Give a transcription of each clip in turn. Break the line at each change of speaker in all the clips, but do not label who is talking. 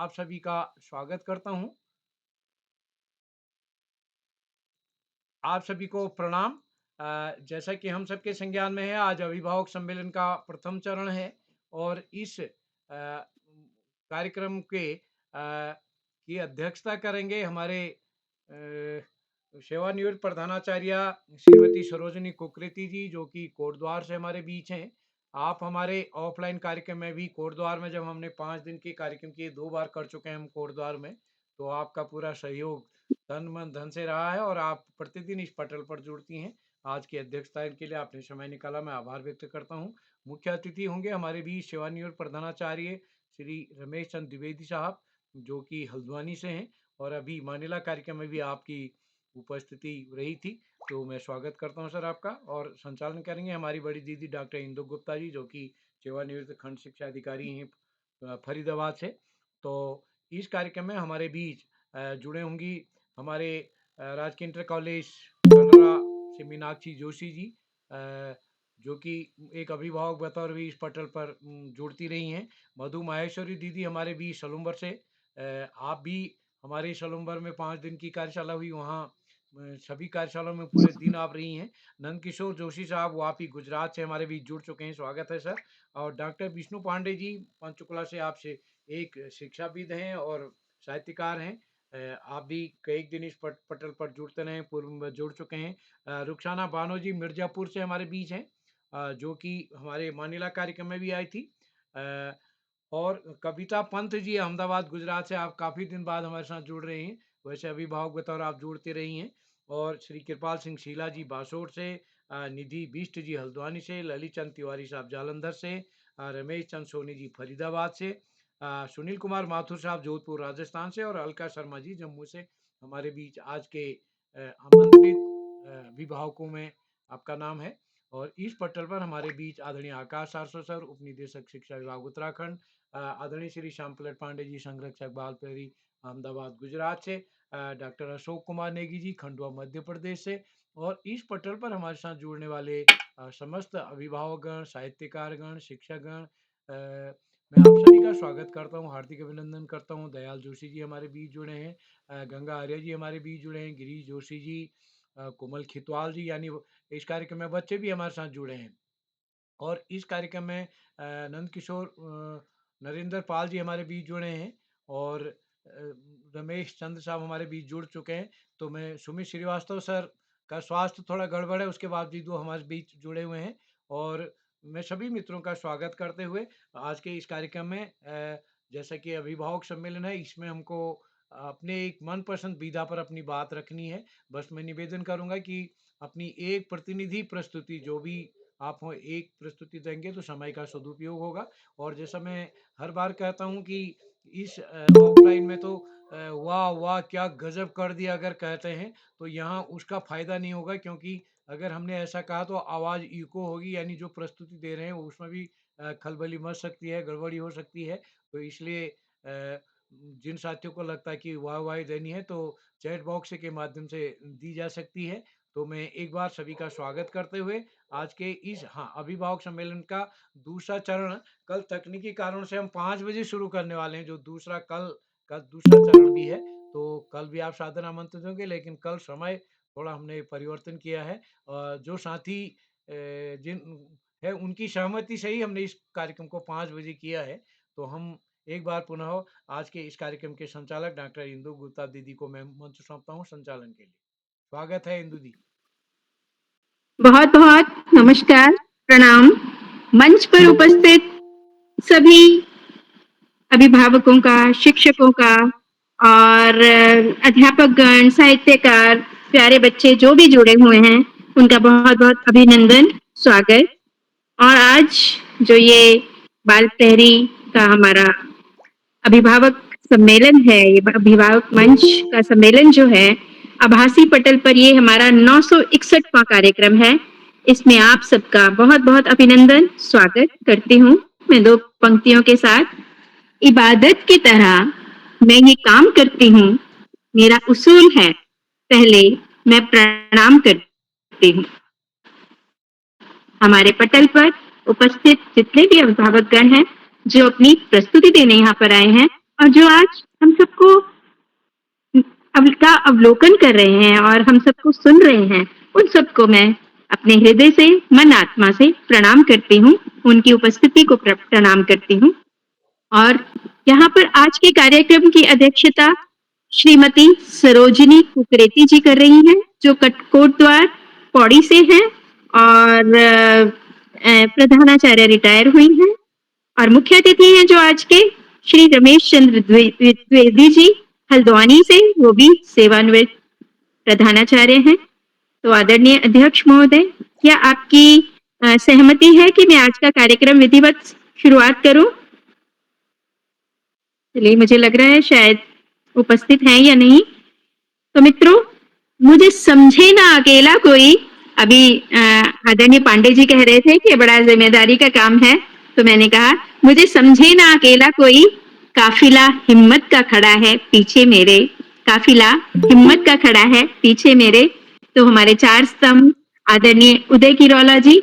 आप सभी का स्वागत करता हूं। आप सभी को प्रणाम। जैसा कि हम सबके संज्ञान में है, आज अभिभावक सम्मेलन का प्रथम चरण है और इस कार्यक्रम के की अध्यक्षता करेंगे हमारे सेवानिवृत्त प्रधानाचार्य श्रीमती सरोजनी कुकरेती जी, जो कि कोटद्वार से हमारे बीच हैं। आप हमारे ऑफलाइन कार्यक्रम में भी कोटद्वार में जब हमने 5 दिन के कार्यक्रम किए, 2 बार कर चुके हैं हम कोटद्वार में, तो आपका पूरा सहयोग तन मन धन से रहा है और आप प्रतिदिन इस पटल पर जुड़ती हैं। आज की अध्यक्षता के लिए आपने समय निकाला, मैं आभार व्यक्त करता हूं। मुख्य अतिथि होंगे हमारे बीच सेवानिवृत्त प्रधानाचार्य श्री रमेश चंद्र द्विवेदी साहब, जो कि हल्द्वानी से हैं और अभी मानिला कार्यक्रम में भी आपकी उपस्थिति रही थी, तो मैं स्वागत करता हूं सर आपका। और संचालन करेंगे हमारी बड़ी दीदी डॉक्टर इंदु गुप्ता जी, जो कि सेवानिवृत्त खंड शिक्षा अधिकारी हैं फरीदाबाद से। तो इस कार्यक्रम में हमारे बीच जुड़े होंगी हमारे राजकीय इंटर कॉलेज कटरा से मीनाक्षी जोशी जी, जो कि एक अभिभावक बतौर भी इस पटल पर जुड़ती रही हैं। मधु माहेश्वरी दीदी हमारे बीच सलूम्बर से, आप भी हमारे सलूम्बर में 5 दिन की कार्यशाला हुई, वहाँ सभी कार्यशालाओं में पूरे दिन आप रही हैं। नंद किशोर जोशी साहब, वो आप ही गुजरात से हमारे बीच जुड़ चुके हैं, स्वागत है सर। और डॉक्टर विष्णु पांडे जी पंचकुला से, आपसे एक शिक्षाविद हैं और साहित्यकार हैं। आप भी कई दिन इस पटल पर जुड़ते रहे, पूर्व में जुड़ चुके हैं। रुखसाना बानो जी मिर्जापुर से हमारे बीच हैं, जो कि हमारे मानिला कार्यक्रम में भी आई थी। और कविता पंत जी अहमदाबाद गुजरात से, आप काफ़ी दिन बाद हमारे साथ जुड़ रहे हैं, वैसे अभिभावक बतौर आप जुड़ते रही हैं। और श्री कृपाल सिंह शीला जी बासोर से, निधि बिष्ट जी हल्द्वानी से, ललित चंद तिवारी साहब जालंधर से, रमेश चंद सोनी जी फरीदाबाद से, सुनील कुमार माथुर साहब जोधपुर राजस्थान से, और अलका शर्मा जी जम्मू से हमारे बीच आज के आमंत्रित अभिभावकों में आपका नाम है। और इस पटल पर हमारे बीच आदरणीय आकाश आरसो सर, उप निदेशक शिक्षा विभाग उत्तराखंड, आदरणीय श्री श्याम पलट पांडे जी संरक्षक बाल प्रहरी अहमदाबाद गुजरात से, डॉक्टर अशोक कुमार नेगी जी खंडवा मध्य प्रदेश से। और इस पटल पर हमारे साथ जुड़ने वाले समस्त अभिभावकगण, साहित्यकारगण, शिक्षकगण, मैं आप सभी का स्वागत करता हूँ, हार्दिक अभिनंदन करता हूँ। दयाल जोशी जी हमारे बीच जुड़े हैं, गंगा आर्य जी हमारे बीच जुड़े हैं, गिरीश जोशी जी, कोमल खितवाल जी, यानी इस कार्यक्रम में बच्चे भी हमारे साथ जुड़े हैं। और इस कार्यक्रम में नंद किशोर नरेंद्र पाल जी हमारे बीच जुड़े हैं और रमेश चंद्र साहब हमारे बीच जुड़ चुके हैं। तो मैं सुमित श्रीवास्तव सर का स्वास्थ्य थोड़ा गड़बड़ है, उसके बावजूद वो हमारे बीच जुड़े हुए हैं। और मैं सभी मित्रों का स्वागत करते हुए आज के इस कार्यक्रम में, जैसा कि अभिभावक सम्मेलन है, इसमें हमको अपने एक मनपसंद विधा पर अपनी बात रखनी है। बस मैं निवेदन करूंगा कि अपनी एक प्रतिनिधि प्रस्तुति, जो भी आप हो, एक प्रस्तुति देंगे तो समय का सदुपयोग होगा। और जैसा मैं हर बार कहता हूं कि इस ऑफलाइन में तो वाह वाह क्या गजब कर दिया अगर कहते हैं, तो यहाँ उसका फायदा नहीं होगा, क्योंकि अगर हमने ऐसा कहा तो आवाज़ इको होगी, यानी जो प्रस्तुति दे रहे हैं उसमें भी खलबली मच सकती है, गड़बड़ी हो सकती है। तो इसलिए जिन साथियों को लगता है कि वाह वाह देनी है, तो चैट बॉक्स के माध्यम से दी जा सकती है। तो मैं एक बार सभी का स्वागत करते हुए आज के इस अभिभावक सम्मेलन का दूसरा चरण, कल तकनीकी कारणों से हम 5 बजे शुरू करने वाले हैं, जो दूसरा कल का दूसरा चरण भी है। तो कल भी आप सादर आमंत्रित होंगे, लेकिन कल समय थोड़ा हमने परिवर्तन किया है। जो साथी जिन है उनकी सहमति से ही हमने इस कार्यक्रम को 5 बजे किया है। तो हम एक बार पुनः आज के इस कार्यक्रम के संचालक डॉक्टर इंदु गुप्ता दीदी को मैं मंच सौंपता हूँ संचालन के लिए। स्वागत है इंदु दी।
बहुत बहुत नमस्कार, प्रणाम। मंच पर उपस्थित सभी अभिभावकों का, शिक्षकों का और अध्यापक गण, साहित्यकार, प्यारे बच्चे जो भी जुड़े हुए हैं, उनका बहुत बहुत अभिनंदन, स्वागत। और आज जो ये बाल प्रहरी का हमारा अभिभावक सम्मेलन है, ये अभिभावक मंच का सम्मेलन जो है, आभासी पटल पर ये हमारा 961वां कार्यक्रम है। इसमें आप सबका बहुत बहुत अभिनंदन, स्वागत करती हूँ मैं 2 पंक्तियों के साथ। इबादत की तरह मैं ये काम करती हूँ, मेरा उसूल है, पहले मैं प्रणाम करती हूँ। हमारे पटल पर उपस्थित जितने भी अभिभावकगण हैं, जो अपनी प्रस्तुति देने यहाँ पर आए हैं, और जो आज हम सबको का अवलोकन कर रहे हैं और हम सबको सुन रहे हैं, उन सबको मैं अपने हृदय से, मन आत्मा से प्रणाम करती हूँ, उनकी उपस्थिति को प्रणाम करती हूँ। और यहाँ पर आज के कार्यक्रम की अध्यक्षता श्रीमती सरोजिनी कुकरेती जी कर रही हैं, जो कोटद्वार पौड़ी से हैं और प्रधानाचार्य रिटायर हुई हैं। और मुख्य अतिथि हैं जो आज के श्री रमेश चंद्र द्विवेदी जी हल्द्वानी से, वो भी सेवानिवृत्त प्रधानाचार्य हैं। तो आदरणीय अध्यक्ष महोदय, क्या आपकी सहमति है कि मैं आज का कार्यक्रम विधिवत शुरुआत करूं? चलिए, मुझे लग रहा है शायद उपस्थित हैं या नहीं। तो मित्रों, मुझे समझे ना अकेला कोई, अभी आदरणीय पांडे जी कह रहे थे कि बड़ा जिम्मेदारी का काम है, तो मैंने कहा मुझे समझे ना अकेला कोई, काफिला हिम्मत का खड़ा है पीछे मेरे, काफिला हिम्मत का खड़ा है पीछे मेरे। तो हमारे चार स्तंभ आदरणीय उदय किरौला जी,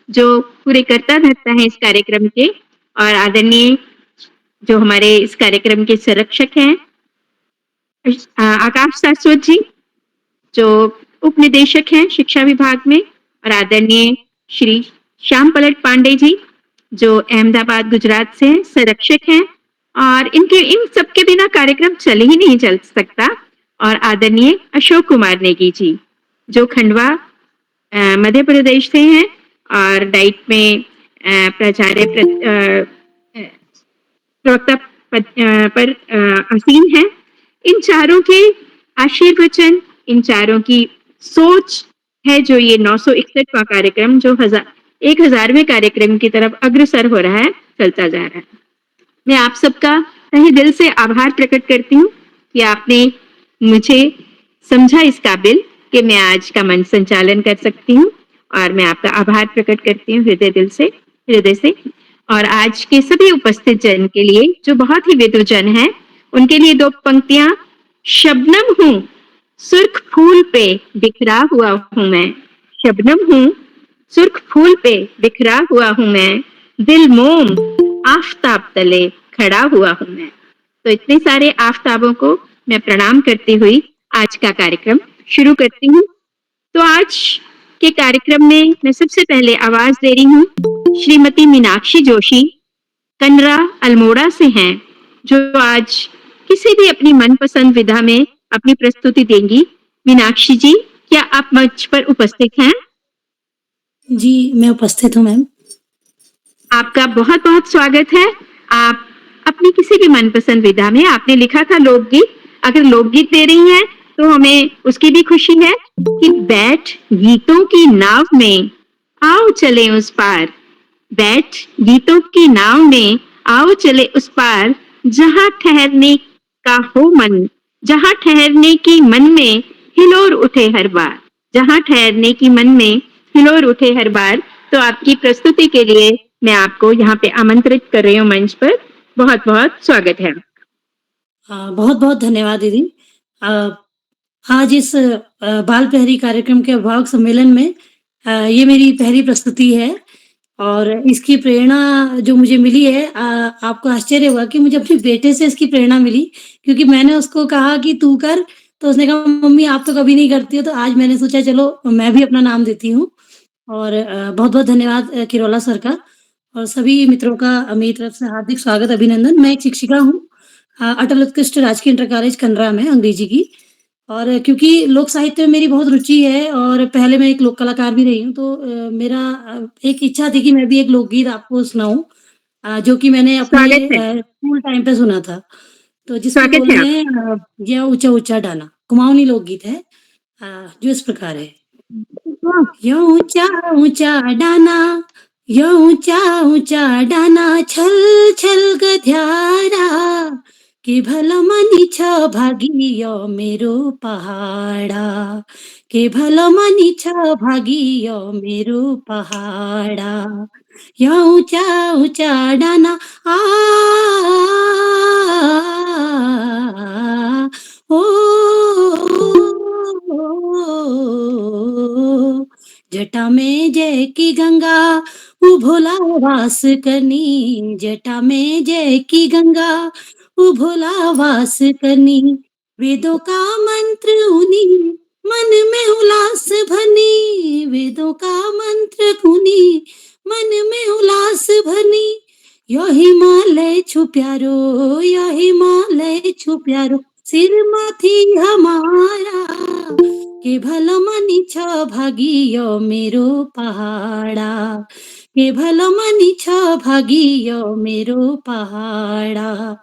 जो पूरे कर्ता धर्ता है इस कार्यक्रम के, और आदरणीय जो हमारे इस कार्यक्रम के संरक्षक हैं आकाश शाश्वत जी, जो उप निदेशक हैं शिक्षा विभाग में, और आदरणीय श्री श्याम पलट पांडे जी, जो अहमदाबाद गुजरात से संरक्षक हैं, और इन सबके बिना कार्यक्रम चल ही नहीं चल सकता। और आदरणीय अशोक कुमार नेगी जी, जो खंडवा मध्य प्रदेश से हैं और डाइट में प्राचार्य प्रवक्ता पर आसीन हैं। इन चारों के आशीर्वचन, इन चारों की सोच है जो ये 961वां कार्यक्रम, जो 1000वें कार्यक्रम की तरफ अग्रसर हो रहा है, चलता जा रहा है। मैं आप सबका तहे दिल से आभार प्रकट करती हूँ कि आपने मुझे समझा इस काबिल कि मैं आज का मंच संचालन कर सकती हूँ, और मैं आपका आभार प्रकट करती हूँ हृदय से। और आज के सभी उपस्थित जन के लिए, जो बहुत ही विद्वजन हैं, उनके लिए दो पंक्तियां। शबनम हूँ सुर्ख फूल पे बिखरा हुआ हूं मैं, शबनम हूँ सुर्ख फूल पे बिखरा हुआ हूं मैं, दिल मोम आफताब तले खड़ा हुआ हूं मैं। तो इतने सारे आफताबों को मैं प्रणाम करती हुई आज का कार्यक्रम शुरू करती हूँ। तो आज के कार्यक्रम में मैं सबसे पहले आवाज दे रही हूँ श्रीमती मीनाक्षी जोशी, कनरा अल्मोड़ा से हैं, जो आज किसी भी अपनी मनपसंद विधा में अपनी प्रस्तुति देंगी। मीनाक्षी जी, क्या आप मंच पर उपस्थित हैं?
जी, मैं उपस्थित हूँ मैम।
आपका बहुत बहुत स्वागत है। आप अपनी किसी भी मनपसंद विधा में, आपने लिखा था लोकगीत, अगर लोकगीत दे रही हैं तो हमें उसकी भी खुशी है कि बैठ गीतों की नाव में आओ चले उस पार, बैठ गीतों की नाव में आओ चले उस पार, जहां ठहरने का हो मन, जहां ठहरने की मन में हिलोर उठे हर बार, जहां ठहरने की मन में हिलोर उठे हर बार। तो आपकी प्रस्तुति के लिए मैं आपको यहाँ पे आमंत्रित कर रही हूँ मंच पर। बहुत बहुत स्वागत है।
बहुत बहुत धन्यवाद दीदी। आज इस बाल प्रहरी कार्यक्रम के अभिभावक सम्मेलन में ये मेरी पहली प्रस्तुति है, और इसकी प्रेरणा जो मुझे मिली है, आपको आश्चर्य होगा कि मुझे अपने बेटे से इसकी प्रेरणा मिली, क्योंकि मैंने उसको कहा कि तू कर, तो उसने कहा मम्मी आप तो कभी नहीं करती हो। तो आज मैंने सोचा चलो मैं भी अपना नाम देती हूँ। और बहुत बहुत धन्यवाद किरौला सर का, और सभी मित्रों का मेरी तरफ से हार्दिक स्वागत, अभिनंदन। मैं एक शिक्षिका हूँ अटल उत्कृष्ट राजकीय इंटर कॉलेज कनरा में, अंग्रेजी की। और क्योंकि लोक साहित्य में मेरी बहुत रुचि है और पहले मैं एक लोक कलाकार भी रही हूँ, तो मेरा एक इच्छा थी कि मैं भी एक लोकगीत आपको सुनाऊँ, जो कि मैंने अपने स्कूल टाइम पे सुना था, तो जिसको बोलते हैं यह ऊंचा ऊंचा डाना। कुमाऊनी लोकगीत है, जो इस प्रकार है। यह ऊंचा ऊंचा डाना, यह ऊंचा ऊंचा डाना, छल छल गध्यारा, के भलो मनी छ भागी यो मेरो पहाड़ा, के भलो मनी छ भागी यो मेरो पहाड़ा, यह ऊंचा ऊंचा डाना आ ओ जटा में जय की गंगा वो भोला वास करनी, जटा में जय की गंगा भोला वास करनी, वेदों का मंत्र उनी, मन में उल्लास भरनी, वेदों का मंत्र उनी, मन में उल्लास भरनी। यो हिमालय छु प्यारो, यो हिमालय छु प्यारो, सिर माथी हमारा, के भला मनी छ भागी यो मेरो पहाड़ा, के भला मनी छ भागी यो मेरो पहाड़ा।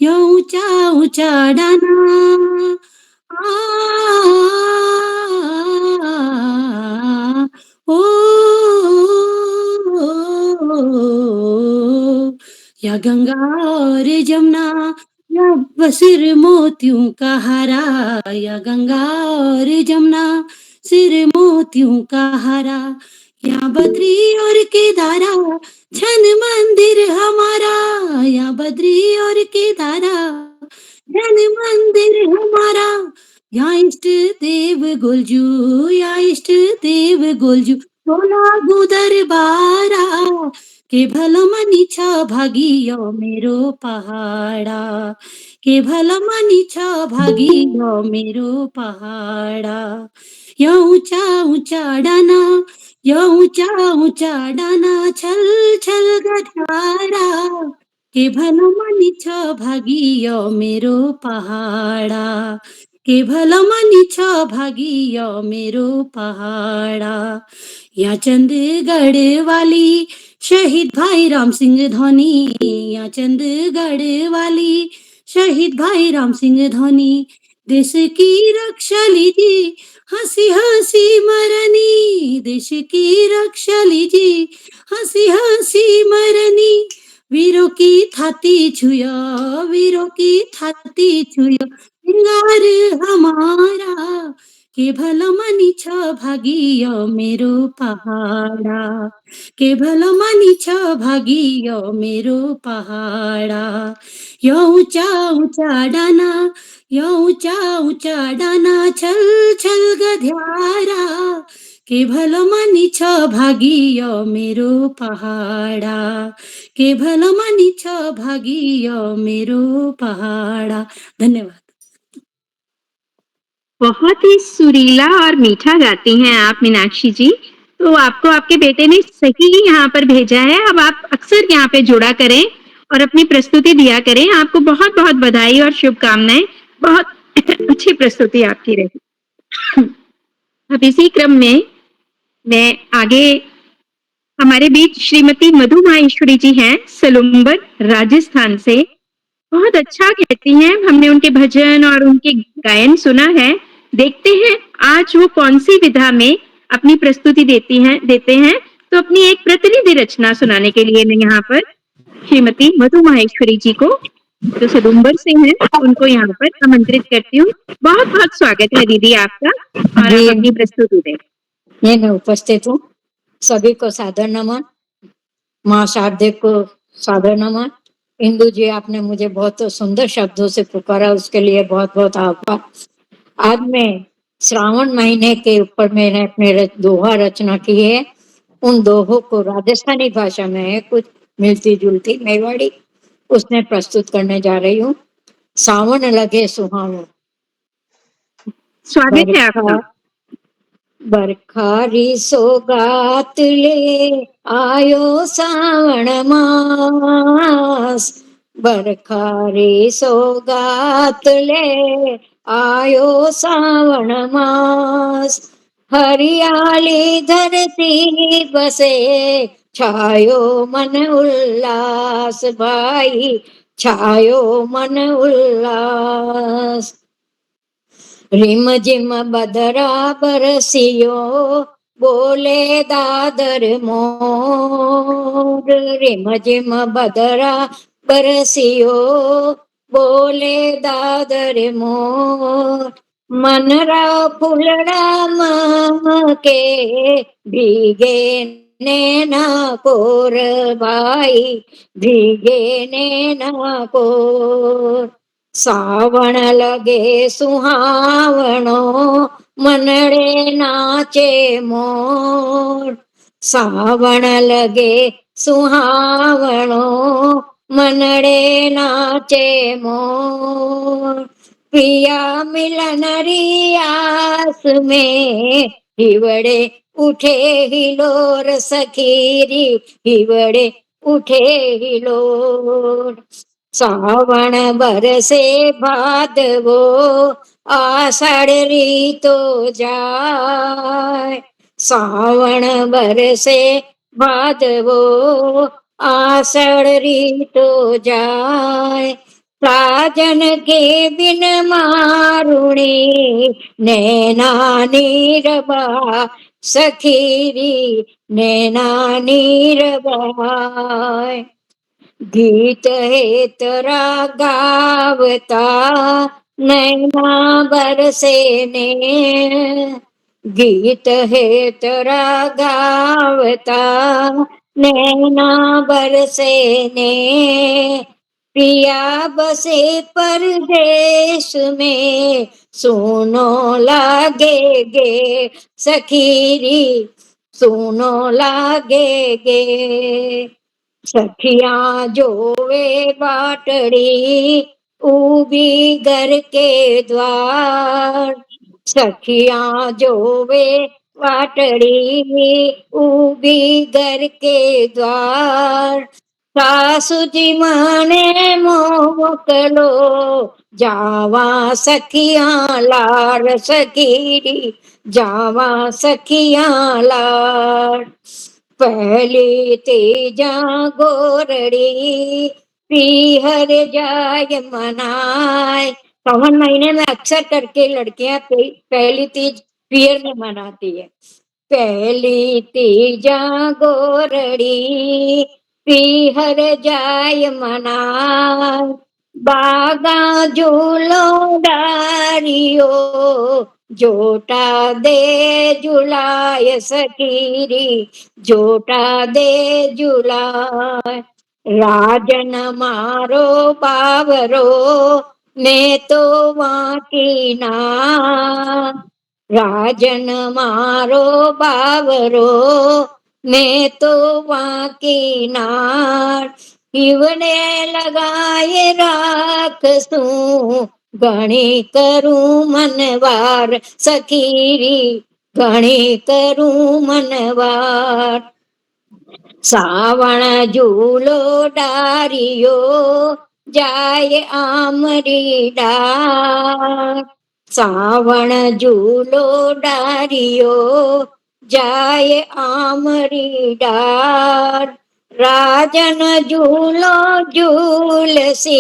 यो ऊंचा ऊंचा डाना, आ, ओ, या गंगा और जमुना, या बसिर मोतियों का हारा, या गंगा और जमुना, सिर मोतियों का हारा, या बद्री और केदारा, छन मंदिर हमारा, या बद्री और केदारा, छन मंदिर हमारा। या इष्ट देव गोलजू, या इष्ट देव गोलजू, बोला गुदर बारा, के भला मनी छ भागी यो मेरो पहाड़ा, के भला मनी छ भागी यो मेरो पहाड़ा। यो ऊंचा ऊंचा डाना, यो ऊंचा ऊंचा डाना, छल छल गठारा, के भला मनी छ भागी यो मेरो पहाड़ा, के भला मनी छ भागी यो मेरो पहाड़ा। या चंडीगढ़ वाली शहीद भाई राम सिंह धोनी, या चंडीगढ़ वाली शहीद भाई राम सिंह धोनी, देश की रक्षा लीजी हंसी हंसी मरनी, देश की रक्षा लीजी हंसी हंसी मरनी। वीरों की थाती छुयो, वीरों की थाती छुयो, सिंगार हमारा, के भला मनी छ भागी यो मेरो पहाड़ा, के भला मनी छ भागी यो मेरो पहाड़ा। यो ऊंचा ऊंचा डाना, यो ऊंचा ऊंचा डाना, छल छल गध्यारा, के भला मनी छ भागी यो मेरो पहाड़ा, के भला मनी छ भागी यो मेरो पहाड़ा। धन्यवाद।
बहुत ही सुरीला और मीठा गाती हैं आप मीनाक्षी जी। तो आपको आपके बेटे ने सही यहाँ पर भेजा है। अब आप अक्सर यहाँ पे जुड़ा करें और अपनी प्रस्तुति दिया करें। आपको बहुत बहुत बधाई और शुभकामनाएं। बहुत अच्छी प्रस्तुति आपकी रही। अब इसी क्रम में मैं आगे, हमारे बीच श्रीमती मधु माहेश्वरी जी हैं, सलूम्बर राजस्थान से। बहुत अच्छा कहती हैं, हमने उनके भजन और उनके गायन सुना है। देखते हैं आज वो कौन सी विधा में अपनी प्रस्तुति देते हैं। तो अपनी एक प्रतिनिधि रचना सुनाने के लिए मैं यहाँ पर श्रीमती मधु माहेश्वरी जी को, जो सलूम्बर से हैं, उनको यहाँ पर आमंत्रित करती हूँ। बहुत बहुत स्वागत है दीदी आपका, और आप अपनी प्रस्तुति दें।
मैं उपस्थित हूँ। सभी को सादर नमन, माँ शारदे को सादर नमन। इंदु जी, आपने मुझे बहुत सुंदर शब्दों से पुकारा, उसके लिए बहुत बहुत आभार। आज मैं श्रावण महीने के ऊपर मैंने अपने दोहा रचना की है। उन दोहों को राजस्थानी भाषा में है, कुछ मिलती जुलती मेवाड़ी, उसने प्रस्तुत करने जा रही हूँ। सावन लगे सुहावो।
स्वागत है आपका।
बरखारी सौगात ले आयो सावण मास, बरखारी सौगात ले आयो सावण मास। हरियाली धरती बसे छायो मन उल्लास, भाई छायो मन उल्लास। रिम जिम बदरा बरसियो बोले दादर मोर, रिम जिम बदरा बरसियो बोले दादर मोर। मनरा फुलड़ा के भीगे नैना कोर, भाई भीगे नैना कोर। सावण लगे सुहावणो मनड़े नाचे मोर, सावण लगे सुहावणो मनड़े नाचे मोर, पिया मिलन री आस में, हिवड़े उठे हिलोर सखीरी, हिवड़े उठे हिलोर। सावण बरसे भादवो, आषाढ़ री तो जाय, सावण बरसे भादवो, आषाढ़ री तो जाय। साजन के बिन मारुणी, नैना नीर बहा, सखीरी नैना नीर बहाय। गीत है तेरा गावता, नैना बरसे ने, गीत है तेरा गावता, नैना बरसे ने। पिया बसे परदेश में, सुनो लागे गे सखीरी, सुनो लागे गे। सखियां जोवे बाटड़ी, उबी घर के द्वार, सखियां जोवे बाटड़ी, उबी घर के द्वार। सासु जी माने मोकलो, जावा सखियां लार सखीरी, जावा सखियां लार। पहली तेजा गोरड़ी, पीहर जाय मनाय। सावन महीने में अक्सर करके लड़कियां पहली तीज पीहर में मनाती है। पहली तीजा गोरड़ी, पीहर जाय मनाय। बागा झूलो डारियो, जोटा दे झुलाय सखीरी, जोटा दे झुलाय। राजन मारो बावरो, मैं तो वाकी ना, राजन मारो बावरो, मैं तो वाकी नार। इवने लगाए राखसू, घणी करूं मनवार सखीरी, घणी करूं मनवार। सावण झूलो डारियो, जाय आमरी डार। सावण झूलो डारियो, जाय आमरी डार। राजन झूलो झूलसी,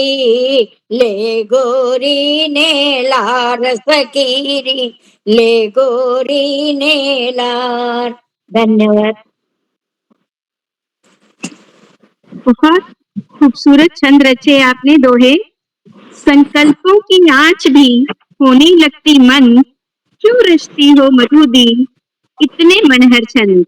ले गोरी ने लार सखीरी, ले गोरी ने लार। धन्यवाद।
बहुत खूबसूरत छंद रचे आपने दोहे। संकल्पों की आँच भी होने लगती मन, क्यों रचती हो मधुदी, इतने मनहर छंद,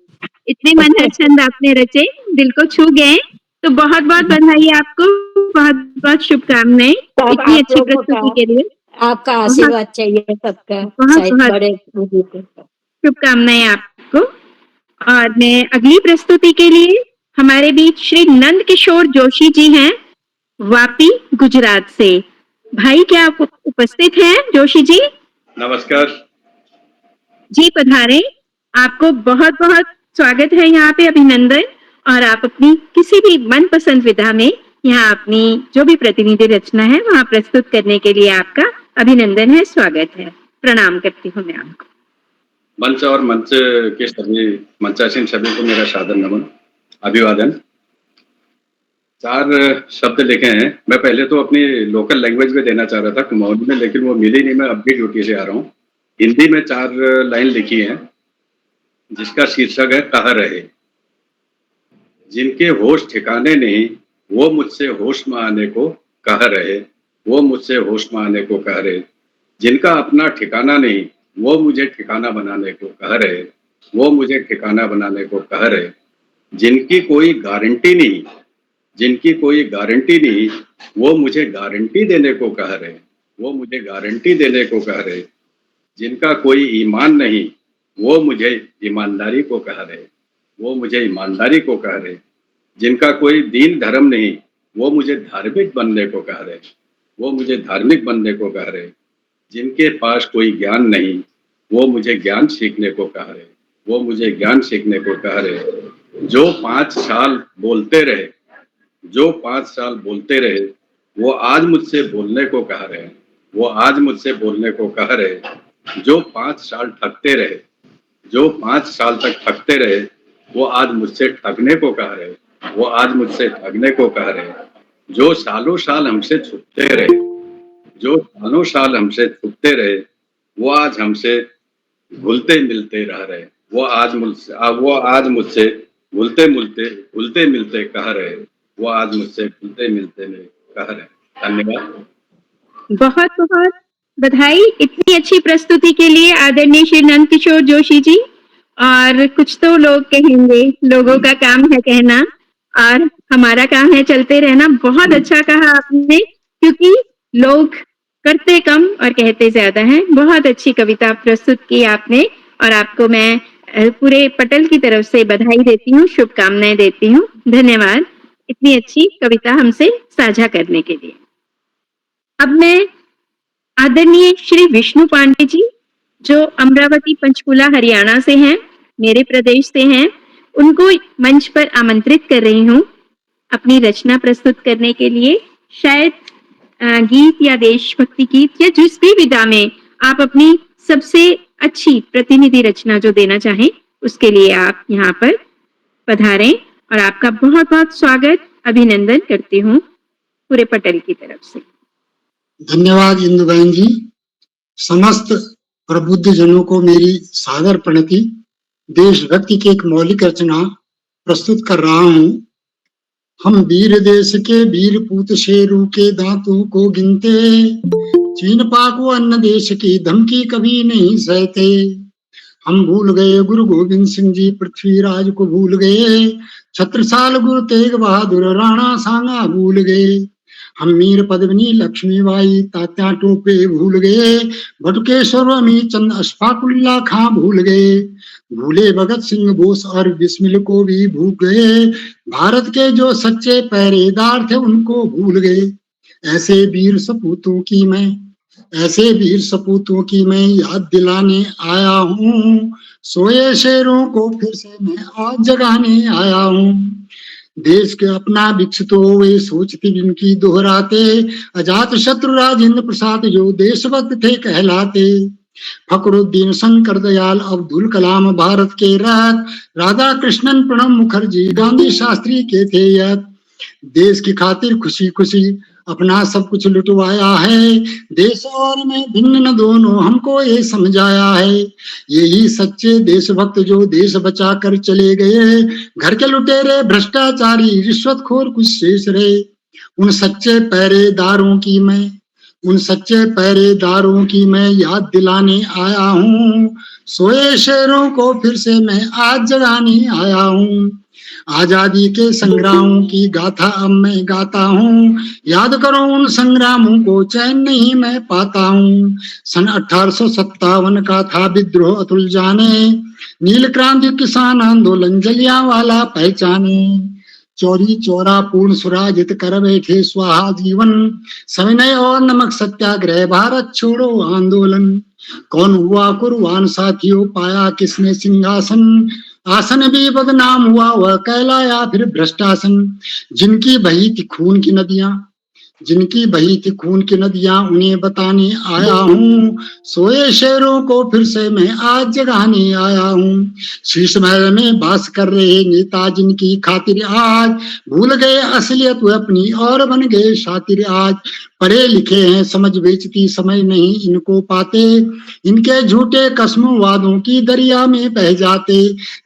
इतने मनहर छंद आपने रचे, दिल को छू गए। तो बहुत बहुत बधाई आपको, बहुत बहुत शुभकामनाएं
सब
इतनी
आप
अच्छी
लोगों का,
प्रस्तुति के लिए।
आपका
बहुत
आशीर्वाद चाहिए सबका,
बहुत
शायद
बहुत
बड़े बुजुर्ग को।
शुभकामनाएं आपको। और मैं अगली प्रस्तुति के लिए हमारे बीच श्री नंद किशोर जोशी जी हैं, वापी गुजरात से। भाई क्या आप उपस्थित हैं जोशी जी?
नमस्कार
जी पधारें, आपको बहुत बहुत स्वागत है यहाँ पे, अभिनंदन। और आप अपनी किसी भी मनपसंद विधा में यहाँ अपनी जो भी प्रतिनिधि रचना है वहाँ प्रस्तुत करने के लिए आपका अभिनंदन है, स्वागत है। प्रणाम करती हूँ मैं आपको।
मंच और मंच के सभी मंचासीन सभी को मेरा सादर नमन, अभिवादन। 4 शब्द लिखे हैं। मैं पहले तो अपनी लोकल लैंग्वेज में देना चाह रहा था कुमाऊनी में, लेकिन वो मिली नहीं। मैं अब भी ड्यूटी से आ रहा हूँ। हिंदी में 4 लाइन लिखी है, जिसका शीर्षक है कह रहे। जिनके होश ठिकाने नहीं, वो मुझसे होश में आने को कह रहे, वो मुझसे होश में आने को कह रहे। जिनका अपना ठिकाना नहीं, वो मुझे ठिकाना बनाने को कह रहे, वो मुझे ठिकाना बनाने को कह रहे। जिनकी कोई गारंटी नहीं, जिनकी कोई गारंटी नहीं, वो मुझे गारंटी देने को कह रहे, वो मुझे गारंटी देने को कह रहे। जिनका कोई ईमान नहीं, वो मुझे ईमानदारी को कह रहे, वो मुझे ईमानदारी को कह रहे। जिनका कोई दीन धर्म नहीं, वो मुझे धार्मिक बनने को कह रहे, वो मुझे धार्मिक बनने को कह रहे। जिनके पास कोई ज्ञान नहीं, वो मुझे ज्ञान सीखने को कह रहे, वो मुझे ज्ञान सीखने को कह रहे। जो 5 साल बोलते रहे, जो 5 साल बोलते रहे, वो आज मुझसे बोलने को कह रहे हैं, वो आज मुझसे बोलने को कह रहे। जो 5 साल ठगते रहे, जो 5 साल तक ठगते रहे, वो आज मुझसे ठगने को कह रहे, वो आज मुझसे ठगने को कह रहे। जो सालों साल हमसे छुपते रहे, जो सालों साल हमसे छुपते रहे, वो आज हमसे घुलते मिलते रह रहे। वो आज मुझसे घुलते मिलते कह रहे, वो आज मुझसे घुलते मिलते कह रहे। धन्यवाद।
बहुत बहुत बधाई इतनी अच्छी प्रस्तुति के लिए आदरणीय श्री नंद किशोर जोशी जी। और कुछ तो लोग कहेंगे, लोगों का काम है कहना और हमारा काम है चलते रहना। बहुत अच्छा कहा आपने, क्योंकि लोग करते कम और कहते ज्यादा हैं। बहुत अच्छी कविता प्रस्तुत की आपने और आपको मैं पूरे पटल की तरफ से बधाई देती हूँ, शुभकामनाएं देती हूँ। धन्यवाद इतनी अच्छी कविता हमसे साझा करने के लिए। अब मैं आदरणीय श्री विष्णु पांडे जी, जो अमरावती पंचकुला हरियाणा से हैं, मेरे प्रदेश से हैं, उनको मंच पर आमंत्रित कर रही हूँ अपनी रचना प्रस्तुत करने के लिए। शायद गीत या देशभक्ति गीत या जिस भी विधा में आप अपनी सबसे अच्छी प्रतिनिधि रचना जो देना चाहें, उसके लिए आप यहाँ पर पधारें और आपका बहुत बहुत स्वागत अभिनंदन करती हूँ पूरे पटल की तरफ से।
धन्यवाद इंदु बहन जी। समस्त प्रबुद्ध जनों को मेरी सादर प्रणति। देशभक्ति की एक मौलिक रचना प्रस्तुत कर रहा हूँ। हम वीर देश के वीर पूत शेरू के दांतों को गिनते, चीन पाक व अन्य देश की धमकी कभी नहीं सहते। हम भूल गए गुरु गोविंद सिंह जी, पृथ्वीराज को भूल गए, छत्रसाल गुरु तेग बहादुर राणा सांगा भूल गए। हम मीर पद्मिनी लक्ष्मीबाई तात्या टोपे भूल गए, बटुकेश्वर अमीर चंद अशफाकुल्ला खां भूल गए। भूले भगत सिंह बोस और बिस्मिल को भी भूल गए। भारत के जो सच्चे पहरेदार थे उनको भूल गए। ऐसे वीर सपूतों की मैं याद दिलाने आया हूँ। सोए शेरों को फिर से मैं आज जगाने आया हूँ। देश के अपना विकसित हो वे सोचते जिनकी दोहराते, अजात शत्रु राजेंद्र प्रसाद जो देशभक्त थे कहलाते। फखरुद्दीन, शंकर दयाल, अब्दुल कलाम भारत के रथ, राधा कृष्णन, प्रणब मुखर्जी, गांधी शास्त्री के थे यत। देश की खातिर खुशी खुशी अपना सब कुछ लुटवाया है। देश और में भिन्न न दोनों हमको ये समझाया है। यही सच्चे देशभक्त जो देश बचा कर चले गए। घर के लुटेरे भ्रष्टाचारी रिश्वतखोर कुछ शेष रहे। उन सच्चे पहरेदारों की मैं याद दिलाने आया हूँ। सोए शेरों को फिर से मैं आज जगाने आया हूँ। आजादी के संग्रामों की गाथा अब मैं गाता हूँ। याद करो उन संग्रामों को, चैन नहीं मैं पाता हूँ। सन 1857 का था विद्रोह अतुल जाने, नील क्रांति किसान आंदोलन जलियांवाला पहचाने। चौरी चौरा पूर्ण स्वराजित कर बैठे स्वाहा जीवन, सविनय और नमक सत्याग्रह भारत छोड़ो आंदोलन। कौन हुआ कुर्बान साथियों, पाया किसने सिंहासन, आसन भी बदनाम हुआ वह कहलाया फिर भ्रष्टासन। जिनकी बही थी खून की नदियां उन्हें बताने आया हूँ। सोए शेरों को फिर से मैं आज जगाने आया हूँ। शीश महल में बास कर रहे नेता जिनकी खातिर आज भूल गए असलियत वे अपनी और बन गए शातिर। आज पढ़े लिखे हैं समझ बेचती समझ नहीं इनको पाते, इनके झूठे कसमों वादों की दरिया में बह जाते।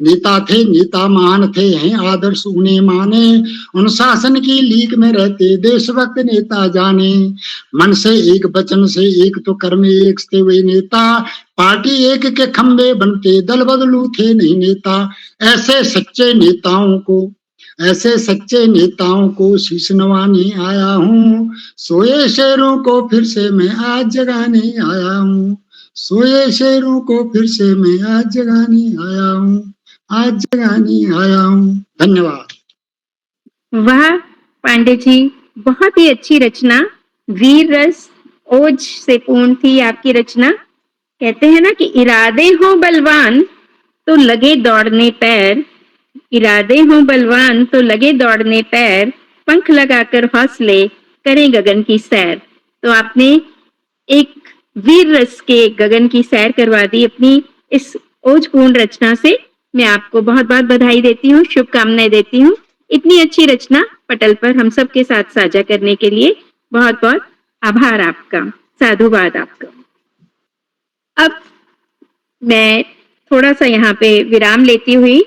नेता थे नेता महान थे हैं आदर्श उन्हें माने, अनुशासन की लीक में रहते देशभक्त नेता जाने। मन से एक, वचन से एक, तो कर्म एक थे वे नेता, पार्टी एक के खंबे बनते दल बदलू थे नहीं नेता। ऐसे सच्चे नेताओं को शीश नवाने आया हूँ। सोए शेरों को फिर से मैं आज जगाने आया हूँ। सोए शेरों को फिर से मैं आज जगाने आया हूँ। धन्यवाद।
वाह पांडे जी, बहुत ही अच्छी रचना, वीर रस ओज से पूर्ण थी आपकी रचना। कहते हैं ना कि इरादे हो बलवान तो लगे दौड़ने पैर, इरादे हो बलवान तो लगे दौड़ने पैर, पंख लगाकर हौसले करें गगन की सैर। तो आपने एक वीर रस के गगन की सैर करवा दी अपनी इस ओजपूर्ण रचना से। मैं आपको बहुत बहुत बधाई देती हूँ, शुभकामनाएं देती हूँ। इतनी अच्छी रचना पटल पर हम सब के साथ साझा करने के लिए बहुत बहुत आभार आपका, साधुवाद आपका। अब मैं थोड़ा सा यहाँ पे विराम लेती हुई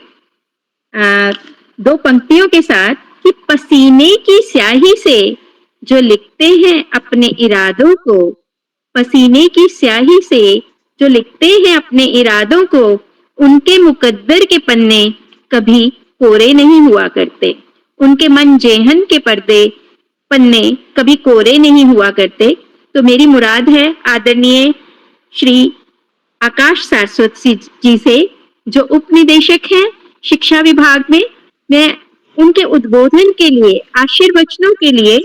दो पंक्तियों के साथ कि पसीने की स्याही से जो लिखते हैं अपने इरादों को, पसीने की स्याही से जो लिखते हैं अपने इरादों को, उनके मुकद्दर के पन्ने कभी कोरे नहीं हुआ करते, उनके मन जेहन के पन्ने कभी कोरे नहीं हुआ करते। तो मेरी मुराद है आदरणीय श्री आकाश सारस्वत जी से, जो उप निदेशक हैं शिक्षा विभाग में। मैं उनके उद्बोधन के लिए, आशीर्वचनों के लिए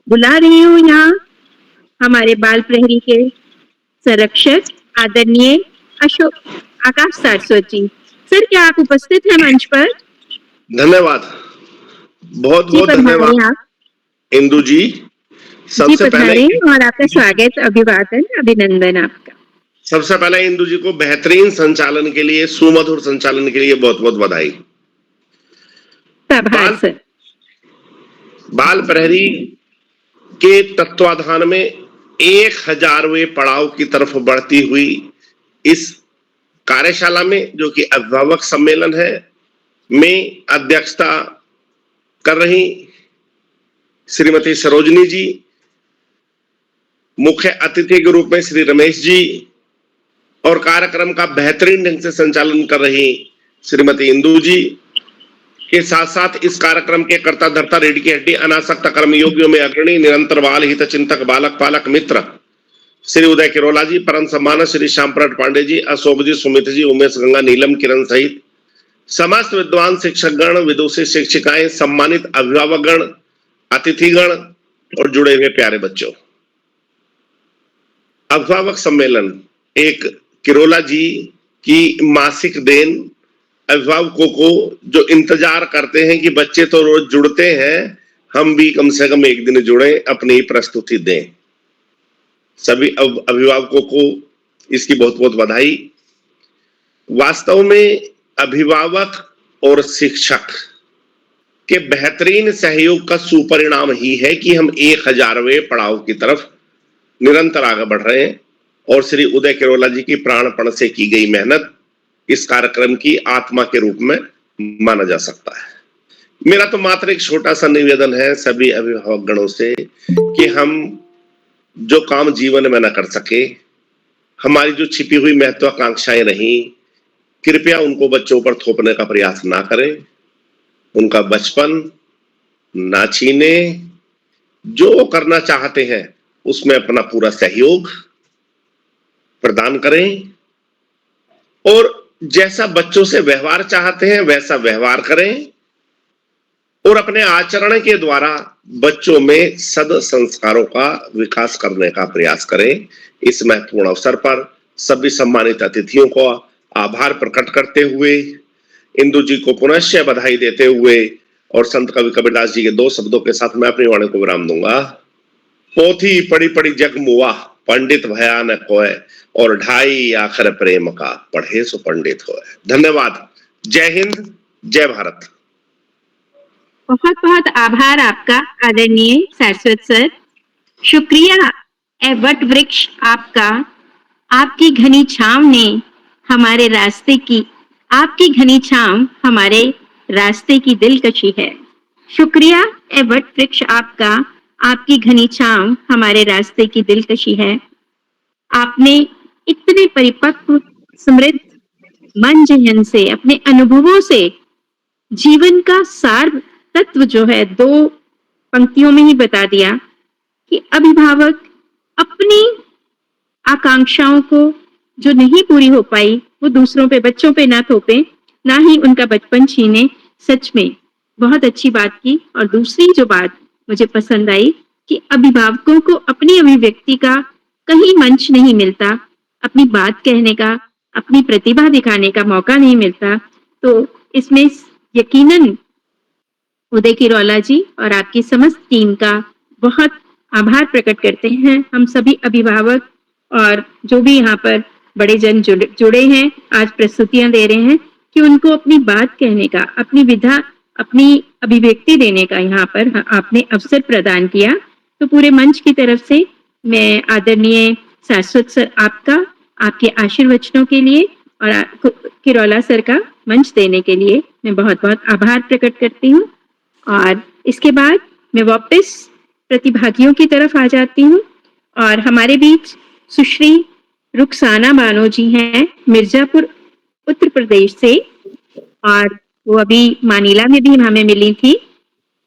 बुला रही हूँ यहाँ हमारे बाल प्रहरी के संरक्षक आदरणीय आकाश सारस्वत जी। सर, क्या आप उपस्थित हैं मंच पर?
धन्यवाद, बहुत बहुत धन्यवाद
आप
इंदु जी। सबसे पहले
और आपका स्वागत, अभिवादन, अभिनंदन आपका।
सबसे पहले इंदु जी को बेहतरीन संचालन के लिए, सुमधुर संचालन के लिए बहुत बहुत बधाई। बाल प्रहरी के तत्वाधान में 1000वें पड़ाव की तरफ बढ़ती हुई इस कार्यशाला में, जो कि अभिभावक सम्मेलन है, में अध्यक्षता कर रही श्रीमती सरोजनी जी, मुख्य अतिथि के रूप में श्री रमेश जी, और कार्यक्रम का बेहतरीन ढंग से संचालन कर रही श्रीमती इंदु जी के साथ साथ इस कार्यक्रम के कर्ता धर्ता, रीढ़ की हड्डी, अनासक्त कर्मयोगियों में अग्रणी, निरंतर बाल हित चिंतक, बालक पालक मित्र श्री उदय किरोला जी, परम सम्मानित श्री श्यामप्रसाद पांडे जी, अशोक जी, सुमित जी, उमेश गंगा, नीलम किरण सहित समस्त विद्वान शिक्षकगण, विदुषी शिक्षिकाएं, सम्मानित अभिभावकगण, अतिथिगण और जुड़े हुए प्यारे बच्चों। अभिभावक सम्मेलन एक किरोला जी की मासिक देन, अभिभावकों को जो इंतजार करते हैं कि बच्चे तो रोज जुड़ते हैं, हम भी कम से कम एक दिन जुड़े, अपनी प्रस्तुति दें। सभी अभिभावकों को इसकी बहुत बहुत बधाई। वास्तव में अभिभावक और शिक्षक के बेहतरीन सहयोग का सुपरिणाम ही है कि हम 1000वें पड़ाव की तरफ निरंतर आगे बढ़ रहे हैं, और श्री उदय किरोला जी की प्राणपण से की गई मेहनत इस कार्यक्रम की आत्मा के रूप में माना जा सकता है। मेरा तो मात्र एक छोटा सा निवेदन है सभी अभिभावक गणों से कि हम जो काम जीवन में न कर सके, हमारी जो छिपी हुई महत्वाकांक्षाएं रही, कृपया उनको बच्चों पर थोपने का प्रयास ना करें, उनका बचपन ना छीने, जो करना चाहते हैं उसमें अपना पूरा सहयोग प्रदान करें, और जैसा बच्चों से व्यवहार चाहते हैं वैसा व्यवहार करें, और अपने आचरण के द्वारा बच्चों में सद संस्कारों का विकास करने का प्रयास करें। इस महत्वपूर्ण अवसर पर सभी सम्मानित अतिथियों को आभार प्रकट करते हुए, इंदु जी को पुनश्च बधाई देते हुए और संत कवि कबीरदास जी के 2 शब्दों के साथ मैं अपनी वाणी को विराम दूंगा। पोथी पढ़ी पढ़ी जग मुआ, पंडित भया न कोय, और ढाई आखर प्रेम का, पढ़े सो पंडित होए। धन्यवाद। जय हिंद, जय भारत।
बहुत बहुत आभार आपका आदरणीय सारस्वत सर। शुक्रिया ए वट वृक्ष आपका। आपकी घनी छांव ने हमारे रास्ते की, आपकी घनी छांव हमारे रास्ते की दिलकशी है। शुक्रिया ए वट वृक्ष आपका, आपकी घनी छांव हमारे रास्ते की दिलकशी है। आपने इतने परिपक्व, समृद्ध मन जहन से, अपने अनुभवों से जीवन का सार तत्व जो है 2 पंक्तियों में ही बता दिया कि अभिभावक अपनी आकांक्षाओं को जो नहीं पूरी हो पाई वो दूसरों पे, बच्चों पे ना थोपे, ना ही उनका बचपन छीने। सच में बहुत अच्छी बात की। और दूसरी जो बात मुझे पसंद आई कि अभिभावकों को अपनी अभिव्यक्ति का कहीं मंच नहीं मिलता, अपनी बात कहने का, अपनी प्रतिभा दिखाने का मौका नहीं मिलता। तो इसमें यकीनन उदय किरौला जी और आपकी समस्त टीम का बहुत आभार प्रकट करते हैं। हम सभी अभिभावक और जो भी यहाँ पर बड़े जन जुड़े हैं, आज प्रस्तुतियां दे रहे हैं, कि उनको अपनी बात कहने का, अपनी विधा, अपनी अभिव्यक्ति देने का यहाँ पर आपने अवसर प्रदान किया। तो पूरे मंच की तरफ से मैं आदरणीय शाश्वत सर आपका, आपके आशीर्वचनों के लिए और किरौला सर का मंच देने के लिए मैं बहुत बहुत आभार प्रकट करती हूँ। और इसके बाद मैं वापस प्रतिभागियों की तरफ आ जाती हूँ और हमारे बीच सुश्री रुखसाना बानो जी हैं मिर्जापुर उत्तर प्रदेश से, और वो अभी मानीला में भी हमें मिली थी।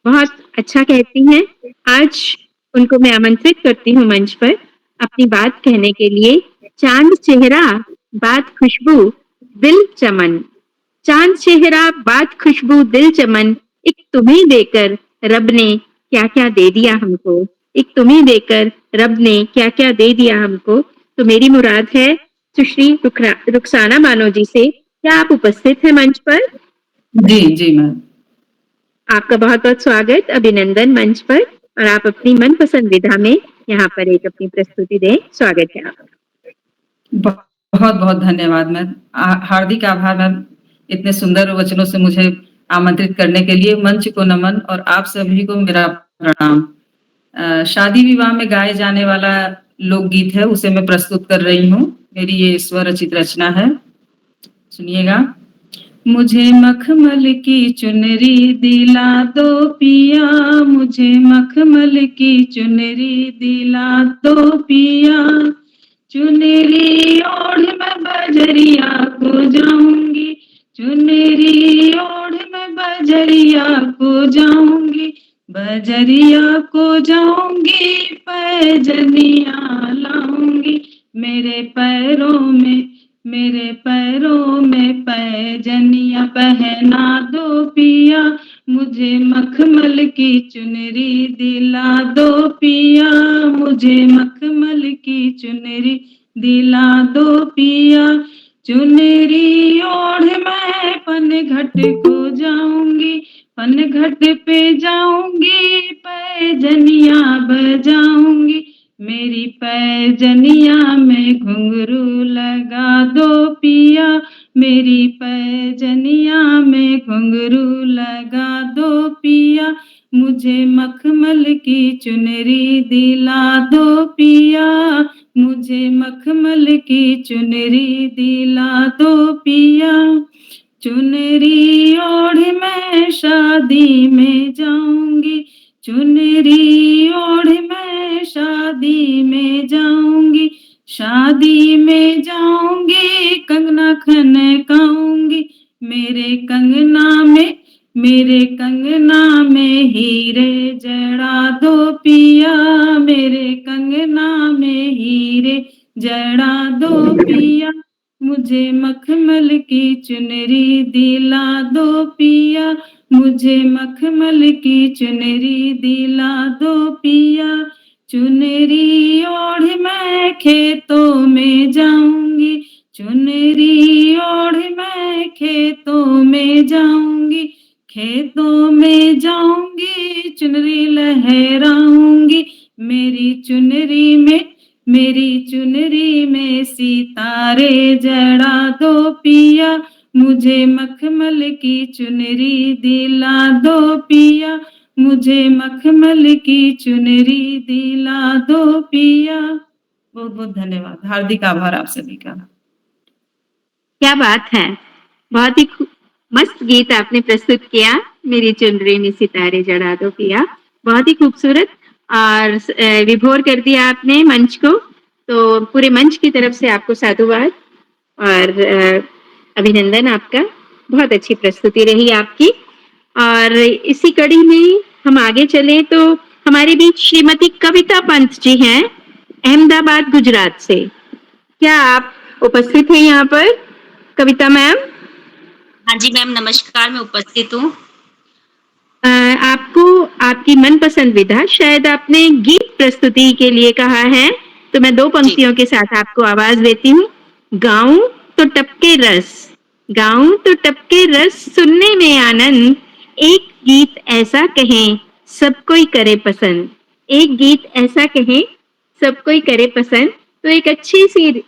बहुत अच्छा कहती हैं। आज उनको मैं आमंत्रित करती हूँ मंच पर अपनी बात कहने के लिए। चांद चेहरा बात खुशबू दिल चमन, चांद चेहरा बात खुशबू दिल चमन, एक तुम्हें देकर रब ने क्या क्या दे दिया हमको, एक तुम्हें देकर रब ने क्या क्या दे दिया हमको। तो मेरी मुराद है सुश्री रुखसाना बानो जी से, क्या आप उपस्थित हैं मंच पर?
जी जी मैम।
आपका बहुत बहुत स्वागत, अभिनंदन मंच पर, और आप अपनी मनपसंद विधा में यहाँ पर एक अपनी प्रस्तुति दें। स्वागत है आपका।
बहुत बहुत धन्यवाद मैम, हार्दिक आभार मैम, इतने सुंदर वचनों से मुझे आमंत्रित करने के लिए। मंच को नमन और आप सभी को मेरा प्रणाम। शादी विवाह में गाए जाने वाला लोकगीत है, उसे मैं प्रस्तुत कर रही हूँ। मेरी ये स्वरचित रचना है, सुनिएगा। मुझे मखमल की चुनरी दिला दो पिया, मुझे मखमल की चुनरी दिला दो पिया, चुनरी ओढ़ मैं बजरिया को जाऊंगी, चुनरी ओढ़ मैं बजरिया को जाऊंगी, बजरिया को जाऊंगी, पैजनिया लाऊंगी, मेरे पैरों में पैजनिया पहना दो पिया, मुझे मखमल की चुनरी दिला दो पिया, मुझे मखमल की चुनरी दिला दो पिया, चुनरी ओढ़ मैं पनघट को जाऊंगी, पनघट पे जाऊंगी, पैजनिया बजाऊंगी, मेरी पैजनिया में घुंघरू लगा दो पिया, मेरी पैजनिया में घुंघरू लगा दो पिया, मुझे मखमल की चुनरी दिला दो पिया, मुझे मखमल की चुनरी दिला दो पिया, चुनरी ओढ़ मैं शादी में जाऊंगी, चुनरी ओढ़ मैं शादी में जाऊंगी, शादी में जाऊंगी, कंगना खनकाऊंगी, मेरे कंगना में हीरे जड़ा दो पिया, मेरे कंगना में हीरे जड़ा दो पिया, मुझे मखमल की चुनरी दिला दो पिया, मुझे मखमल की चुनरी दिला दो पिया, चुनरी ओढ़ मैं खेतों में जाऊंगी, चुनरी ओढ़ मैं खेतों में जाऊंगी, खेतों में जाऊंगी, चुनरी लहराऊंगी, मेरी चुनरी में सितारे जड़ा दो पिया, मुझे मखमल की चुनरी दिला दो पिया, मुझे मखमल की चुनरी दिला दो पिया। बहुत बहुत धन्यवाद, हार्दिक आभार आप सभी का।
क्या बात है, बहुत ही मस्त गीत आपने प्रस्तुत किया, मेरी चुनरी में सितारे जड़ा दो पिया। बहुत ही खूबसूरत और विभोर कर दिया आपने मंच को। तो पूरे मंच की तरफ से आपको साधुवाद और अभिनंदन आपका। बहुत अच्छी प्रस्तुति रही आपकी। और इसी कड़ी में हम आगे चले तो हमारे बीच श्रीमती कविता पंत जी हैं, अहमदाबाद गुजरात से। क्या आप उपस्थित हैं यहाँ पर कविता मैम?
हाँ जी मैम, नमस्कार, मैं उपस्थित हूँ।
आपको आपकी मनपसंद विधा, शायद आपने गीत प्रस्तुति के लिए कहा है, तो मैं 2 पंक्तियों के साथ आपको आवाज देती हूँ। गाऊं तो टपके रस, गाऊं तो टपके रस, सुनने में आनंद, एक गीत ऐसा कहें सब कोई करे पसंद, एक गीत ऐसा कहें सब कोई करे पसंद। तो एक अच्छी सी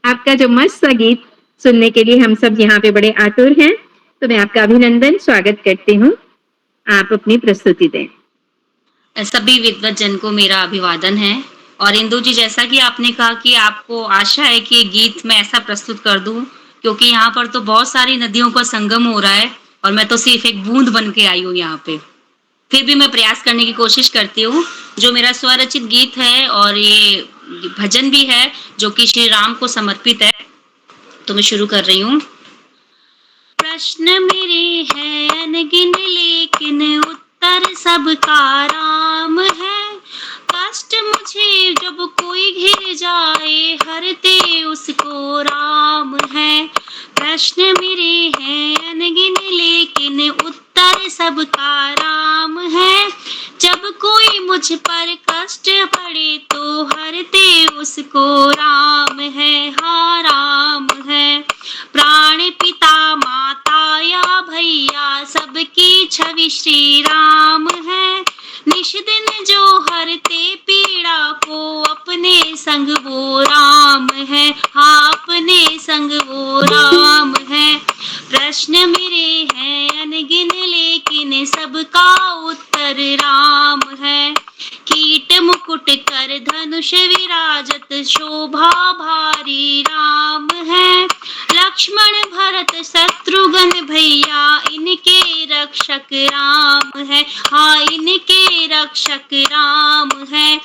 आपका जो मस्त सा गीत सुनने के लिए हम सब यहाँ पे बड़े आतुर हैं। तो मैं आपका अभिनंदन, स्वागत करती हूँ। आप अपनी प्रस्तुति दें।
सभी विद्वत जन को मेरा अभिवादन है। और इंदु जी, जैसा कि आपने कहा कि आपको आशा है कि ये गीत मैं ऐसा प्रस्तुत कर दूं, क्योंकि यहाँ पर तो बहुत सारी नदियों का संगम हो रहा है और मैं तो सिर्फ एक बूंद बन के आई हूँ यहाँ पे। फिर भी मैं प्रयास करने की कोशिश करती हूँ। जो मेरा स्वरचित गीत है और ये भजन भी है जो कि श्री राम को समर्पित है, तो मैं शुरू कर रही हूँ। प्रश्न मेरे हैं अनगिन, लेकिन उत्तर सबका राम है। कष्ट मुझे जब कोई घिर जाए, हरते उसको राम है। प्रश्न मेरे हैं अनगिन, लेकिन उत्तर सबका राम है। जब कोई मुझ पर कष्ट पड़े, तो हरते उसको राम है, हाँ राम है। प्राण पिता माता या भैया, सबकी छवि श्री राम है। निश दिन जो हरते पीड़ा को, अपने संग वो राम है, हाँ अपने संग वो राम है। प्रश्न मेरे हैं अनगिन, लेकिन सबका उत्तर राम है। कीट मुकुट कर धनुष विराजत, शोभा भारी राम है। लक्ष्मण भरत शत्रुघ्न भैया, इनके रक्षक राम है, हाँ इनके रक्षक राम है।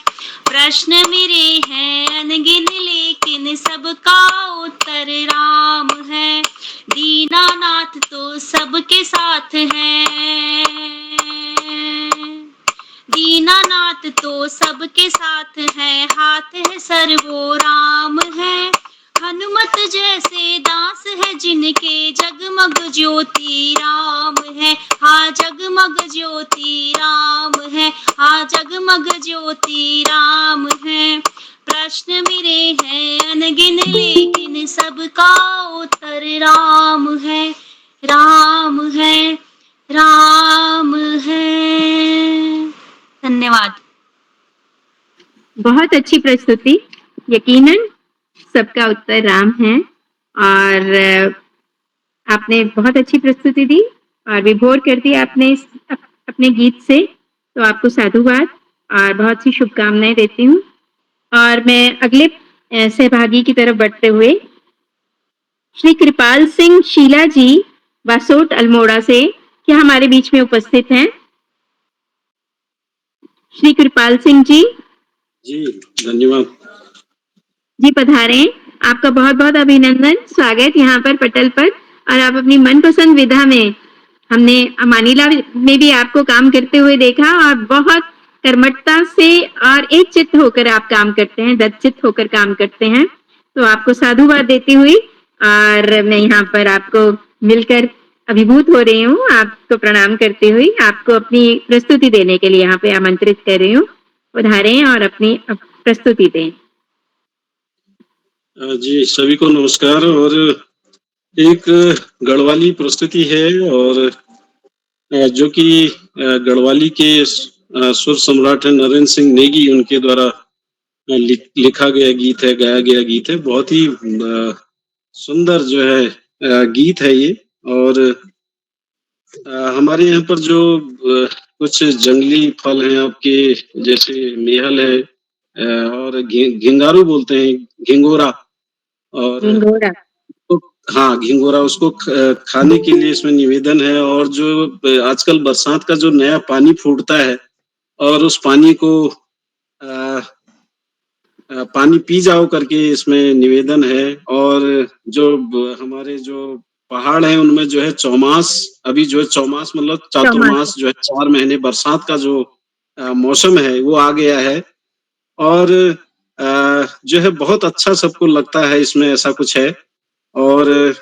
प्रश्न मेरे हैं अनगिन, लेकिन सबका उत्तर राम है। दीनानाथ तो सबके साथ हैं, दीनानाथ तो सबके साथ है, हाथ है सर वो राम है। हनुमत जैसे दास है जिनके, जगमग ज्योति राम है, हाँ जगमग ज्योति राम है, हाँ जगमग ज्योति राम है। प्रश्न मेरे हैं अनगिन, लेकिन सबका उत्तर राम है, राम है, राम है। धन्यवाद।
बहुत अच्छी प्रस्तुति। यकीनन सबका उत्तर राम है और आपने बहुत अच्छी प्रस्तुति दी और विभोर कर दिया आपने अपने गीत से। तो आपको साधुवाद और बहुत सी शुभकामनाएं देती हूँ। और मैं अगले सहभागी की तरफ बढ़ते हुए श्री कृपाल सिंह शीला जी वासोट अल्मोड़ा से क्या हमारे बीच में उपस्थित हैं? श्री कृपाल सिंह जी।
जी धन्यवाद।
जी पधारें। आपका बहुत बहुत अभिनंदन, स्वागत यहाँ पर पटल पर। और आप अपनी मनपसंद विधा में, हमने मानीला में भी आपको काम करते हुए देखा और बहुत कर्मठता से और एक चित्त होकर आप काम करते हैं, दत्तचित्त होकर काम करते हैं। तो आपको साधुवाद देती हुई और मैं यहाँ पर आपको मिलकर अभिभूत हो रही हूँ, आपको प्रणाम करती हुई आपको अपनी प्रस्तुति देने के लिए यहाँ पे आमंत्रित कर रही हूँ। उधारें और अपनी प्रस्तुति दें।
जी सभी को नमस्कार। और एक गढ़वाली प्रस्तुति है और जो कि गढ़वाली के सुर सम्राट नरेंद्र सिंह नेगी उनके द्वारा लिखा गया गीत है, गाया गया गीत है। बहुत ही सुंदर जो है गीत है ये। और हमारे यहाँ पर जो कुछ जंगली फल हैं आपके, जैसे मेहल है और घिंगारू बोलते हैं, घिंगोरा। और
घिंगोरा,
हाँ घिंगोरा, उसको खाने के लिए इसमें निवेदन है। और जो आजकल बरसात का जो नया पानी फूटता है और उस पानी को पानी पी जाओ करके इसमें निवेदन है। और जो हमारे जो पहाड़ हैं उनमें जो है चौमास, अभी जो है चौमास मतलब चातुर्मास जो है 4 महीने बरसात का जो मौसम है वो आ गया है। और जो है बहुत अच्छा सबको लगता है इसमें, ऐसा कुछ है। और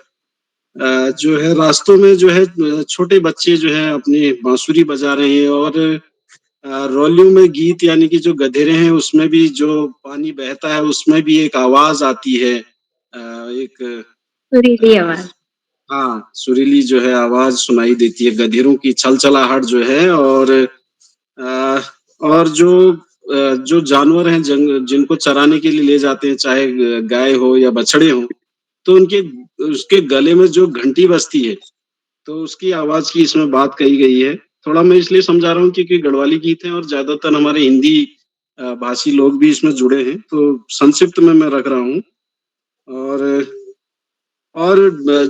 जो है रास्तों में जो है छोटे बच्चे जो है अपनी बांसुरी बजा रहे हैं और रौलियों में गीत यानी कि जो गधेरे हैं उसमें भी जो पानी बहता है उसमें भी एक आवाज आती है, एक
सुरीली आवाज।
हाँ, सुरीली जो है आवाज सुनाई देती है गधेरों की छलछलाहट जो है अ, और जो जानवर हैं जिनको चराने के लिए ले जाते हैं चाहे गाय हो या बछड़े हो, तो उसके गले में जो घंटी बजती है, तो उसकी आवाज की इसमें बात कही गई है। थोड़ा मैं इसलिए समझा रहा हूँ क्योंकि गढ़वाली गीत हैं और ज्यादातर हमारे हिंदी भाषी लोग भी इसमें जुड़े हैं, तो संक्षिप्त में मैं रख रहा हूँ। और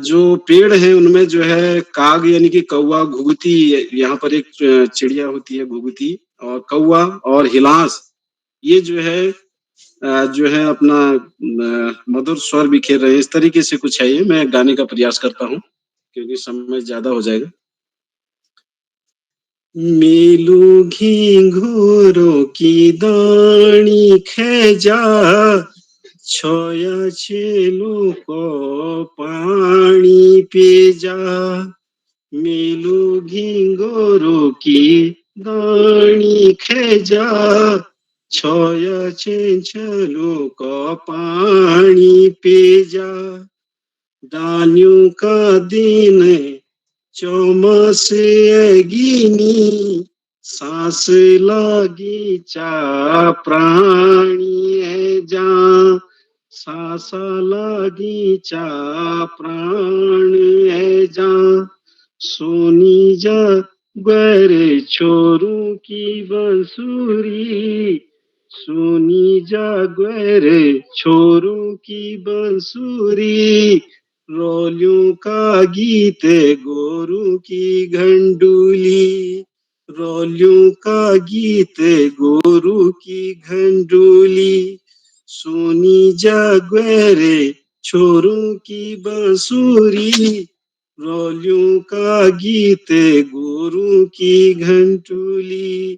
जो पेड़ हैं उनमें जो है काग यानी कि कौवा, घुघुती, यहाँ पर एक चिड़िया होती है घुघुती, और कौवा और हिलांस, ये जो है अपना मधुर स्वर बिखेर रहे हैं। इस तरीके से कुछ है ये, मैं गाने का प्रयास करता हूँ क्योंकि समय ज्यादा हो जाएगा। मेलू घिंघोरो की दाणी खेजा, छोया छेलू को पानी पेजा। मेलू घिंघोरो की दाणी खेजा, छोया छेलू को पानी पेजा। दानियों का दिन चौमास गिनी, सांस लागी चा प्राणी है जा, सांस लागी चा प्राण है जा। सोनी जा ग्वारे छोरों की बंसुरी, सोनी जा ग्वारे छोरों की बंसुरी। रोलियों का गीत गोरू की घंडूली, रोलियों का गीत गोरू की घंडूली। सोनी जागरे छोरों की बंसुरी, रोलियों का गीत गोरू की घंटूली।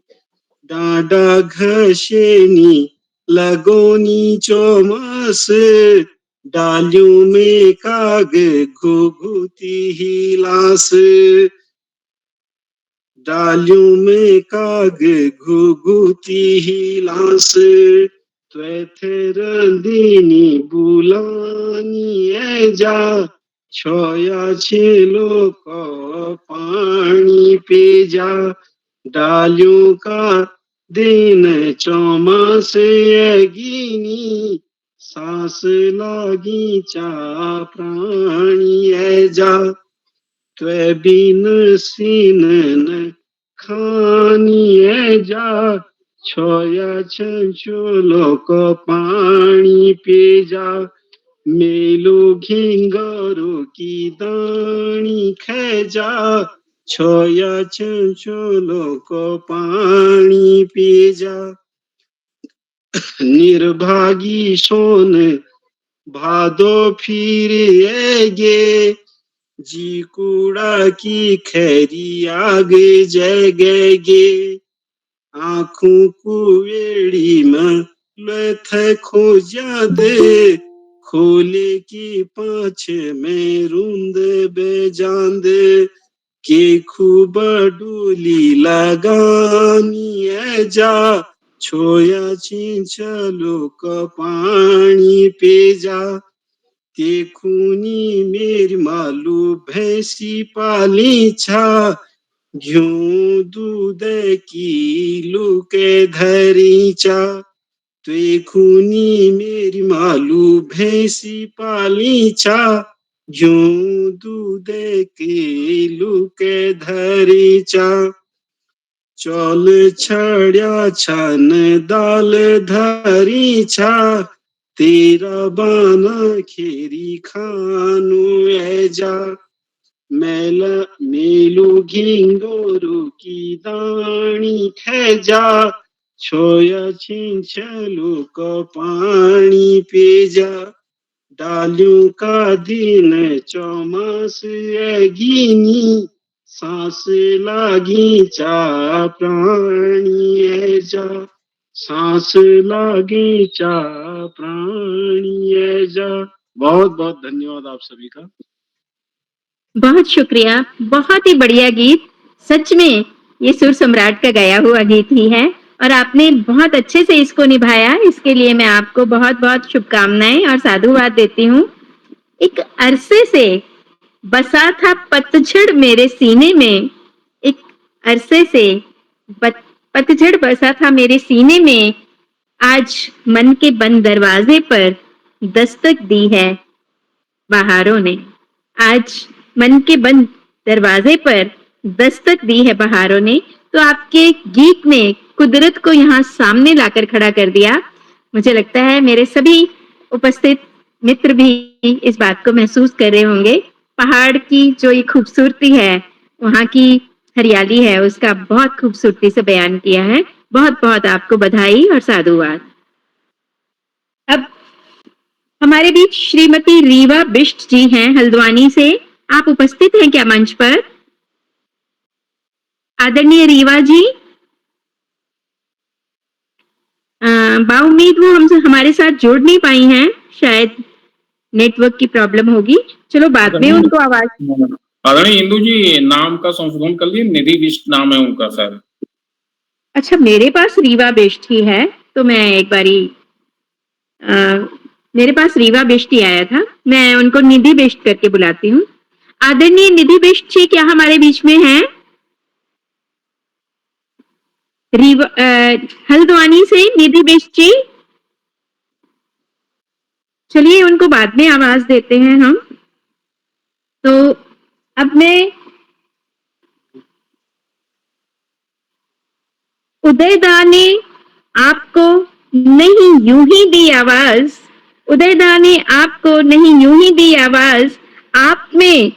डांडा घसेनी लगोनी चौमास, डालियों में काग घुघुती हिलास, डालियों में काग घुघुती हिलास। त्वे रंदीनी बुलानी है जा, छोया छेलो को पानी पे जा। डालियों का दिन चौमास गिनी, सांस लागी चा प्राणी है जा। त्वे बिन सीन न खानी है जा, छोया छंचोलो को पानी पे जा। मेलो घिंगारो की दाणी खे जा, छोया छंचोलो को पानी पी जा। निर्भागी सोन भादो फिर आगे, जी कूड़ा की खैरी आगे जगेगे। आँखों कुएड़ी में लेथे खोजा दे, खोले की पाँच में रूंद बेजांदे। के खूब डोली लगानी है जा, छोया छिंचलो का पानी पे जा। के खूनी मेरी मालू भैंसी पाली छा, घ्यूं दूध की लुके धरी चा। त्वे खूनी मेरी मालू भैंसी पाली छा, घ्यूं दूध की लुके धरी चा। चौल छड़िया छन दाल धरी छा, तेरा बाना खेरी खानु है जा। मेलू घिंगोरू की दाणी खे जा, छोया छिंचलू को पानी पे जा। डालियों का दिन चौमास गिनी, सांस लागी चा प्राणी है जा, सांस लागी चा प्राणी है जा। बहुत बहुत धन्यवाद आप सभी का।
बहुत शुक्रिया, बहुत ही बढ़िया गीत। सच में ये सुर सम्राट का गाया हुआ गीत ही है और आपने बहुत अच्छे से इसको निभाया। इसके लिए मैं आपको बहुत-बहुत शुभकामनाएं और साधुवाद देती हूँ। एक अरसे से बसा था पतझड़ मेरे सीने में, एक अरसे से पतझड़ बसा था मेरे सीने में, आज मन के बंद दरवाजे पर दस्तक दी है बहारों ने। आज मन के बंद दरवाजे पर दस्तक दी है बहारों ने। तो आपके गीत ने कुदरत को यहाँ सामने लाकर खड़ा कर दिया। मुझे लगता है मेरे सभी उपस्थित मित्र भी इस बात को महसूस कर रहे होंगे। पहाड़ की जो ये खूबसूरती है, वहाँ की हरियाली है, उसका बहुत खूबसूरती से बयान किया है। बहुत-बहुत आपको बधाई और साधुवाद। अब हमारे बीच श्रीमती रीवा बिष्ट जी हैं हल्द्वानी से। आप उपस्थित हैं क्या मंच पर? आदरणीय रीवा जी, बाउम्मीद वो हमसे हमारे साथ जुड़ नहीं पाई हैं, शायद नेटवर्क की प्रॉब्लम होगी। चलो बाद में उनको आवाज।
आदरणीय इंदू जी, नाम का संशोधन कर लिए, निधि बिष्ट नाम है उनका सर।
अच्छा, मेरे पास रीवा बिष्ट ही है, तो मैं एक बारी मेरे पास रीवा बिष्ट ही आया था, मैं उनको निधि बिष्ट करके बुलाती हूँ। आदरणीय निधि बिष्ट जी क्या हमारे बीच में हैं? हल्द्वानी से निधि बिष्ट जी, चलिए उनको बाद में आवाज देते हैं हम। तो अब मैं उदयदा ने आपको नहीं यूं ही दी आवाज, उदयदा ने आपको नहीं यूं ही दी आवाज, आप में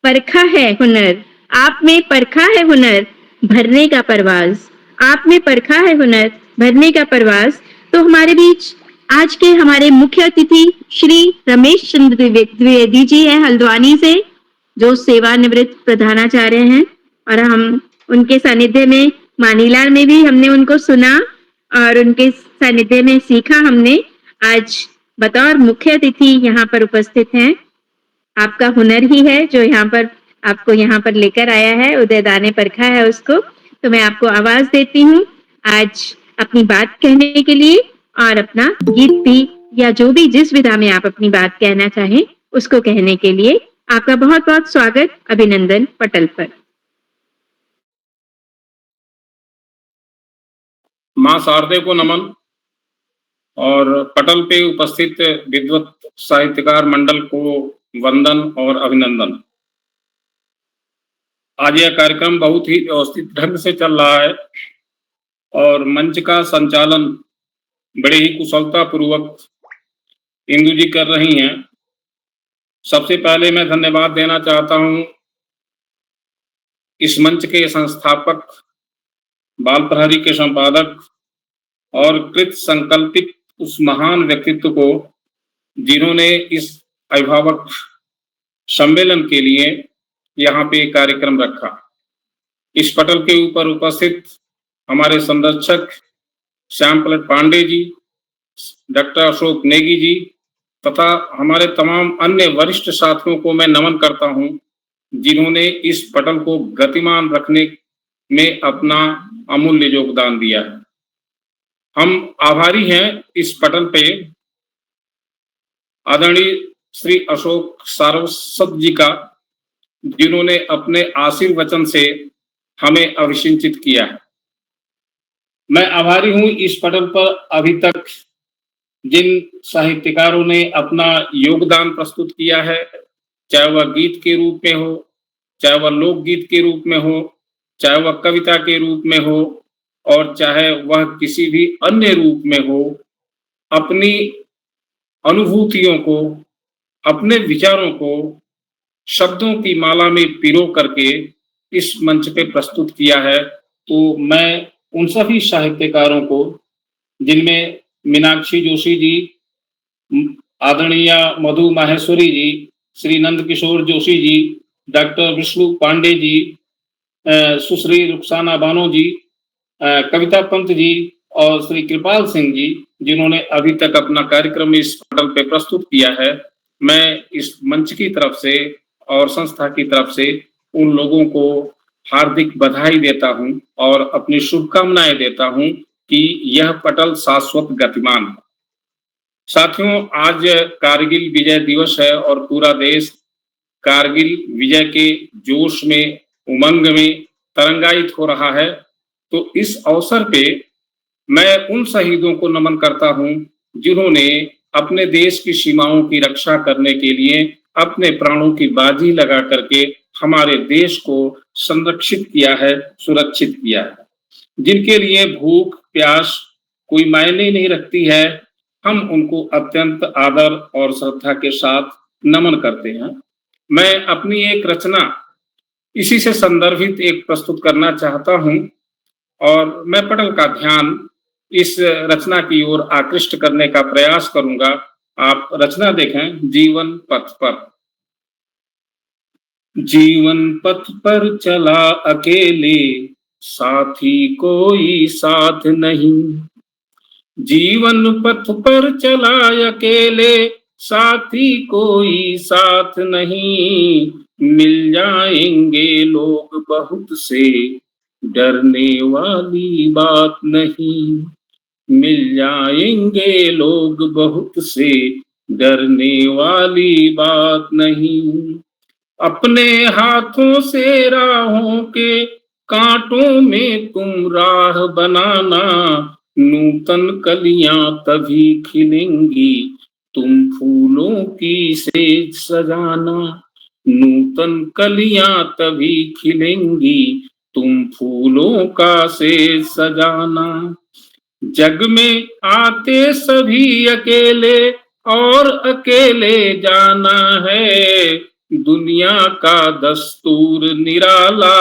परखा है हुनर, आप में परखा है हुनर भरने का परवाज, आप में परखा है हुनर भरने का परवाज। तो हमारे बीच आज के हमारे मुख्य अतिथि श्री रमेश चंद्र द्विवेदी जी हैं हल्द्वानी से, जो सेवानिवृत्त प्रधानाचार्य हैं और हम उनके सानिध्य में मानीलाल में भी हमने उनको सुना और उनके सानिध्य में सीखा हमने। आज बतौर मुख्य अतिथि यहाँ पर उपस्थित हैं। आपका हुनर ही है जो यहाँ पर आपको यहाँ पर लेकर आया है, उदयदा ने परखा है उसको। तो मैं आपको आवाज देती हूँ आज अपनी बात कहने के लिए और अपना गीत भी या जो भी जिस विधा में आप अपनी बात कहना चाहें उसको कहने के लिए। आपका बहुत बहुत स्वागत, अभिनंदन पटल पर।
मां शारदे को नमन और पटल पे उपस्थित विद्वत साहित्यकार मंडल को वंदन और अभिनंदन। आज यह कार्यक्रम बहुत ही व्यवस्थित ढंग से चल रहा है और मंच का संचालन बड़े ही कुशलता पूर्वक इंदु जी कर रही हैं। सबसे पहले मैं धन्यवाद देना चाहता हूं इस मंच के संस्थापक, बाल प्रहरी के संपादक और कृत संकल्पित उस महान व्यक्तित्व को जिन्होंने इस अभिभावक सम्मेलन के लिए यहाँ पे कार्यक्रम रखा। इस पटल के ऊपर उपस्थित हमारे संरक्षक श्याम पलट पांडे जी, डॉक्टर अशोक नेगी जी तथा हमारे तमाम अन्य वरिष्ठ साथियों को मैं नमन करता हूं, जिन्होंने इस पटल को गतिमान रखने में अपना अमूल्य योगदान दिया है। हम आभारी हैं इस पटल पे आदरणीय श्री अशोक सारस्वत जी का, जिन्होंने अपने आशीर्वचन से हमें अभिषिंचित किया है। मैं आभारी हूं इस पटल पर अभी तक जिन साहित्यकारों ने अपना योगदान प्रस्तुत किया है, चाहे वह गीत के रूप में हो, चाहे वह लोकगीत के रूप में हो, चाहे वह कविता के रूप में हो और चाहे वह किसी भी अन्य रूप में हो, अपनी अनुभूतियों को, अपने विचारों को शब्दों की माला में पिरो करके इस मंच पे प्रस्तुत किया है। तो मैं उन सभी साहित्यकारों को, जिनमें मीनाक्षी जोशी जी, आदरणीय मधु माहेश्वरी जी, श्री नंद किशोर जोशी जी, डॉक्टर विष्णु पांडे जी, सुश्री रुखसाना बानो जी, कविता पंत जी और श्री कृपाल सिंह जी, जिन्होंने अभी तक अपना कार्यक्रम इस पटल पे प्रस्तुत किया है, मैं इस मंच की तरफ से और संस्था की तरफ से उन लोगों को हार्दिक बधाई देता हूं और अपनी शुभकामनाएं देता हूं कि यह पटल शाश्वत गतिमान है। साथियों, आज कारगिल विजय दिवस है और पूरा देश कारगिल विजय के जोश में, उमंग में तरंगायित हो रहा है। तो इस अवसर पे मैं उन शहीदों को नमन करता हूं जिन्होंने अपने देश की सीमाओं की रक्षा करने के लिए अपने प्राणों की बाजी लगा करके हमारे देश को संरक्षित किया है, सुरक्षित किया है, जिनके लिए भूख प्यास कोई मायने नहीं रखती है। हम उनको अत्यंत आदर और श्रद्धा के साथ नमन करते हैं। मैं अपनी एक रचना इसी से संदर्भित एक प्रस्तुत करना चाहता हूं और मैं पटल का ध्यान इस रचना की ओर आकृष्ट करने का प्रयास करूंगा। आप रचना देखें। जीवन पथ पर। जीवन पथ पर चला अकेले, साथी कोई साथ नहीं। जीवन पथ पर चला अकेले, साथी कोई साथ नहीं। मिल जाएंगे लोग बहुत से, डरने वाली बात नहीं। मिल जाएंगे लोग बहुत से, डरने वाली बात नहीं। अपने हाथों से राहों के कांटों में तुम राह बनाना। नूतन कलियां तभी खिलेंगी, तुम फूलों की सेज सजाना। नूतन कलियां तभी खिलेंगी, तुम फूलों का सेज सजाना। जग में आते सभी अकेले और अकेले जाना है। दुनिया का दस्तूर निराला,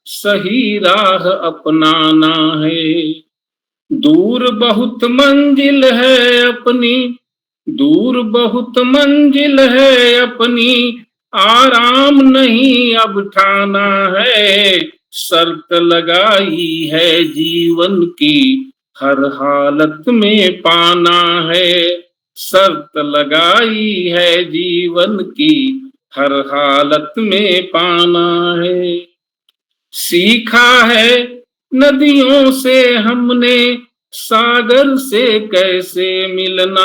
सही राह अपनाना है। दूर बहुत मंजिल है अपनी, दूर बहुत मंजिल है अपनी। आराम नहीं अब ठाना है। शर्त लगाई है जीवन की, हर हालत में पाना है। शर्त लगाई है जीवन की, हर हालत में पाना है। सीखा है नदियों से हमने, सागर से कैसे मिलना।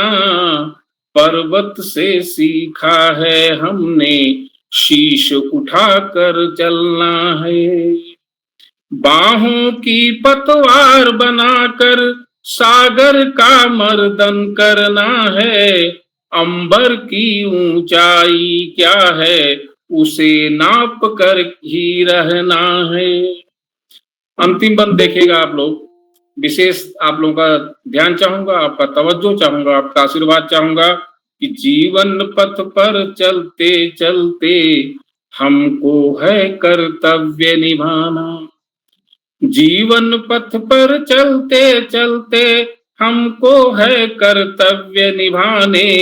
पर्वत से सीखा है हमने, शीश उठाकर चलना है। बाहों की पतवार बनाकर सागर का मर्दन करना है। अंबर की ऊंचाई क्या है, उसे नाप कर ही रहना है। अंतिम बंद देखिएगा आप लोग। विशेष आप लोगों का ध्यान चाहूंगा, आपका तवज्जो चाहूंगा, आपका आशीर्वाद चाहूंगा कि जीवन पथ पर चलते चलते हमको है कर्तव्य निभाना। जीवन पथ पर चलते चलते हमको है कर्तव्य निभाने।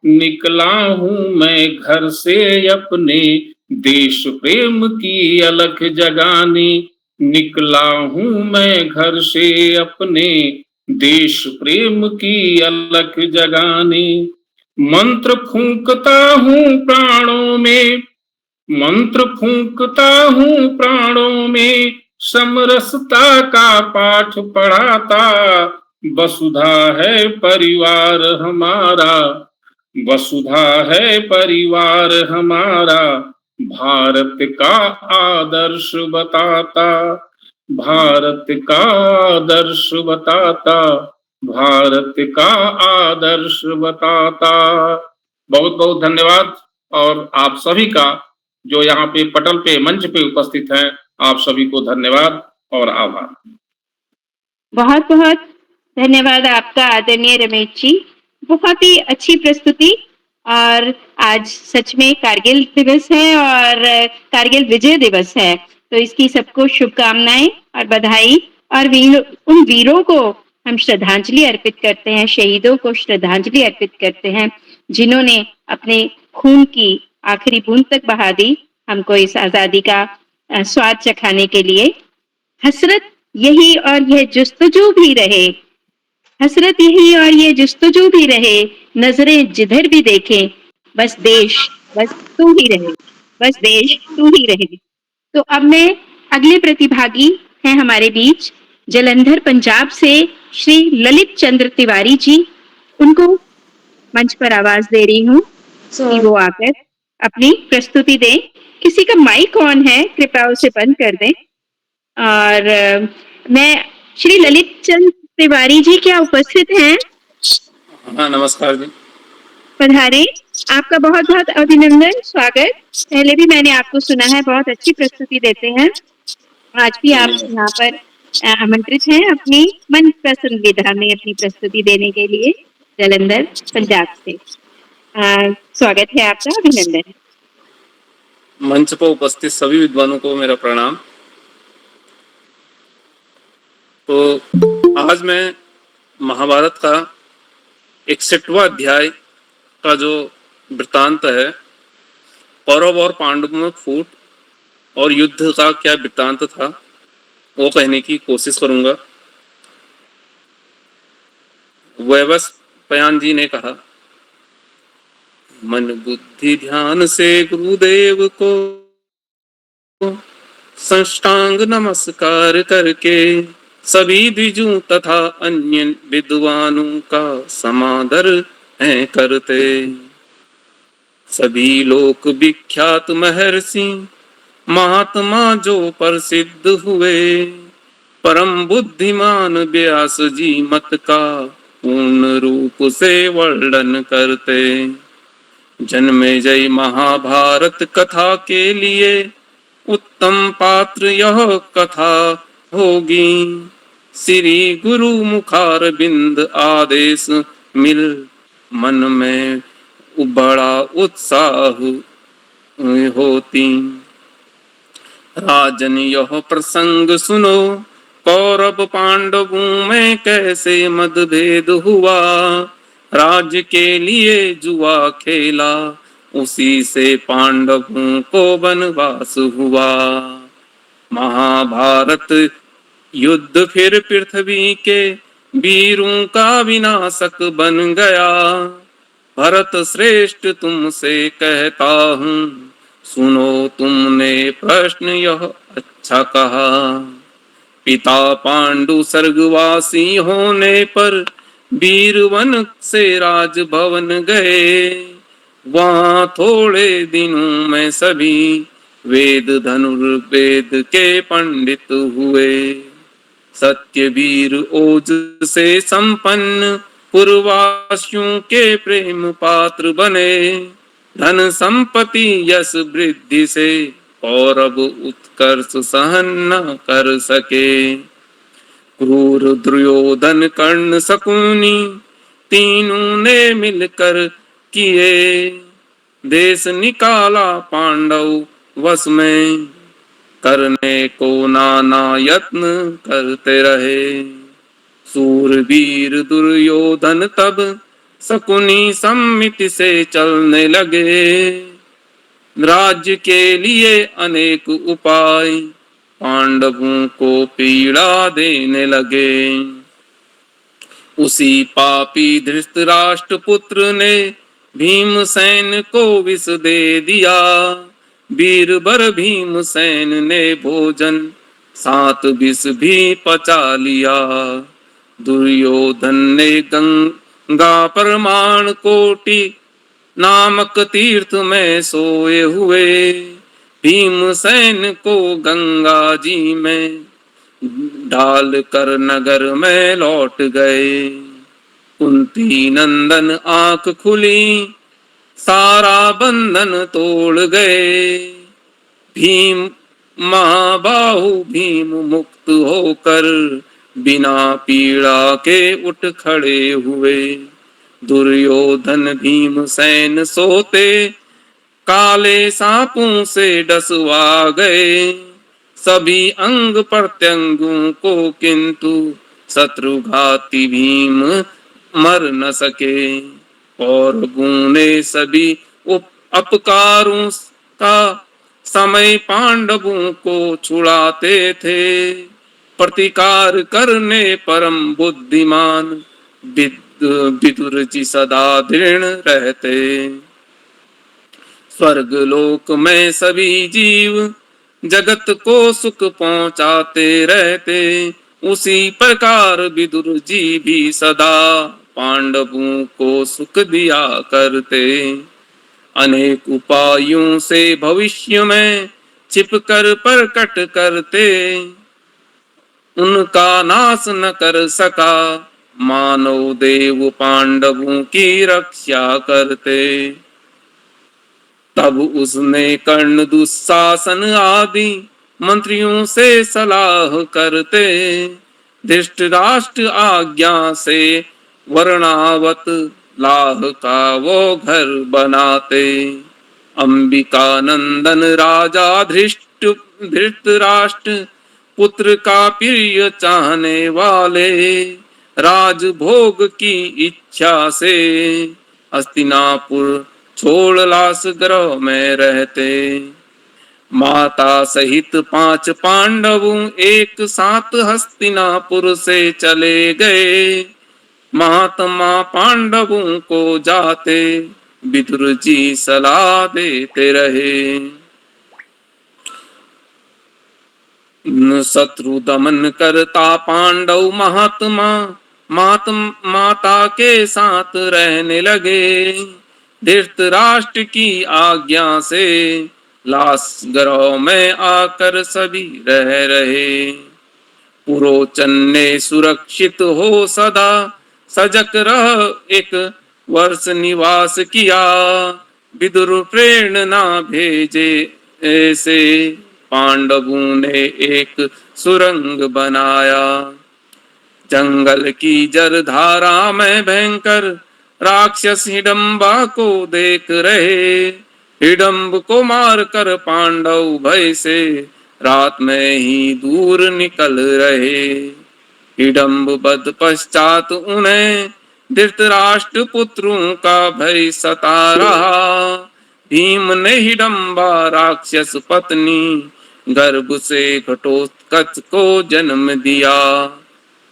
निकला हूं मैं घर से अपने, देश प्रेम की अलख जगाने। निकला हूं मैं घर से अपने, देश प्रेम की अलख जगाने। मंत्र फूंकता हूं प्राणों में, मंत्र फूंकता हूं प्राणों में। समरसता का पाठ पढ़ाता, वसुधा है परिवार हमारा। वसुधा है परिवार हमारा। भारत का आदर्श बताता, भारत का आदर्श बताता, भारत का आदर्श बताता। बहुत बहुत धन्यवाद। और आप सभी का जो यहाँ पे पटल पे मंच पे उपस्थित हैं, आप सभी को धन्यवाद और आभार।
बहुत बहुत धन्यवाद आपका आदरणीय रमेश जी। बहुत ही अच्छी प्रस्तुति। और आज सच में कारगिल दिवस है और कारगिल विजय दिवस है, तो इसकी सबको शुभकामनाएं और बधाई। और उन वीरों को हम श्रद्धांजलि अर्पित करते हैं, शहीदों को श्रद्धांजलि अर्पित करते हैं जिन्होंने अपने खून की आखिरी बूंद तक बहा दी हमको इस आजादी का स्वाद चखाने के लिए। हसरत यही और यह जुस्तजू भी रहे, हसरत यही और ये जुस्तजू भी रहे। नजरें जिधर भी देखें, बस देश, बस तू ही रहे। बस देश तू ही रहे। तो अब मैं अगले प्रतिभागी हैं हमारे बीच जलंधर पंजाब से श्री ललित चंद्र तिवारी जी, उनको मंच पर आवाज दे रही हूँ कि वो आकर अपनी प्रस्तुति दें। किसी का माइक ऑन है, कृपया उसे बंद कर दें। और मैं श्री ललित चंद्र तिवारी जी क्या उपस्थित हैं?
हाँ, नमस्कार जी।
पधारे, आपका बहुत बहुत अभिनंदन, स्वागत। पहले भी मैंने आपको सुना है, बहुत अच्छी प्रस्तुति देते हैं। आज भी आप यहाँ पर आमंत्रित हैं अपनी मन पसंद विधा में अपनी प्रस्तुति देने के लिए जलंधर पंजाब से। स्वागत है आपका, अभिनंदन।
मंच पर उपस्थित सभी विद्वानों को मेरा प्रणाम। तो आज मैं महाभारत का 61वां अध्याय का जो वृत्तांत है, कौरव और पांडवों में फूट और युद्ध का क्या वृत्तांत था, वो कहने की कोशिश करूंगा। वैवस्वपायन जी ने कहा, मन बुद्धि ध्यान से गुरुदेव को साष्टांग नमस्कार करके सभी द्विजों तथा अन्य विद्वानों का समादर हैं करते। सभी लोक विख्यात महर्षि महात्मा जो प्रसिद्ध हुए, परम बुद्धिमान व्यास जी मत का पूर्ण रूप से वर्णन करते। जन्मेजय महाभारत कथा के लिए उत्तम पात्र यह कथा होगी। श्री गुरु मुखार बिंद आदेश मिल मन में बड़ा उत्साह होती। राजन यह प्रसंग सुनो, कौरव पांडवों में कैसे मतभेद हुआ। राज्य के लिए जुआ खेला, उसी से पांडवों को वनवास हुआ। महाभारत युद्ध फिर पृथ्वी के वीरों का विनाशक बन गया। भरत श्रेष्ठ तुमसे कहता हूँ, सुनो तुमने प्रश्न यह अच्छा कहा। पिता पांडु स्वर्गवासी होने पर वीरवन से राजभवन गए। वहाँ थोड़े दिनों में सभी वेद धनुर्वेद के पंडित हुए। सत्यवीर ओज से संपन्न पूर्ववासियों के प्रेम पात्र बने। धन संपत्ति यश वृद्धि से कौरव उत्कर्ष सहन न कर सके। क्रूर दुर्योधन कर्ण शकुनी तीनों ने मिलकर किए। देश निकाला पांडव वश में, करने को नाना यत्न करते रहे। सूरवीर दुर्योधन तब शकुनी सम्मिति से चलने लगे। राज्य के लिए अनेक उपाय पांडवों को पीड़ा देने लगे। उसी पापी धृतराष्ट्र पुत्र ने भीमसेन को विष दे दिया। वीरवर भीमसेन ने भोजन सात विष भी पचा लिया। दुर्योधन ने गंगा प्रमाण कोटि नामक तीर्थ में सोए हुए भीमसेन को गंगा जी में डाल कर नगर में लौट गए। कुंती नंदन आंख खुली, सारा बंधन तोड़ गए। भीम महाबाहु भीम मुक्त होकर बिना पीड़ा के उठ खड़े हुए। दुर्योधन भीमसेन सोते काले सांपों से डसवा गए। सभी अंग प्रत्यंगों को किंतु शत्रुघाती भीम मर न सके। कौरवों ने सभी अपकारों का समय पांडवों को छुड़ाते थे। प्रतिकार करने परम बुद्धिमान विदुर जी सदा दृढ़ रहते। स्वर्ग लोक में सभी जीव जगत को सुख पहुंचाते रहते, उसी प्रकार विदुर जी भी सदा पांडवों को सुख दिया करते। अनेक उपायों से भविष्य में छिपकर प्रकट करते, उनका नाश न कर सका मानव देव पांडवों की रक्षा करते। तब उसने कर्ण दुशासन आदि मंत्रियों से सलाह करते, धृतराष्ट्र आज्ञा से वर्णावत लाह का वो घर बनाते। अंबिका नंदन राजा धृतराष्ट्र पुत्र का प्रिय चाहने वाले, राजभोग की इच्छा से हस्तिनापुर छोड़ लास ग्रह में रहते। माता सहित 5 पांडव एक साथ हस्तिनापुर से चले गए। महात्मा पांडवों को जाते विदुर जी सलाह देते रहे। शत्रु दमन करता पांडव माता के साथ रहने लगे। धृतराष्ट्र की आज्ञा से लास ग्रह में आकर सभी रह रहे। पुरोचन ने सुरक्षित हो सदा सजग रह एक वर्ष निवास किया। विदुर प्रेरणा भेजे ऐसे पांडवों ने एक सुरंग बनाया। जंगल की जलधारा में भयंकर राक्षस हिडम्बा को देख रहे। हिडम्ब को मारकर पांडव भय से रात में ही दूर निकल रहे। हिडम्ब बद पश्चात उन्हें धृतराष्ट्र पुत्रों का भय सता रहा। भीम ने हिडम्बा राक्षस पत्नी गर्भ से घटोत्कच को जन्म दिया।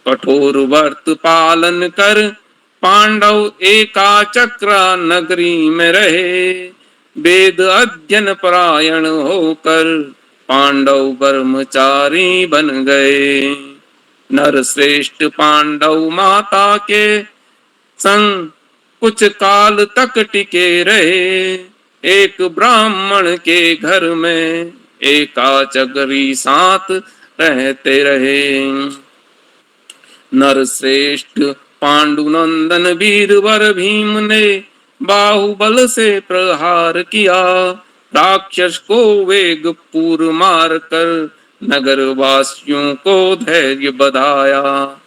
कठोर व्रत पालन कर पांडव एका चक्रा नगरी में रहे। वेद अध्ययन परायण होकर पांडव ब्रह्मचारी बन गए। नर श्रेष्ठ पांडव माता के संग कुछ काल तक टिके रहे। एक ब्राह्मण के घर में एका चक्री साथ रहते रहे। नर श्रेष्ठ पांडुनंदन वीरवर भीम ने बाहुबल से प्रहार किया। राक्षस को वेग पूर्व मार कर नगर वासियों को धैर्य बधाया।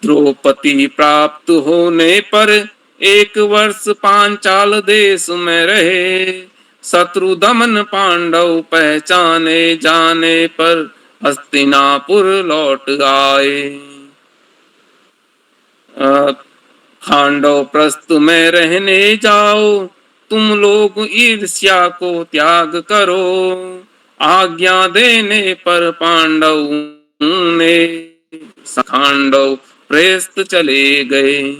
द्रौपदी प्राप्त होने पर 1 वर्ष पांचाल देश में रहे। शत्रु दमन पांडव पहचाने जाने पर हस्तिनापुर लौट आए। खांडव प्रस्थ में रहने जाओ, तुम लोग ईर्ष्या को त्याग करो। आज्ञा देने पर पांडव ने खांडव प्रस्थ चले गए।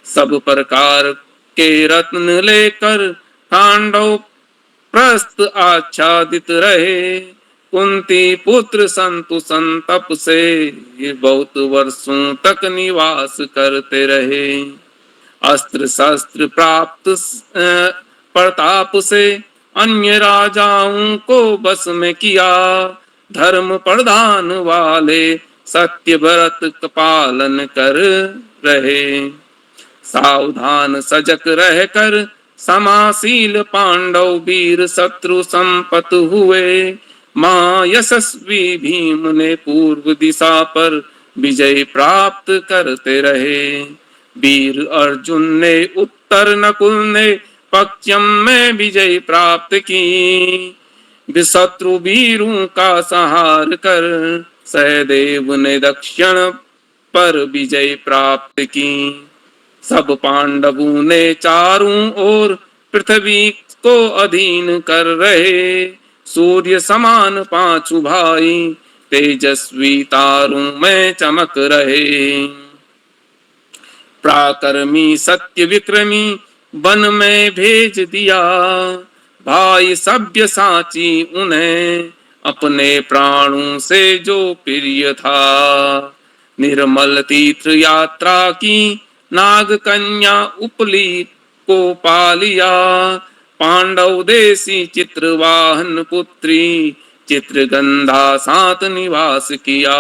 सब प्रकार के रत्न लेकर खांडव प्रस्थ आच्छादित रहे। कुंती पुत्र संतु संतप से बहुत वर्षों तक निवास करते रहे। अस्त्र शस्त्र प्राप्त प्रताप से अन्य राजाओं को बस में किया। धर्म प्रधान वाले सत्य व्रत का पालन कर रहे। सावधान सजग रहकर समाशील पांडव वीर शत्रु संपत हुए। महायशस्वी भीम ने पूर्व दिशा पर विजय प्राप्त करते रहे। वीर अर्जुन ने उत्तर नकुल ने पश्चिम में विजय प्राप्त की। शत्रु वीरों का संहार कर सहदेव ने दक्षिण पर विजय प्राप्त की। सब पांडवों ने चारों ओर पृथ्वी को अधीन कर रहे। सूर्य समान 5 भाई तेजस्वी तारों में चमक रहे। पराक्रमी सत्य विक्रमी वन में भेज दिया। भाई सभ्य साची उन्हें अपने प्राणों से जो प्रिय था। निर्मल तीर्थ यात्रा की नाग कन्या उपली को पालिया, पांडव देसी चित्रवाहन पुत्री चित्रगंधा साथ निवास किया।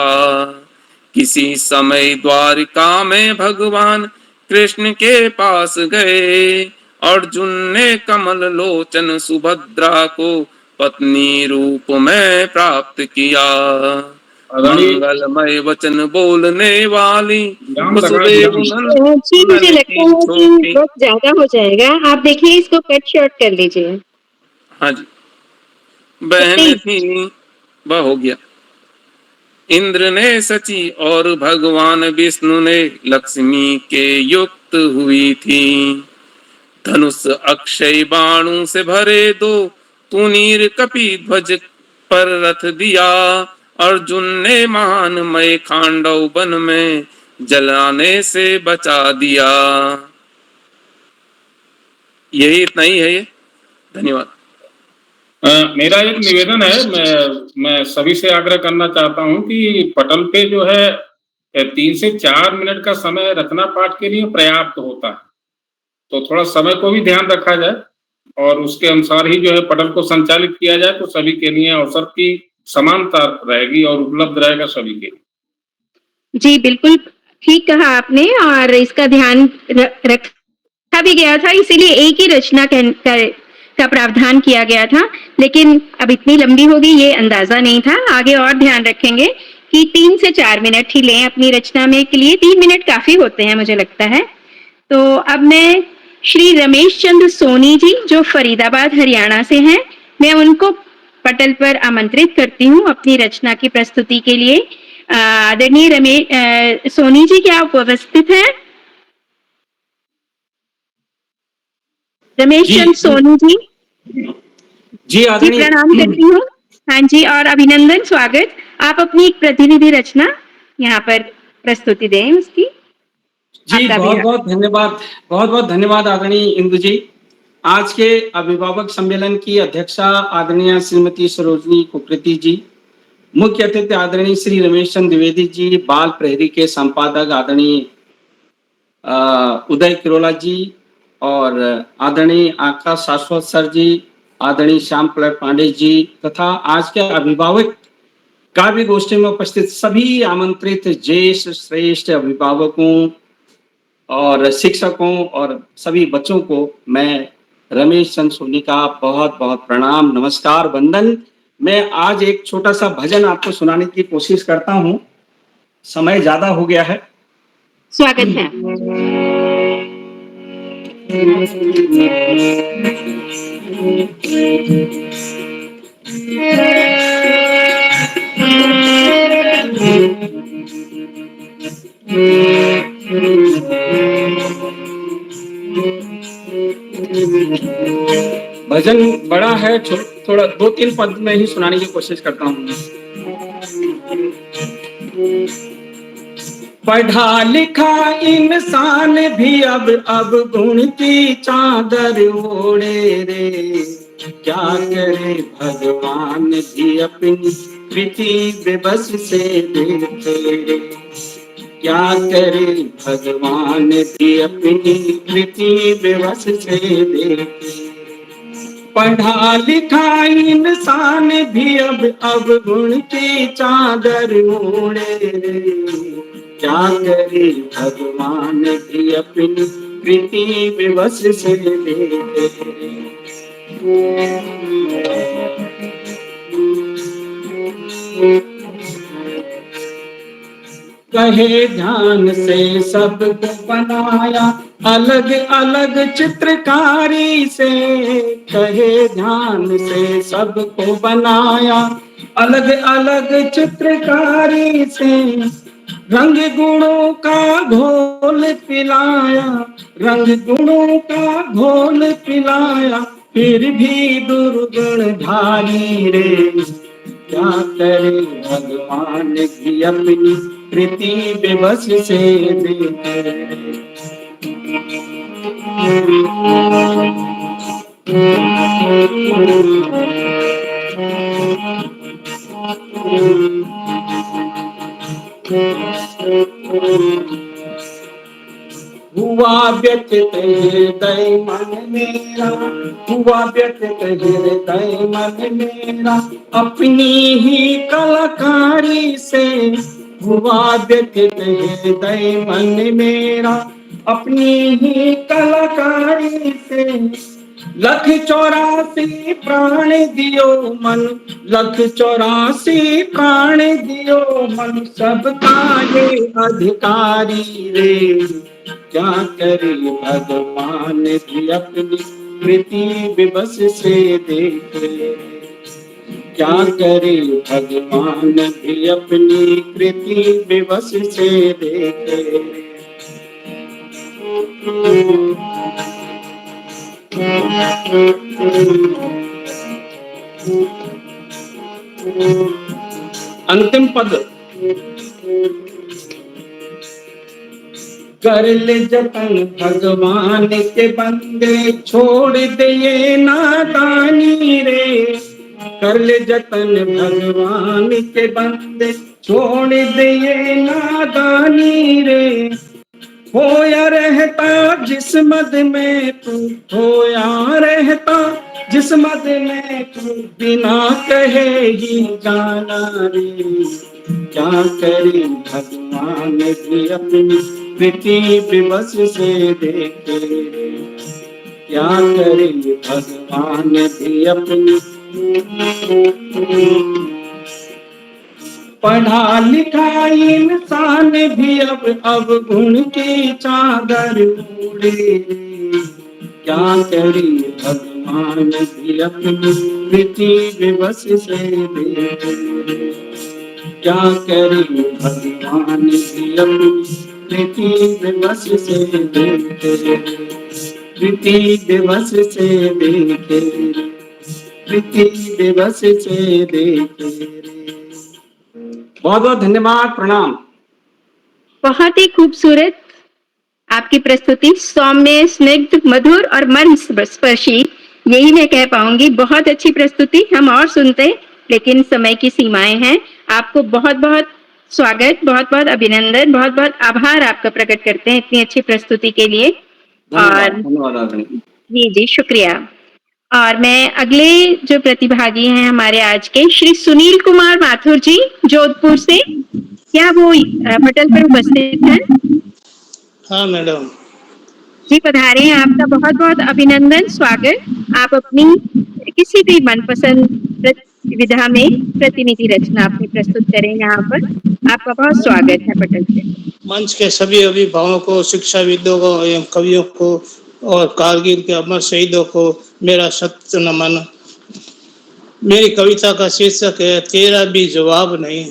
किसी समय द्वारिका में भगवान कृष्ण के पास गए, अर्जुन ने कमल लोचन सुभद्रा को पत्नी रूप में प्राप्त किया। मंगलमय वचन बोलने वाली वसुदेव
जी मुझे लगता है कि
छोटी।
वक्त ज्यादा हो जाएगा, आप देखिए इसको कट शॉर्ट कर लीजिए।
हाँ जी, बहन थी वह हो गया। इंद्र ने सची और भगवान विष्णु ने लक्ष्मी के युक्त हुई थी। धनुष अक्षय बाणों से भरे दो तुनीर कपि ध्वज पर रथ दिया। अर्जुन ने महानमय खांडव वन में जलाने से बचा दिया। यही इतना ही है ये। धन्यवाद।
मेरा एक निवेदन है, मैं सभी से आग्रह करना चाहता हूं कि पटल पे जो है 3 से 4 मिनट का समय रचना पाठ के लिए पर्याप्त होता है, तो थोड़ा समय को भी ध्यान रखा जाए और उसके अनुसार ही जो है पटल को संचालित किया जाए, तो सभी के लिए अवसर की समानता रहेगी और उपलब्ध रहेगा सभी के लिए।
जी बिल्कुल ठीक कहा आपने, और इसका ध्यान रखा भी गया था, इसीलिए एक ही रचना का प्रावधान किया गया था, लेकिन अब इतनी लंबी होगी ये अंदाजा नहीं था। आगे और ध्यान रखेंगे कि 3 से 4 मिनट ही लें अपनी रचना में के लिए। 3 मिनट काफी होते हैं मुझे लगता है। तो अब मैं श्री रमेश चंद्र सोनी जी जो फरीदाबाद हरियाणा से हैं, मैं उनको पटल पर आमंत्रित करती हूँ अपनी रचना की प्रस्तुति के लिए। आदरणीय रमेश सोनी जी, क्या आप उपस्थित हैं? रमेश चंद्र सोनी जी
जी आदरणीय,
प्रणाम करती हूँ। हाँ जी, और अभिनंदन, स्वागत। आप अपनी एक प्रतिनिधि रचना यहाँ पर प्रस्तुति दें उसकी।
जी बहुत बहुत धन्यवाद आदरणीय इंदु जी। आज के अभिभावक सम्मेलन की अध्यक्षा आदरणीय श्रीमती सरोजनी कुकृति जी, मुख्य अतिथि आदरणीय श्री रमेश चंद्र द्विवेदी जी, बाल प्रहरी के संपादक आदरणीय उदय किरोला जी, और आदरणीय आकाश शाश्वत सर जी, आदरणीय श्याम प्रसाद पांडे जी, तथा आज के अभिभावक काव्य गोष्ठी में उपस्थित सभी आमंत्रित ज्येष्ठ श्रेष्ठ अभिभावकों और शिक्षकों और सभी बच्चों को मैं रमेश चंद्र सोनी का बहुत बहुत प्रणाम, नमस्कार, वंदन। मैं आज एक छोटा सा भजन आपको सुनाने की कोशिश करता हूँ, समय ज्यादा हो गया है।
स्वागत है।
भजन बड़ा है, थोड़ा 2-3 पद में ही सुनाने की कोशिश करता हूँ। पढ़ा लिखा इंसान भी अब गुण की चादर ओढ़े रे, क्या करे भगवान भी अपनी कृति बेबस से देखे रे, क्या करे भगवान भी अपनी कृति बेबस से देखे। पढ़ा लिखा इंसान भी अब गुण की चादर ओढ़े रे, क्या करे भगवान भी अपनी कृति विवश से लेते। कहे ध्यान से सबको बनाया अलग अलग चित्रकारी से, कहे ध्यान से सबको बनाया अलग अलग चित्रकारी से, रंग गुणों का घोल पिलाया, रंग गुणों का घोल पिलाया, फिर भी दुर्गुण धारी रे, क्या करे भगवान की अपनी कृति बेबस से देखे। हुआ व्यथित हृदय मन मेरा, हुआ व्यथित हृदय मन मेरा, अपनी ही कलाकारी से। हुआ व्यथित हृदय मन मेरा, अपनी ही कलाकारी से। लख 84 प्राण दियो मन, लख 84 प्राण दियो मन, सबका ये अधिकारी रे। क्या करे भगवान भी अपनी कृति विवश से देखे, क्या करे भगवान भी अपनी कृति विवश से देखे। अंतिम पद। कर ले जतन भगवान के बंदे, छोड़ दे ये नादानी रे। कर ले जतन भगवान के बंदे, छोड़ दे ये नादानी रे। होया रहता जिस मद में तू, होया रहता जिस मद में तू, बिना कहे ही जाना रे। क्या करे भगवान भी अपनी कृति विवश से देखे, क्या करे भगवान भी अपनी। पढ़ा लिखा इंसान भी अब गुण की चादर ओढ़े, क्या करे भगवान भी अपनी कृति विवश से देखे, क्या करे भगवान भी अपनी कृति विवश से देखे, कृति विवश से देखे, कृति विवश से देखे। बहुत बहुत धन्यवाद, प्रणाम।
बहुत ही खूबसूरत आपकी प्रस्तुति, सौम्य, स्निग्ध, मधुर और मन स्पर्शी, यही मैं कह पाऊंगी। बहुत अच्छी प्रस्तुति, हम और सुनते लेकिन समय की सीमाएं हैं। आपको बहुत बहुत स्वागत, बहुत बहुत अभिनंदन, बहुत बहुत आभार आपका प्रकट करते हैं इतनी अच्छी प्रस्तुति के लिए। और
धन्यवाद।
जी शुक्रिया। और मैं अगले जो प्रतिभागी हैं हमारे आज के, श्री सुनील कुमार माथुर जी जोधपुर से, क्या वो पटल पर उपस्थित हैं?
हाँ मैडम
जी पधारे हैं, आपका बहुत बहुत अभिनंदन, स्वागत। आप अपनी किसी भी मनपसंद विधा में प्रतिनिधि रचना अपनी प्रस्तुत करें यहाँ पर। आपका बहुत स्वागत है पटल पे।
मंच के सभी अभिभावकों, शिक्षाविदों को एवं कवियों को और कारगिल के अमर शहीदों को मेरा सख्त नमन। मेरी कविता का शीर्षक है तेरा भी जवाब नहीं।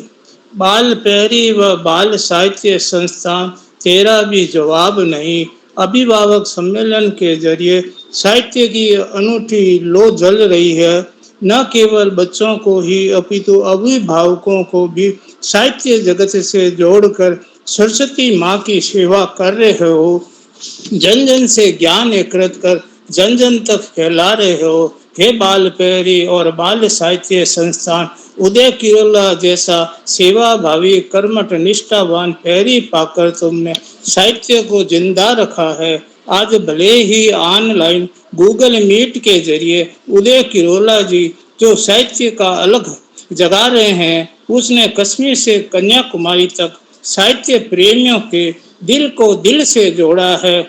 बाल प्यारी व बाल साहित्य संस्थान तेरा भी जवाब नहीं अभिभावक सम्मेलन के जरिए साहित्य की अनूठी लो जल रही है। न केवल बच्चों को ही अपितु अभिभावकों को भी साहित्य जगत से जोड़कर सरस्वती माँ की सेवा कर रहे हो। जन जन से ज्ञान एकत्रित कर जन जन तक फैला रहे हो। हे बाल प्यारी और बाल साहित्य संस्थान उदय किरोला जैसा सेवा भावी कर्मठ निष्ठावान प्यारी पाकर तुमने साहित्य को जिंदा रखा है। आज भले ही ऑनलाइन गूगल मीट के जरिए उदय किरोला जी जो साहित्य का अलग जगा रहे हैं, उसने कश्मीर से कन्याकुमारी तक साहित्य प्रेमियों के दिल को दिल से जोड़ा है।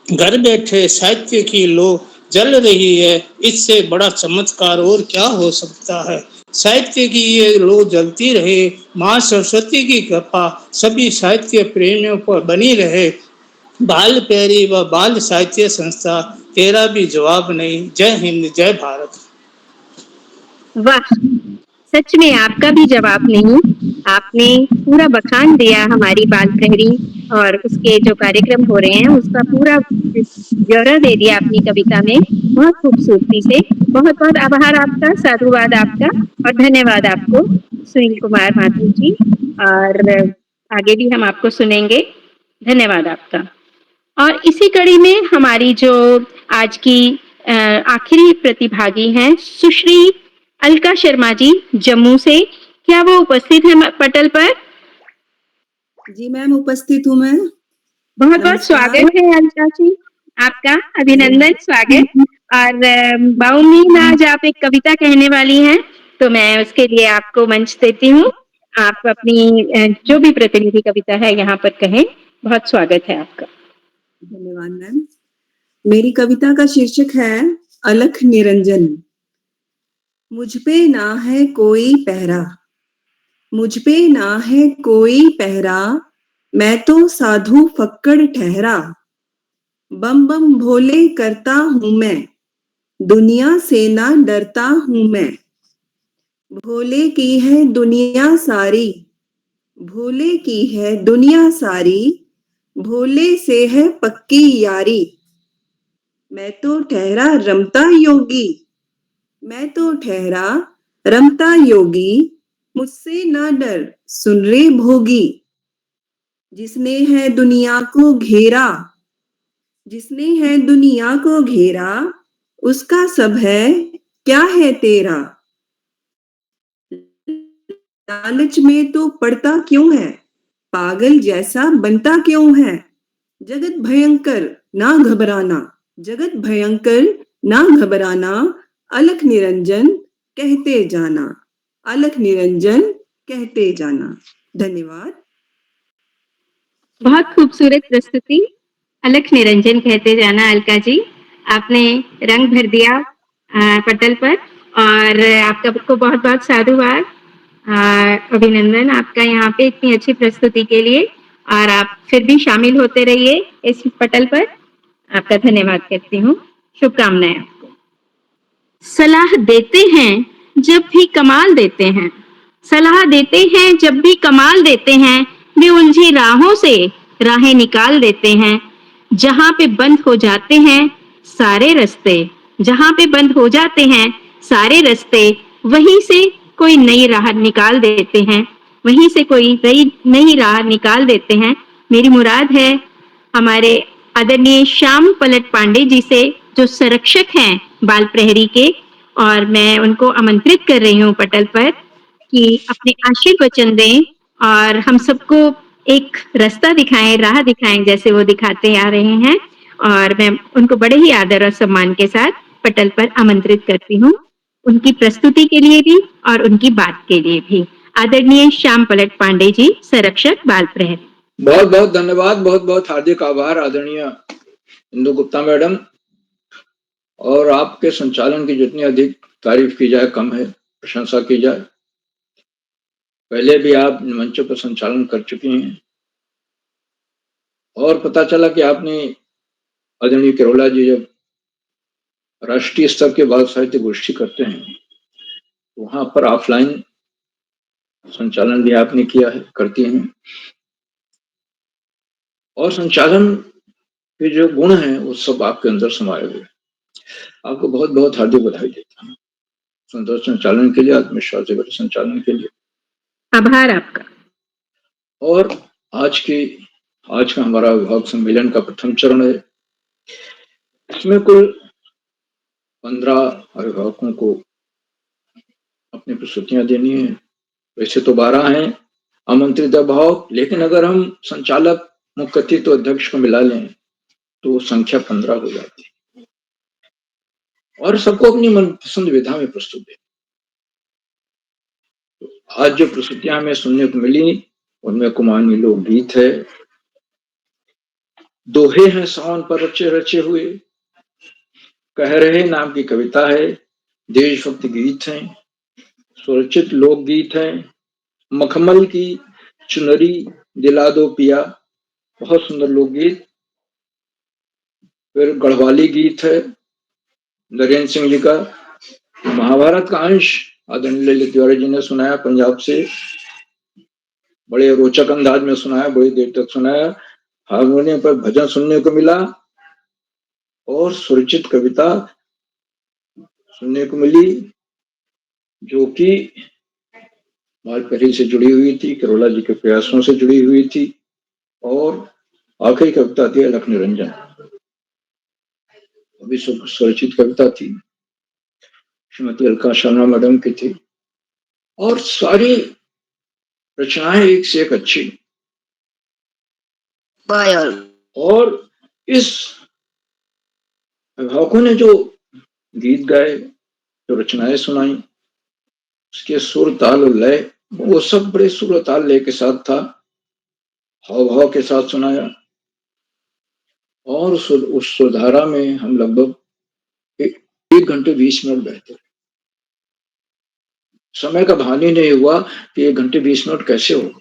घर बैठे साहित्य की लो जल रही है, इससे बड़ा चमत्कार और क्या हो सकता है। साहित्य की ये लो जलती रहे। माँ सरस्वती की कृपा सभी साहित्य प्रेमियों पर बनी रहे। बाल प्यारी व बाल साहित्य संस्था तेरा भी जवाब नहीं। जय हिंद, जय भारत।
वाह, सच में आपका भी जवाब नहीं। आपने पूरा बखान दिया हमारी बाल प्रहरी और उसके जो कार्यक्रम हो रहे हैं उसका पूरा ब्यौरा दे दिया अपनी कविता में बहुत खूबसूरती से। बहुत बहुत आभार आपका, साधुवाद आपका और धन्यवाद आपको सुनील कुमार माथुर जी। और आगे भी हम आपको सुनेंगे। धन्यवाद आपका। और इसी कड़ी में हमारी जो आज की आखिरी प्रतिभागी हैं सुश्री अलका शर्मा जी जम्मू से। क्या वो उपस्थित है पटल पर?
जी मैम, उपस्थित हूँ मैं।
बहुत बहुत स्वागत है अलका जी, आपका अभिनंदन, स्वागत। और बाउमीन आज आप एक कविता कहने वाली हैं, तो मैं उसके लिए आपको मंच देती हूँ। आप अपनी जो भी प्रतिनिधि कविता है यहाँ पर कहें। बहुत स्वागत है आपका।
धन्यवाद मैम। मेरी कविता का शीर्षक है अलख निरंजन। मुझ पे ना है कोई पहरा, मुझ पे ना है कोई पहरा, मैं तो साधु फक्कड़ ठहरा। बम बम भोले करता हूँ मैं, दुनिया से ना डरता हूँ मैं। भोले की है दुनिया सारी, भोले की है दुनिया सारी, भोले से है पक्की यारी। मैं तो ठहरा रमता योगी, मैं तो ठहरा रमता योगी, मुझसे ना डर सुन रे भोगी। जिसने है दुनिया को घेरा, जिसने है दुनिया को घेरा, उसका सब है क्या है तेरा। लालच में तो पड़ता क्यों है, पागल जैसा बनता क्यों है। जगत भयंकर ना घबराना, जगत भयंकर ना घबराना, अलख निरंजन कहते जाना, अलख निरंजन कहते जाना। धन्यवाद।
बहुत खूबसूरत प्रस्तुति, अलख निरंजन कहते जाना। अलका जी, आपने रंग भर दिया पटल पर, और आपका बहुत बहुत साधुवाद, अभिनंदन आपका यहाँ पे इतनी अच्छी प्रस्तुति के लिए। और आप फिर भी शामिल होते रहिए इस पटल पर। आपका धन्यवाद करती हूँ, शुभकामनाएं आपको। सलाह देते हैं जब भी कमाल देते हैं, सलाह देते हैं जब भी कमाल देते हैं, वे उलझी राहों से राहें निकाल देते हैं। जहां पे बंद हो जाते हैं सारे रास्ते, जहां पे बंद हो जाते हैं सारे रास्ते, वहीं से कोई नई राह निकाल देते हैं, वहीं से कोई नई राह निकाल देते हैं। मेरी मुराद है हमारे आदरणीय श्याम पलट पांडे जी से, जो संरक्षक हैं बाल प्रहरी के, और मैं उनको आमंत्रित कर रही हूँ पटल पर कि अपने आशीर्वचन दें और हम सबको एक रास्ता दिखाएं, राह दिखाएं, जैसे वो दिखाते आ रहे हैं। और मैं उनको बड़े ही आदर और सम्मान के साथ पटल पर आमंत्रित करती हूँ, उनकी प्रस्तुति के लिए भी और उनकी बात के लिए भी। आदरणीय श्याम पलट पांडे जी, संरक्षक बाल प्रहरी।
बहुत बहुत धन्यवाद, बहुत बहुत हार्दिक आभार आदरणीय इंदु गुप्ता मैडम। और आपके संचालन की जितनी अधिक तारीफ की जाए कम है, प्रशंसा की जाए। पहले भी आप मंचों पर संचालन कर चुकी हैं, और पता चला कि आपने आदरणीय किरोला जी जब राष्ट्रीय स्तर के बाल साहित्य गोष्ठी करते हैं, वहां पर ऑफलाइन संचालन भी आपने किया है, करती हैं। और संचालन के जो गुण हैं वो सब आपके अंदर समाये हुए। आपको बहुत बहुत हार्दिक बधाई देता हूँ सुंदर संचालन के लिए, आत्मविश्वास से भरे संचालन के लिए।
आभार आपका।
और आज का हमारा विभाग सम्मेलन का प्रथम चरण है। इसमें कुल 15 अभिभावकों को अपनी प्रस्तुतियां देनी है। वैसे तो 12 हैं आमंत्रित अभिभावक, लेकिन अगर हम संचालक, मुख्य अतिथि तो अध्यक्ष को मिला लें तो संख्या 15 हो जाती है, और सबको अपनी मनपसंद विधा में प्रस्तुत है। तो आज जो प्रस्तुतियां हमें सुनने को मिली उनमें कुमाऊनी लोकगीत है, दोहे हैं सावन पर रचे रचे हुए, कह रहे नाम की कविता है, देशभक्ति गीत हैं, सुरक्षित लोकगीत हैं, मखमल की चुनरी दिला दो पिया, बहुत सुंदर लोकगीत। फिर गढ़वाली गीत है नरेंद्र सिंह जी का, महाभारत का अंश आदरणीय ललित तिवारी जी ने सुनाया पंजाब से, बड़े रोचक अंदाज में सुनाया, बड़ी देर तक सुनाया। हारमोनियम पर भजन सुनने को मिला, और सुरक्षित कविता सुनने को मिली, जो कि मालपहरी से जुड़ी हुई थी, किरोला जी के प्रयासों से जुड़ी हुई थी। और आखिरी कविता थी अलख निरंजन। अभी स्वरचित कविता थी, श्रीमती अलका शर्मा मैडम की थी, और सारी रचनाएं एक से एक अच्छी। और इस अभिभावकों ने जो गीत गाए, जो रचनाएं सुनाई, उसके सुर ताल और लय, वो सब बड़े सुर और ताल लय के साथ था, हाव भाव के साथ सुनाया। और उस सुरधारा में हम लगभग 1 घंटे 20 मिनट बैठे। समय का भान ही नहीं हुआ कि 1 घंटे 20 मिनट कैसे हो।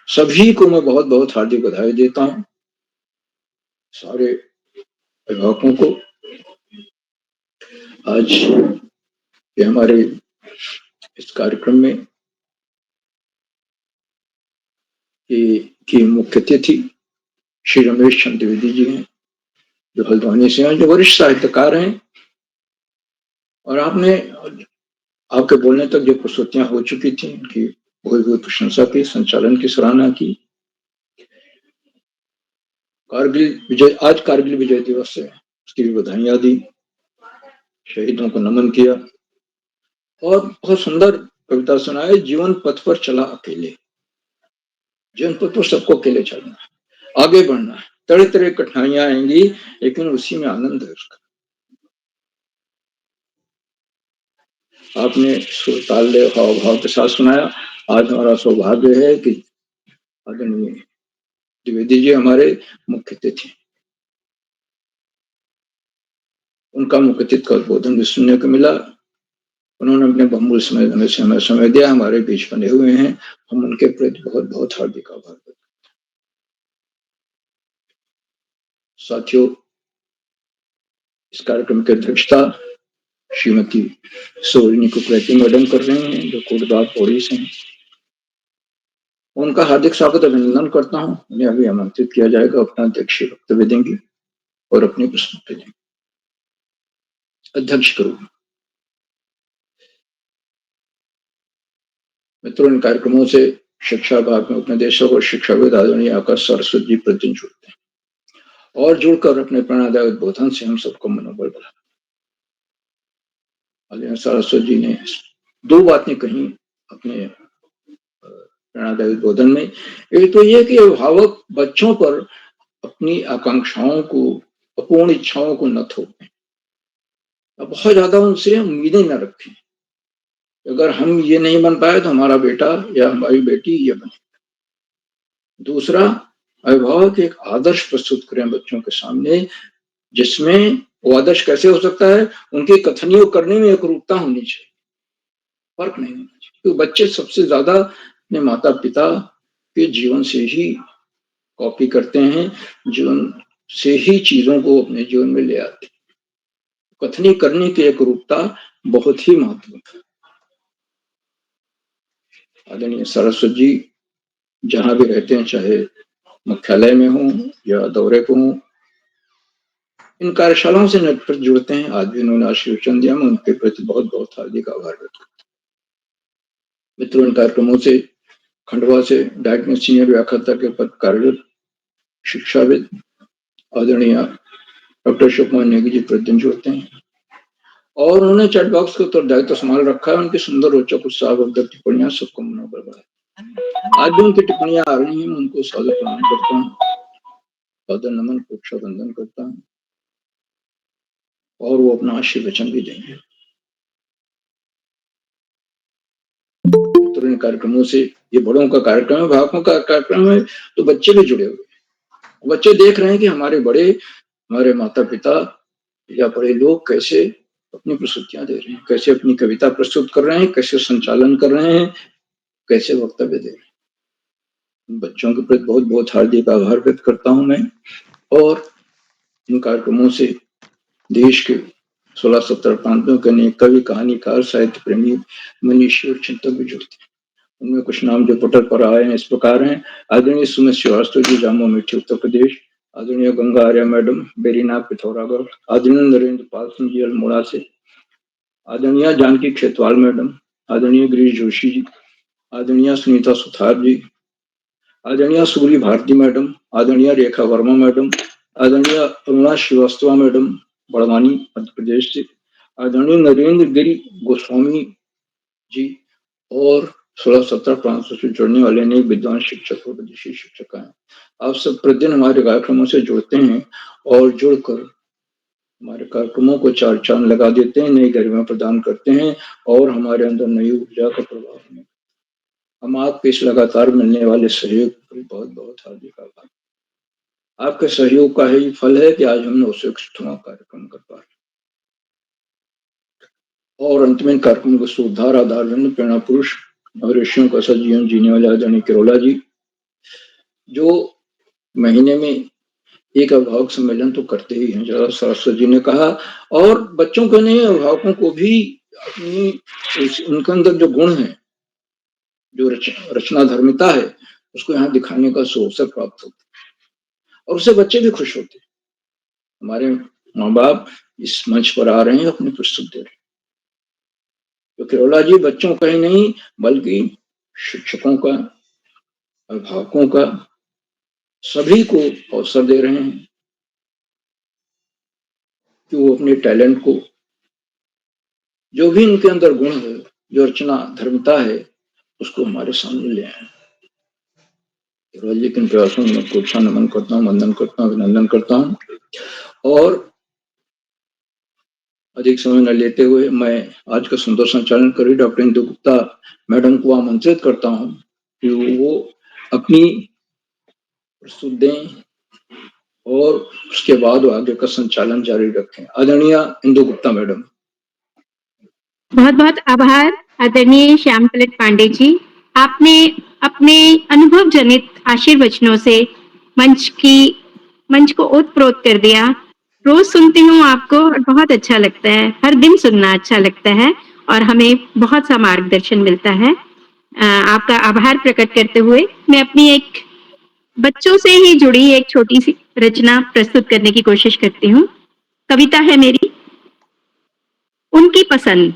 सभी को मैं बहुत बहुत हार्दिक बधाई देता हूँ, सारे अभिभावकों को। आज ये हमारे इस कार्यक्रम में की मुख्य अतिथि श्री रमेश चंद्र द्विवेदी जी हैं, जो हल्द्वानी से हैं, जो वरिष्ठ साहित्यकार हैं। और आपके बोलने तक जो प्रस्तुतियां हो चुकी थी, उनकी बहुत बहुत प्रशंसा की, संचालन की सराहना की। आज कारगिल विजय दिवस है, उसकी भी बधाइयां दी, शहीदों को नमन किया, और बहुत सुंदर कविता सुनाई। जीवन पथ पर चला अकेले, जीवन पथ पर सबको अकेले चलना है, आगे बढ़ना है, तरह तरह कठिनाइयां आएंगी, लेकिन उसी में आनंद है उसका। आपने सुरताल हाव भाव के साथ सुनाया। आज हमारा सौभाग्य है कि आदरणीय द्विवेदी जी हमारे मुख्य अतिथि, उनका मुख्य अतिथि का उद्बोधन भी सुनने को मिला। उन्होंने अपने बहुमूल्य समय दिया, हमारे बीच बने हुए हैं, हम उनके प्रति बहुत बहुत हार्दिक आभार व्यक्त करते हैं। साथियों, इस कार्यक्रम की अध्यक्षता श्रीमती सोलिनी कुकरेती मैडम कर रहे हैं, जो कोटद्वार पौड़ी से हैं। उनका हार्दिक स्वागत अभिनंदन करता हूँ। उन्हें अभी आमंत्रित किया जाएगा, अपना अध्यक्षीय वक्तव्य देंगे और अपनी प्रस्तुति देंगे। अध्यक्ष करूँ मित्रों, इन कार्यक्रमों से शिक्षा विभाग में उपनिदेशक और शिक्षाविद आदरणीय आकाश सरस्वती जी प्रतिदिन जुड़ते हैं, और जुड़कर अपने प्रेरणादायक उद्बोधन से हम सबको मनोबल बढ़ाते हैं। सरस्वती जी ने 2 बातें कही अपने प्रेरणादायक उद्बोधन में। एक तो ये कि अभिभावक बच्चों पर अपनी आकांक्षाओं को, अपूर्ण इच्छाओं को न थोपें, बहुत ज्यादा उनसे उम्मीदें न रखें। अगर हम ये नहीं बन पाए तो हमारा बेटा या हमारी बेटी ये बने। दूसरा, अभिभावक एक आदर्श प्रस्तुत करें बच्चों के सामने, जिसमें वो आदर्श कैसे हो सकता है, उनकी कथनियों करने में एक रूपता होनी चाहिए, फर्क नहीं होना चाहिए। तो बच्चे सबसे ज्यादा अपने माता पिता के जीवन से ही कॉपी करते हैं, जीवन से ही चीजों को अपने जीवन में ले आते हैं। कथनी करने की एक रूपता बहुत ही महत्वपूर्ण है। आदरणीय सरस्वती जी जहां भी रहते हैं, चाहे मुख्यालय में हो या दौरे को हो, इन कार्यशालाओं से निरंतर जुड़ते हैं। आज भी उन्होंने आशीर्वचन दिया, मैं उनके प्रति बहुत बहुत हार्दिक आभार व्यक्त करता हूँ। मित्रों, इन कार्यक्रमों से खंडवा से डायरेक्ट में सीनियर व्याख्याता के पद कार्यरत शिक्षाविद आदरणीय डॉक्टर अशोक कुमार नेगी जी प्रतिदिन जुड़ते हैं, और उन्होंने चैट बॉक्स का उत्तरदायित्व संभाल रखा है। उनकी सुंदर रोचक उत्साहवर्धक टिप्पणियां सबको मनोबल बढ़ाती। आज भी उनकी टिप्पणियां आ रही हैं, मैं उनको सादर प्रणाम करता हूँ, सादर नमन रक्षाबंधन करता हूँ, और वो अपना आशीर्वचन भी देंगे। तो इन कार्यक्रमों से, ये बड़ों का कार्यक्रम है, अभिभावकों का कार्यक्रम है, तो बच्चे भी जुड़े हुए हैं। बच्चे देख रहे हैं कि हमारे बड़े, हमारे माता पिता या बड़े लोग कैसे अपनी प्रस्तुतियां दे रहे हैं, कैसे अपनी कविता प्रस्तुत कर रहे हैं, कैसे संचालन कर रहे हैं, कैसे वक्तव्य दे रहे हैं। बच्चों के प्रति बहुत बहुत हार्दिक आभार व्यक्त करता हूं मैं। और इन कार्यक्रमों से देश के 16-17 प्रांतों के अनेक कवि, कहानीकार, साहित्य प्रेमी, मनीषी और चिंतक भी जुड़ते हैं। उनमें कुछ नाम जो पटल पर आए हैं इस प्रकार हैं। आदरणीय सुमित श्रीवास्तव जी, जामो मीठी, उत्तर प्रदेश। आदरणीय गंगा आर्या मैडम, बेरीनाथ, पिथौरागढ़। आदरणीय नरेंद्र पाल सिंह जी, अल्मोड़ा से। आदरणीय जानकी खेतवाल मैडम। आदरणीय गिरीश जोशी जी। आदरणीय सुनीता सुथार जी। आदरणीय सूरी भारती मैडम। आदरणीय रेखा वर्मा मैडम। आदरणीय अरुणा श्रीवास्तव मैडम, बड़वानी मध्य प्रदेश से, आदरणीय नरेंद्र गिरी गोस्वामी जी और 16-17 प्रांतों से जुड़ने वाले अनेक विद्वान शिक्षक और विदेशी शिक्षक हैं। आप सब प्रतिदिन हमारे कार्यक्रमों से जुड़ते हैं और जुड़कर हमारे कार्यक्रमों को चार चांद लगा देते हैं, नई गरिमा प्रदान करते हैं और हमारे अंदर नई ऊर्जा का प्रभाव है। हम आपके इस लगातार मिलने वाले सहयोग के लिए बहुत बहुत हार्दिक आभार। आपके सहयोग का ही फल है कि आज हम 961वां कार्यक्रम कर पा रहे हैं। और अंत में कार्यक्रम को सुधार आधार प्रेरणा पुरुष और ऋषियों का सत जीवन जीने वाले आदरणीय किरोला जी, जो महीने में एक अभिभावक सम्मेलन तो करते ही हैं, जरा सरस्वती जी ने कहा, और बच्चों को नहीं, अभिभावकों को भी अपनी उनके अंदर जो गुण है, जो रचना धर्मिता है, उसको यहाँ दिखाने का अवसर प्राप्त होता है और उससे बच्चे भी खुश होते हैं। हमारे माँ बाप इस मंच पर आ रहे हैं, अपनी प्रस्तुति दे रहे हैं, तो किरोला जी बच्चों का ही नहीं बल्कि शिक्षकों का, अभिभावकों का, सभी को अवसर दे रहे हैं कि वो अपने टैलेंट को, जो भी इनके अंदर गुण है, जो रचना धर्मिता है, उसको हमारे सामने ले आए। किरोला जी के प्रयासों में कोठा नमन करता हूँ, वंदन करता हूँ, अभिनंदन करता हूँ। और अधिक समय न लेते हुए मैं आज का सुंदर संचालन करी डॉक्टर इंदु गुप्ता मैडम को आमंत्रित करता हूँ कि वो अपनी प्रस्तुत दें और उसके बाद आगे का संचालन जारी रखें। आदरणीय इंदु गुप्ता मैडम।
बहुत बहुत आभार आदरणीय श्याम पलट पांडे जी, आपने अपने अनुभव जनित आशीर्वचनों से मंच को ओतप्रोत कर दिया। रोज सुनती हूँ आपको और बहुत अच्छा लगता है, हर दिन सुनना अच्छा लगता है और हमें बहुत सा मार्गदर्शन मिलता है। आपका आभार प्रकट करते हुए मैं अपनी एक बच्चों से ही जुड़ी एक छोटी सी रचना प्रस्तुत करने की कोशिश करती हूँ। कविता है मेरी, उनकी पसंद।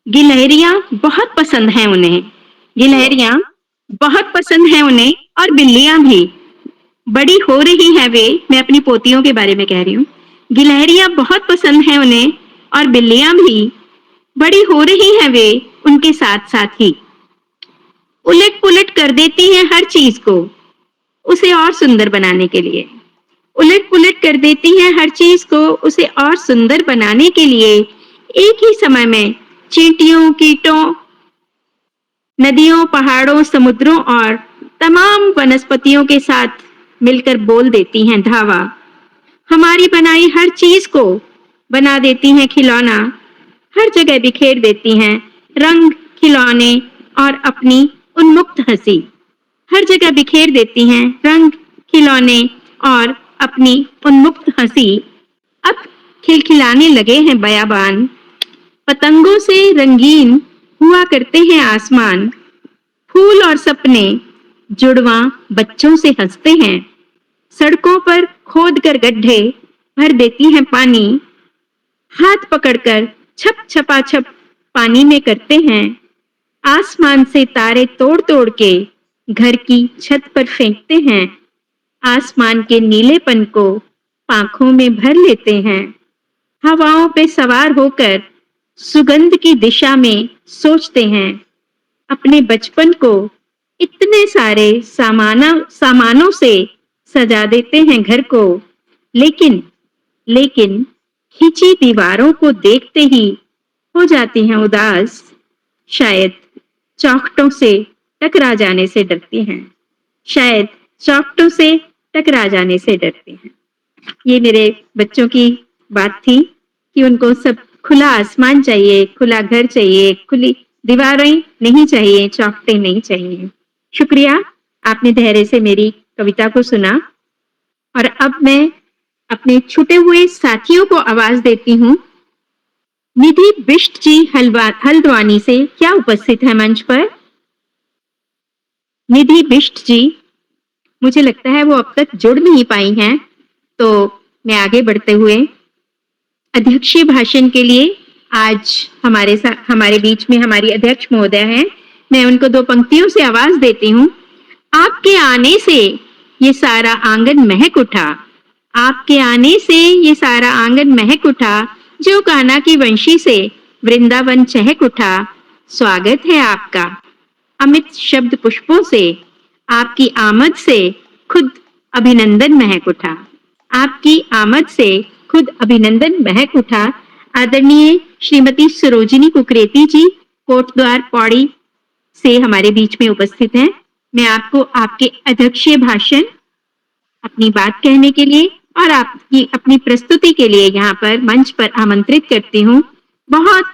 गिलहरियां बहुत पसंद हैं उन्हें, गिलहरियां बहुत पसंद हैं उन्हें और बिल्लियां भी। बड़ी हो रही हैं वे, मैं अपनी पोतियों के बारे में कह रही हूँ। गिलहरियां बहुत पसंद हैं उन्हें और बिल्लियां भी। बड़ी हो रही हैं वे उनके साथ साथ ही। उलट पुलट कर देती हैं हर चीज को उसे और सुंदर बनाने के लिए। उलट पुलट कर देती हैं हर चीज को उसे और सुंदर बनाने के लिए। एक ही समय में चींटियों, कीटों, नदियों, पहाड़ों, समुद्रों और तमाम वनस्पतियों के साथ मिलकर बोल देती हैं धावा। हमारी बनाई हर चीज को बना देती हैं खिलौना। हर जगह बिखेर देती हैं रंग, खिलौने और अपनी उन्मुक्त हंसी। हर जगह बिखेर देती हैं रंग, खिलौने और अपनी उन्मुक्त हंसी। अब खिलखिलाने लगे हैं बयाबान। पतंगों से रंगीन हुआ करते हैं आसमान। फूल और सपने जुड़वां बच्चों से हंसते हैं। सड़कों पर खोद कर गड्ढे भर देती हैं पानी। हाथ पकड़कर छप छपा छप पानी में करते हैं। आसमान से तारे तोड़ तोड़ के घर की छत पर फेंकते हैं। आसमान के नीलेपन को पांखों में भर लेते हैं। हवाओं पे सवार होकर सुगंध की दिशा में सोचते हैं। अपने बचपन को इतने सारे सामानों से सजा देते हैं घर को। लेकिन खिंची दीवारों को देखते ही हो जाती हैं उदास। शायद चौखटों से टकरा जाने से डरती हैं। शायद चौखटों से टकरा जाने से डरती हैं। ये मेरे बच्चों की बात थी कि उनको सब खुला आसमान चाहिए, खुला घर चाहिए, खुली दीवारें नहीं चाहिए, चौखटें नहीं चाहिए। शुक्रिया, आपने धैर्य से मेरी कविता को सुना। और अब मैं अपने छूटे हुए साथियों को आवाज देती हूँ। निधि बिष्ट जी हल्द्वानी से क्या उपस्थित है मंच पर? निधि बिष्ट जी, मुझे लगता है वो अब तक जुड़ नहीं पाई हैं, तो मैं आगे बढ़ते हुए अध्यक्षीय भाषण के लिए आज हमारे बीच में हमारी अध्यक्ष महोदय हैं। मैं उनको 2 पंक्तियों से आवाज देती हूँ। आपके आने से ये सारा आंगन महक उठा। आपके आने से ये सारा आंगन महक उठा, जो कान्हा की वंशी से वृंदावन चहक उठा। स्वागत है आपका अमित शब्द पुष्पों से, आपकी आमद से खुद अभिनंदन महक उठा। आपकी आमद से खुद अभिनंदन महक उठा। आदरणीय श्रीमती सरोजिनी कुकरेती जी कोटद्वार पौड़ी से हमारे बीच में उपस्थित हैं। मैं आपको आपके अध्यक्षीय भाषण, अपनी बात कहने के लिए और आपकी अपनी प्रस्तुति के लिए यहाँ पर मंच पर आमंत्रित करती हूँ। बहुत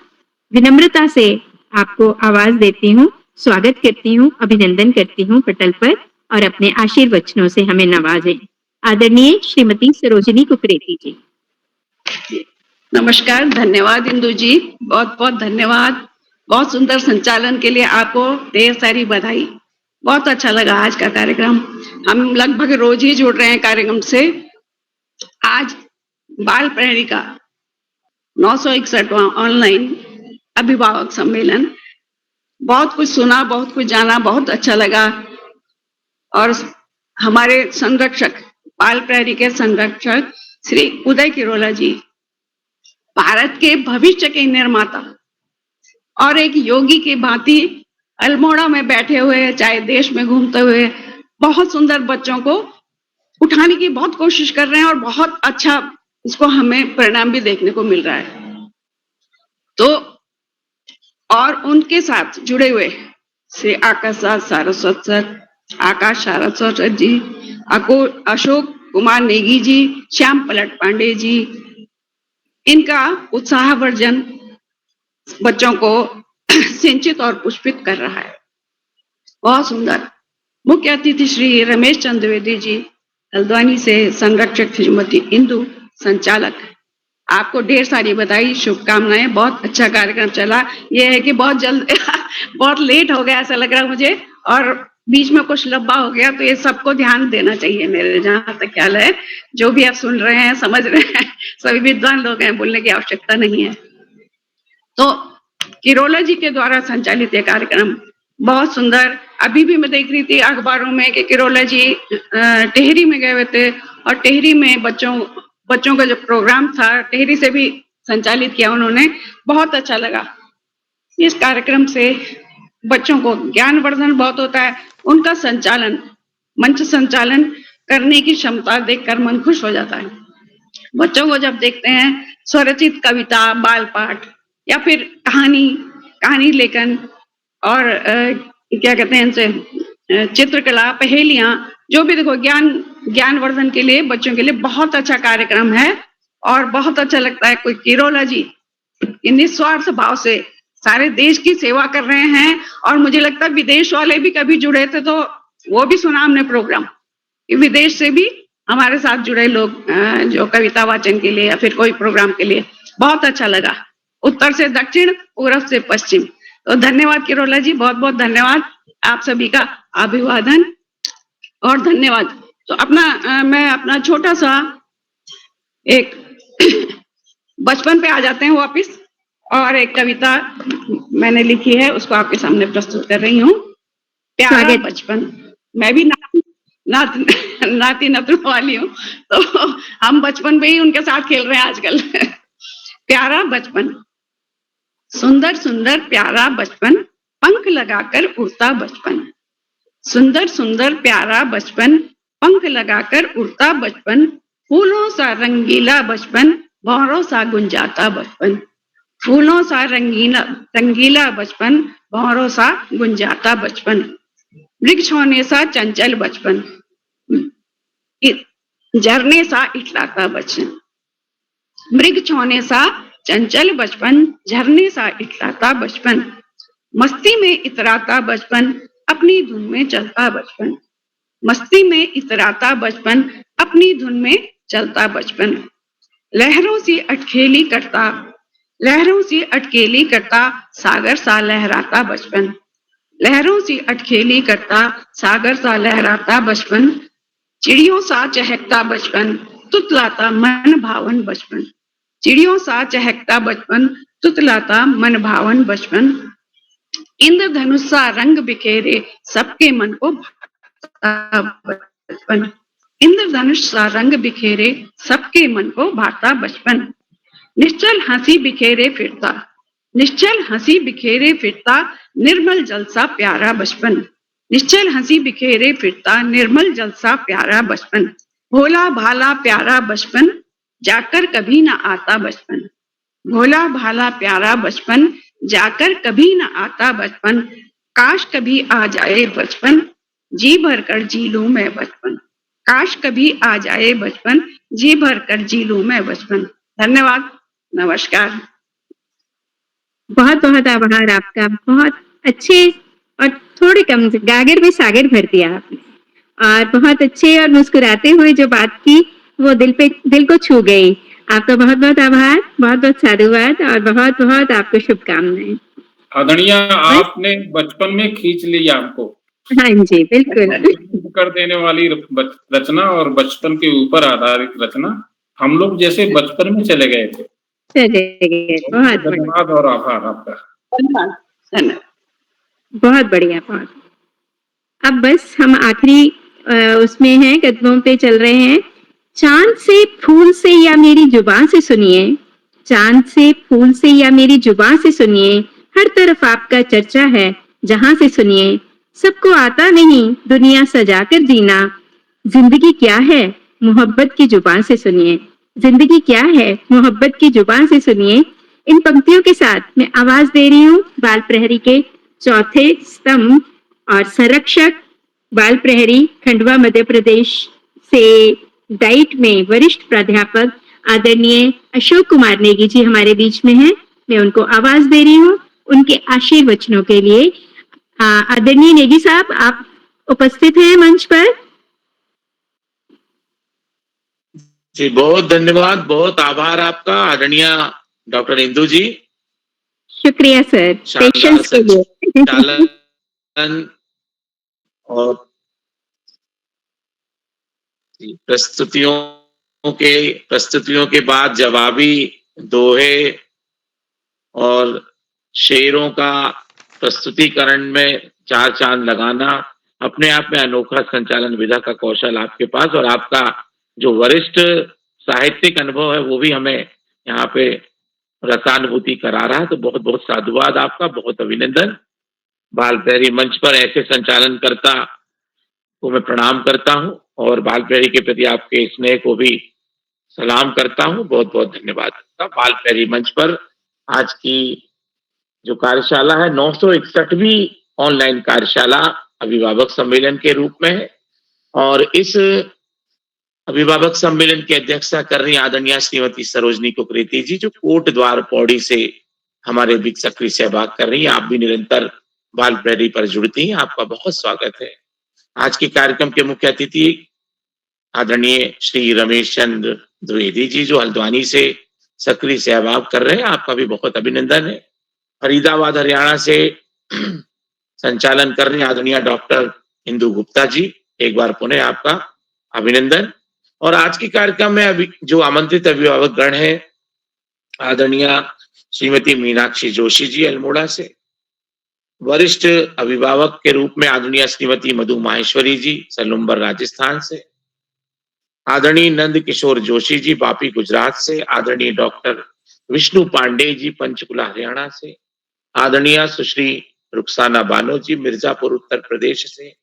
विनम्रता से आपको आवाज देती हूँ, स्वागत करती हूँ, अभिनंदन करती हूँ पटल पर, और अपने आशीर्वचनों से हमें नवाजें। आदरणीय श्रीमती सरोजिनी कुकरेती जी।
नमस्कार, धन्यवाद इंदु जी, बहुत बहुत धन्यवाद। बहुत सुंदर संचालन के लिए आपको ढेर सारी बधाई। बहुत अच्छा लगा आज का कार्यक्रम। हम लगभग रोज ही जुड़ रहे हैं कार्यक्रम से। आज बाल प्रहरी का 961वां ऑनलाइन अभिभावक सम्मेलन, बहुत कुछ सुना, बहुत कुछ जाना, बहुत अच्छा लगा। और हमारे संरक्षक, बाल प्रहरी के संरक्षक श्री उदय किरोला जी, भारत के भविष्य के निर्माता और एक योगी की भांति अल्मोड़ा में बैठे हुए, चाहे देश में घूमते हुए, बहुत सुंदर बच्चों को उठाने की बहुत कोशिश कर रहे हैं और बहुत अच्छा इसको हमें परिणाम भी देखने को मिल रहा है। तो और उनके साथ जुड़े हुए श्री आकाश सारस्वत सर, आकाश सारस्वत जी, अशोक कुमार नेगी जी, श्याम पलट पांडे जी, इनका उत्साहवर्धन बच्चों को सिंचित और पुष्पित कर रहा है। बहुत सुंदर। मुख्य अतिथि श्री रमेश चंद्र द्विवेदी जी, हल्द्वानी से संरक्षक श्रीमती इंदु, संचालक, आपको ढेर सारी बधाई, शुभकामनाएं। बहुत अच्छा कार्यक्रम चला। ये है कि बहुत जल्द बहुत लेट हो गया ऐसा लग रहा है मुझे, और बीच में कुछ लंबा हो गया, तो ये सबको ध्यान देना चाहिए। मेरे जहाँ तक ख्याल है, जो भी आप सुन रहे हैं, समझ रहे हैं, सभी विद्वान लोग हैं, बोलने की आवश्यकता नहीं है। तो किरोला जी के द्वारा संचालित ये कार्यक्रम बहुत सुंदर। अभी भी मैं देख रही थी अखबारों में कि किरोला जी टेहरी में गए हुए थे, और टेहरी में बच्चों का जो प्रोग्राम था, टेहरी से भी संचालित किया उन्होंने। बहुत अच्छा लगा। इस कार्यक्रम से बच्चों को ज्ञानवर्धन बहुत होता है। उनका संचालन, मंच संचालन करने की क्षमता देखकर मन खुश हो जाता है। बच्चों को जब देखते हैं स्वरचित कविता, बाल पाठ या फिर कहानी लेखन और क्या कहते हैं इनसे, चित्रकला, पहेलियां, जो भी, देखो ज्ञानवर्धन के लिए बच्चों के लिए बहुत अच्छा कार्यक्रम है। और बहुत अच्छा लगता है कोई किरोला जी निस्वार्थ भाव से सारे देश की सेवा कर रहे हैं। और मुझे लगता है विदेश वाले भी कभी जुड़े थे तो वो भी सुना हमने प्रोग्राम, विदेश से भी हमारे साथ जुड़े लोग जो कविता वाचन के लिए या फिर कोई प्रोग्राम के लिए। बहुत अच्छा लगा। उत्तर से दक्षिण, पूर्व से पश्चिम। तो धन्यवाद किरोला जी, बहुत बहुत धन्यवाद। आप सभी का अभिवादन और धन्यवाद। तो मैं अपना छोटा सा एक बचपन पे आ जाते हैं वापिस, और एक कविता मैंने लिखी है, उसको आपके सामने प्रस्तुत कर रही हूँ। प्यारा बचपन। मैं भी नाती नतरू वाली हूँ, तो हम बचपन में ही उनके साथ खेल रहे हैं आजकल। प्यारा बचपन। सुंदर सुंदर प्यारा बचपन, पंख लगाकर उड़ता बचपन। सुंदर सुंदर प्यारा बचपन, पंख लगाकर उड़ता बचपन। फूलों सा रंगीला बचपन, भंवरों सा गुंजाता बचपन। फूलों सा रंगीला बचपन, भंवरों सा गुंजाता बचपन। वृक्ष होने सा चंचल बचपन, झरने सा इटलाता बचपन। मृग होने सा चंचल बचपन, झरने सा इटलाता बचपन। मस्ती में इतराता बचपन, अपनी धुन में चलता बचपन। मस्ती में इतराता बचपन, अपनी धुन में चलता बचपन। लहरों से अटखेली करता सागर सा लहराता बचपन। लहरों से अटखेली करता सागर सा लहराता बचपन। चिड़ियों सा चहकता बचपन, तुतलाता मन भावन बचपन। चिड़ियों सा चहकता बचपन, तुतलाता मन भावन बचपन। इंद्रधनुष सा रंग बिखेरे, सबके मन को भाता बचपन। इंद्रधनुष सा रंग बिखेरे सबके मन को भाता बचपन। निश्चल हंसी बिखेरे फिरता, निश्चल हंसी बिखेरे फिरता, निर्मल जल सा प्यारा बचपन। निश्चल हंसी बिखेरे फिरता, निर्मल जल सा प्यारा बचपन। भोला भाला प्यारा बचपन, जाकर कभी न आता बचपन। भोला भाला प्यारा बचपन, जाकर कभी न आता बचपन। काश कभी आ जाए बचपन, जी भर कर जी लूं मैं बचपन। काश कभी आ जाए बचपन, जी भर कर जी लूं मैं बचपन। धन्यवाद, नमस्कार।
बहुत बहुत आभार आपका। बहुत अच्छे और थोड़े कम गागर में सागर भर दिया आपने, और बहुत अच्छे और मुस्कुराते हुए जो बात की वो दिल को छू गई। आपका बहुत बहुत आभार, बहुत बहुत साधुवाद और बहुत बहुत आपको शुभकामनाएं।
आदरणीय, आपने बचपन में खींच लिया हमको।
हाँ जी, बिल्कुल।
कर देने वाली रचना और बचपन के ऊपर आधारित रचना, हम लोग जैसे बचपन में चले गए थे।
चले गए, बहुत
धन्यवाद और आभार आपका।
धन्यवाद।
बहुत बढ़िया, बहुत। अब बस हम आखिरी उसमें हैं, कदमों पे चल रहे हैं। चांद से फूल से या मेरी जुबान से सुनिए, चांद से फूल से या मेरी जुबान से सुनिए, हर तरफ आपका चर्चा है जहां से सुनिए। सबको आता नहीं दुनिया सजाकर जीना, जिंदगी क्या है मोहब्बत की जुबान से सुनिए। जिंदगी क्या है मोहब्बत की जुबान से सुनिए। इन पंक्तियों के साथ मैं आवाज दे रही हूँ बाल प्रहरी के चौथे स्तंभ और संरक्षक बाल प्रहरी खंडवा मध्य प्रदेश से डाइट में वरिष्ठ प्राध्यापक आदरणीय अशोक कुमार नेगी जी हमारे बीच में हैं। मैं उनको आवाज दे रही हूँ उनके आशीर्वचनों के लिए। आदरणीय नेगी साहब, आप उपस्थित हैं मंच पर।
जी बहुत धन्यवाद, बहुत आभार आपका आदरणीय डॉक्टर इंदु जी।
शुक्रिया सर, पेशेंस के लिए।
संचालन और प्रस्तुतियों के बाद जवाबी दोहे और शेरों का प्रस्तुतिकरण में चार चांद लगाना अपने आप में अनोखा संचालन विधा का कौशल आपके पास, और आपका जो वरिष्ठ साहित्यिक अनुभव है वो भी हमें यहाँ पे रसानुभूति करा रहा है। तो बहुत बहुत साधुवाद आपका, बहुत अभिनंदन। बाल प्रहरी मंच पर ऐसे संचालन करता को मैं प्रणाम करता हूँ और बाल प्रहरी के प्रति आपके स्नेह को भी सलाम करता हूँ। बहुत बहुत धन्यवाद। बाल प्रहरी मंच पर आज की जो कार्यशाला है 961वीं ऑनलाइन कार्यशाला अभिभावक सम्मेलन के रूप में है, और इस अभिभावक सम्मेलन की अध्यक्षता कर रही आदरणीय श्रीमती सरोजनी कुकरेती जी, जो कोट द्वार पौड़ी से हमारे बीच सक्रिय सहभाग कर रही है। आप भी निरंतर बाल प्रहरी पर जुड़ती हैं, आपका बहुत स्वागत है। आज के कार्यक्रम के मुख्य अतिथि आदरणीय श्री रमेश चंद्र द्विवेदी जी, जो हल्द्वानी से सक्रिय सहभाग कर रहे हैं, आपका भी बहुत अभिनंदन है। फरीदाबाद हरियाणा से संचालन कर रहे आदरणीय डॉक्टर इंदु गुप्ता जी, एक बार पुनः आपका अभिनंदन। और आज के कार्यक्रम में अभी जो आमंत्रित अभिभावक गण है आदरणीय श्रीमती मीनाक्षी जोशी जी अल्मोड़ा से, वरिष्ठ अभिभावक के रूप में आदरणीय श्रीमती मधु माहेश्वरी जी सलुम्बर राजस्थान से, आदरणीय नंद किशोर जोशी जी बापी गुजरात से, आदरणीय डॉक्टर विष्णु पांडे जी पंचकुला हरियाणा से, आदरणीय सुश्री रुखसाना बानो जी मिर्जापुर उत्तर प्रदेश से,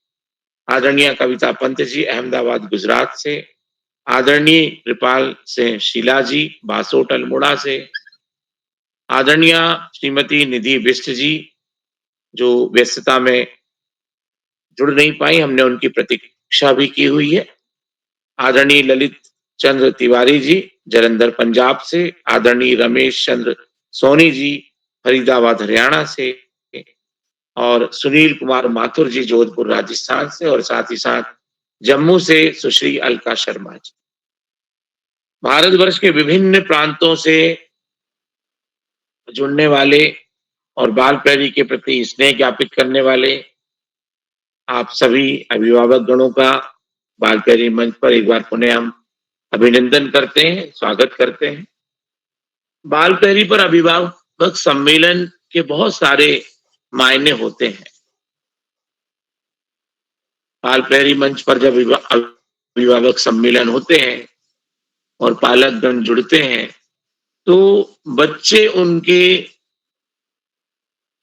आदरणीय कविता पंत जी अहमदाबाद गुजरात से, आदरणीय कृपाल से शीला जी बासोट अल्मोड़ा से, आदरणीय श्रीमती निधि बिष्ट जी जो व्यस्तता में जुड़ नहीं पाई, हमने उनकी प्रतीक्षा भी की हुई है, आदरणीय ललित चंद्र तिवारी जी जलंधर पंजाब से, आदरणीय रमेश चंद्र सोनी जी फरीदाबाद हरियाणा से, और सुनील कुमार माथुर जी जोधपुर राजस्थान से, और साथ ही साथ जम्मू से सुश्री अलका शर्मा जी। भारतवर्ष के विभिन्न प्रांतों से जुड़ने वाले और बाल प्रहरी के प्रति स्नेह ज्ञापित करने वाले आप सभी अभिभावक गणों का बाल प्रहरी मंच पर एक बार पुनः हम अभिनंदन करते हैं, स्वागत करते हैं। बाल प्रहरी पर अभिभावक सम्मेलन के बहुत सारे मायने होते हैं। बाल प्रहरी मंच पर जब अभिभावक सम्मेलन होते हैं और पालकगण जुड़ते हैं, तो बच्चे उनके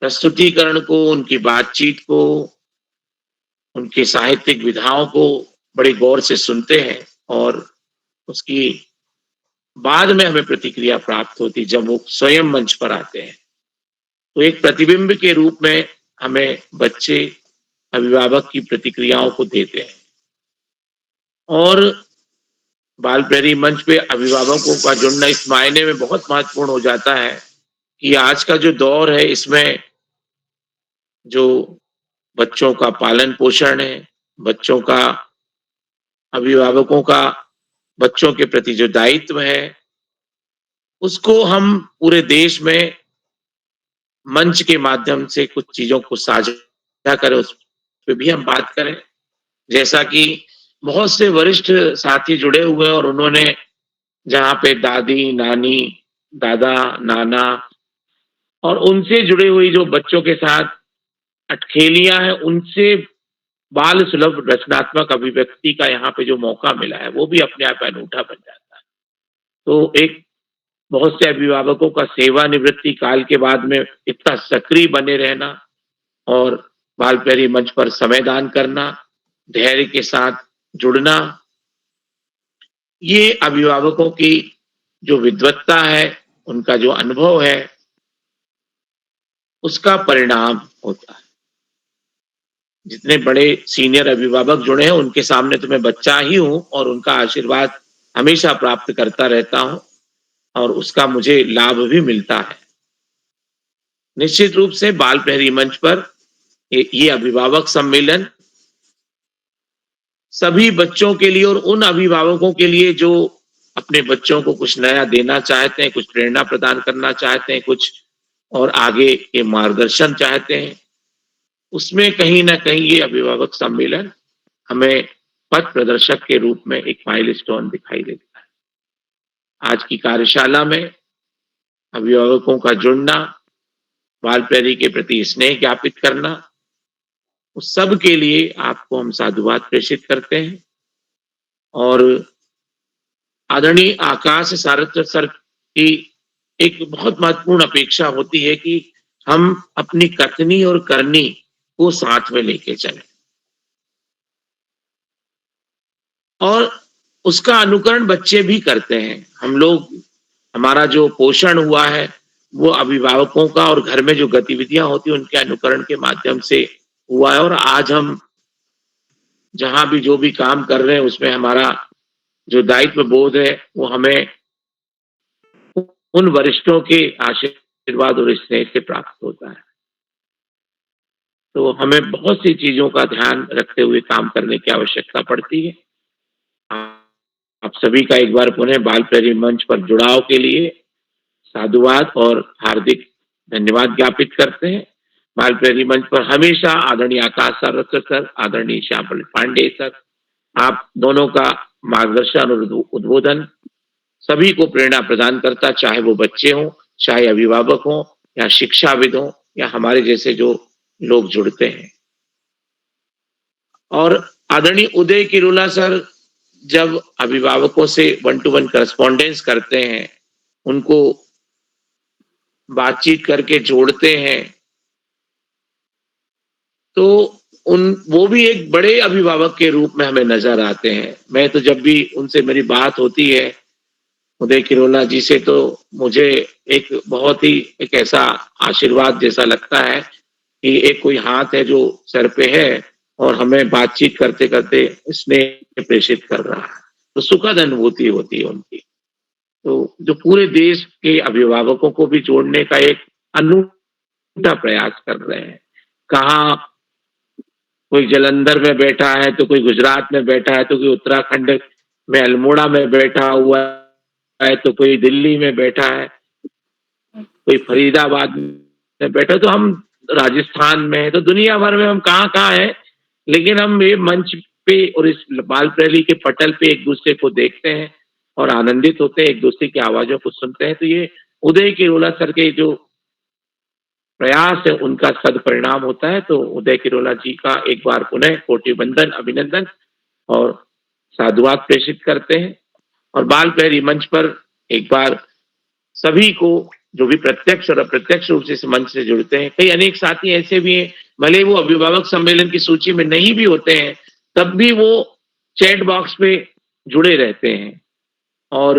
प्रस्तुतिकरण को, उनकी बातचीत को, उनकी साहित्यिक विधाओं को बड़े गौर से सुनते हैं और उसकी बाद में हमें प्रतिक्रिया प्राप्त होती जब वो स्वयं मंच पर आते हैं। तो एक प्रतिबिंब के रूप में हमें बच्चे अभिभावक की प्रतिक्रियाओं को देते हैं और बाल प्रहरी मंच पे अभिभावकों का जुड़ना इस मायने में बहुत महत्वपूर्ण हो जाता है कि आज का जो दौर है इसमें जो बच्चों का पालन पोषण है, बच्चों का, अभिभावकों का बच्चों के प्रति जो दायित्व है, उसको हम पूरे देश में मंच के माध्यम से कुछ चीजों को साझा करें, उस पे भी हम बात करें। जैसा कि बहुत से वरिष्ठ साथी जुड़े हुए हैं और उन्होंने जहाँ पे दादी, नानी, दादा, नाना और उनसे जुड़ी हुई जो बच्चों के साथ अटखेलियां हैं, उनसे बाल सुलभ रचनात्मक अभिव्यक्ति का यहाँ पे जो मौका मिला है, वो भी अपने आप अनूठा बन जाता है। तो एक बहुत से अभिभावकों का सेवानिवृत्ति काल के बाद में इतना सक्रिय बने रहना और बाल प्रहरी मंच पर समय दान करना, धैर्य के साथ जुड़ना, ये अभिभावकों की जो विद्वत्ता है, उनका जो अनुभव है, उसका परिणाम होता है। जितने बड़े सीनियर अभिभावक जुड़े हैं उनके सामने तो मैं बच्चा ही हूं और उनका आशीर्वाद हमेशा प्राप्त करता रहता हूं और उसका मुझे लाभ भी मिलता है। निश्चित रूप से बाल प्रहरी मंच पर ये अभिभावक सम्मेलन सभी बच्चों के लिए और उन अभिभावकों के लिए जो अपने बच्चों को कुछ नया देना चाहते हैं, कुछ प्रेरणा प्रदान करना चाहते हैं, कुछ और आगे के मार्गदर्शन चाहते हैं, उसमें कहीं ना कहीं ये अभिभावक सम्मेलन हमें पथ प्रदर्शक के रूप में एक माइलस्टोन दिखाई देता है। आज की कार्यशाला में अभिभावकों का जुड़ना, बाल प्रहरी के प्रति स्नेह ज्ञापित करना, उस सब के लिए आपको हम साधुवाद प्रेषित करते हैं और आदरणीय आकाश सारस्वत सर की एक बहुत महत्वपूर्ण अपेक्षा होती है कि हम अपनी कथनी और करनी को साथ में लेके चलें और उसका अनुकरण बच्चे भी करते हैं। हम लोग, हमारा जो पोषण हुआ है वो अभिभावकों का और घर में जो गतिविधियां होती हैं उनके अनुकरण के माध्यम से हुआ है और आज हम जहां भी जो भी काम कर रहे हैं उसमें हमारा जो दायित्व बोध है वो हमें उन वरिष्ठों के आशीर्वाद और स्नेह से प्राप्त होता है। तो हमें बहुत सी चीजों का ध्यान रखते हुए काम करने की आवश्यकता पड़ती है। आप सभी का एक बार पुनः बाल प्रहरी मंच पर जुड़ाव के लिए साधुवाद और हार्दिक धन्यवाद ज्ञापित करते हैं। बाल प्रहरी मंच पर हमेशा आदरणीय आकाश सारस्वत सर, आदरणीय श्यामल पांडे सर, आप दोनों का मार्गदर्शन और उद्बोधन सभी को प्रेरणा प्रदान करता, चाहे वो बच्चे हों, चाहे अभिभावक हों या शिक्षाविद हों या हमारे जैसे जो लोग जुड़ते हैं। और आदरणीय उदय किरोला सर जब अभिभावकों से 1-to-1 करस्पॉन्डेंस करते हैं, उनको बातचीत करके जोड़ते हैं, तो वो भी एक बड़े अभिभावक के रूप में हमें नजर आते हैं। मैं तो जब भी उनसे मेरी बात होती है उदय किरोला जी से, तो मुझे एक बहुत ही एक ऐसा आशीर्वाद जैसा लगता है कि एक कोई हाथ है जो सर पे है और हमें बातचीत करते करते स्नेह प्रेषित कर रहा है। तो सुखद अनुभूति होती है उनकी। तो जो पूरे देश के अभिभावकों को भी जोड़ने का एक अनूठा प्रयास कर रहे हैं। कहाँ कोई जालंधर में बैठा है, तो कोई गुजरात में बैठा है, तो कोई उत्तराखंड में अल्मोड़ा में बैठा हुआ है, तो कोई दिल्ली में बैठा है, कोई फरीदाबाद में बैठा है, तो हम राजस्थान में है, तो दुनिया भर में हम कहाँ हैं, लेकिन हम ये मंच पे और इस बाल प्रहरी के पटल पे एक दूसरे को देखते हैं और आनंदित होते हैं, एक दूसरे की आवाजों को सुनते हैं। तो ये उदय किरोला सर के जो प्रयास है उनका सद परिणाम होता है। तो उदय किरोला जी का एक बार पुनः कोटि वंदन, अभिनंदन और साधुवाद प्रेषित करते हैं और बाल प्रहरी मंच पर एक बार सभी को जो भी प्रत्यक्ष और अप्रत्यक्ष रूप से इस मंच से जुड़ते हैं, कई अनेक साथी ऐसे भी हैं, भले वो अभिभावक सम्मेलन की सूची में नहीं भी होते हैं, तब भी वो चैट बॉक्स पे जुड़े रहते हैं और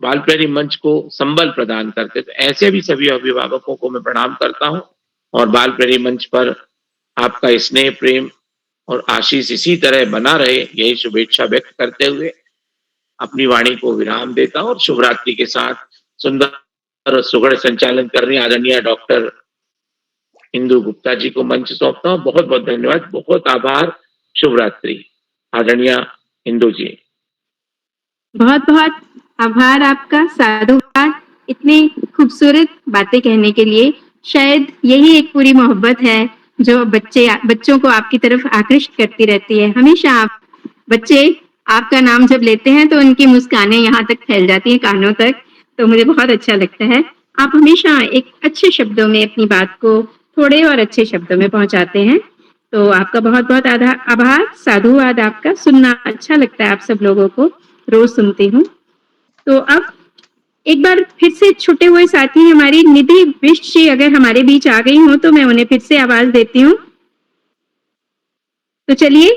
बाल प्रहरी मंच को संबल प्रदान करते हैं। तो ऐसे भी सभी अभिभावकों को मैं प्रणाम करता हूं और बाल प्रहरी मंच पर आपका स्नेह, प्रेम और आशीष इसी तरह बना रहे, यही शुभेच्छा व्यक्त करते हुए अपनी वाणी को विराम देता हूं और शुभरात्रि के साथ सुंदर और सुगढ़ संचालन कर रही आदरणीय डॉक्टर इंदु गुप्ता जी को मंच सौंपता हूं। बहुत बहुत धन्यवाद, बहुत आभार, शुभरात्रि आदरणीय इंदु जी।
बहुत बहुत आभार आपका, साधुवाद इतनी खूबसूरत बातें कहने के लिए। शायद यही एक पूरी मोहब्बत है जो बच्चों को आपकी तरफ आकृष्ट करती रहती है। हमेशा आप बच्चे आपका नाम जब लेते हैं तो उनकी मुस्कानें यहाँ तक फैल जाती हैं, कानों तक, तो मुझे बहुत अच्छा लगता है। आप हमेशा एक अच्छे शब्दों में अपनी बात को थोड़े और अच्छे शब्दों में पहुंचाते हैं, तो आपका बहुत बहुत आभार, साधुवाद आपका। सुनना अच्छा लगता है आप सब लोगों को, रोज सुनती हूँ। तो अब एक बार फिर से छूटे हुए साथी हमारी निधि बिष्ट जी अगर हमारे बीच आ गई हो तो मैं उन्हें फिर से आवाज देती हूँ। तो चलिए,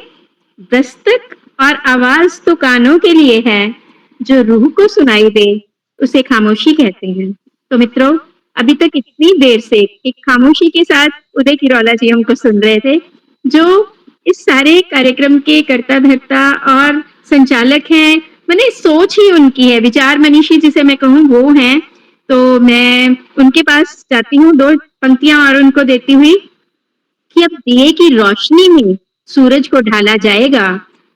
दस्तक और आवाज तो कानों के लिए है, जो रूह को सुनाई दे उसे खामोशी कहते हैं। तो मित्रों, अभी तक इतनी देर से एक खामोशी के साथ उदय किरौला जी हमको सुन रहे थे, जो इस सारे कार्यक्रम के कर्ता धर्ता और संचालक हैं। मैंने सोच ही उनकी है, विचार मनीषी जिसे मैं कहूँ वो हैं। तो मैं उनके पास जाती हूँ 2 पंक्तियां और उनको देती हुई कि अब दिए की रोशनी में सूरज को ढाला जाएगा,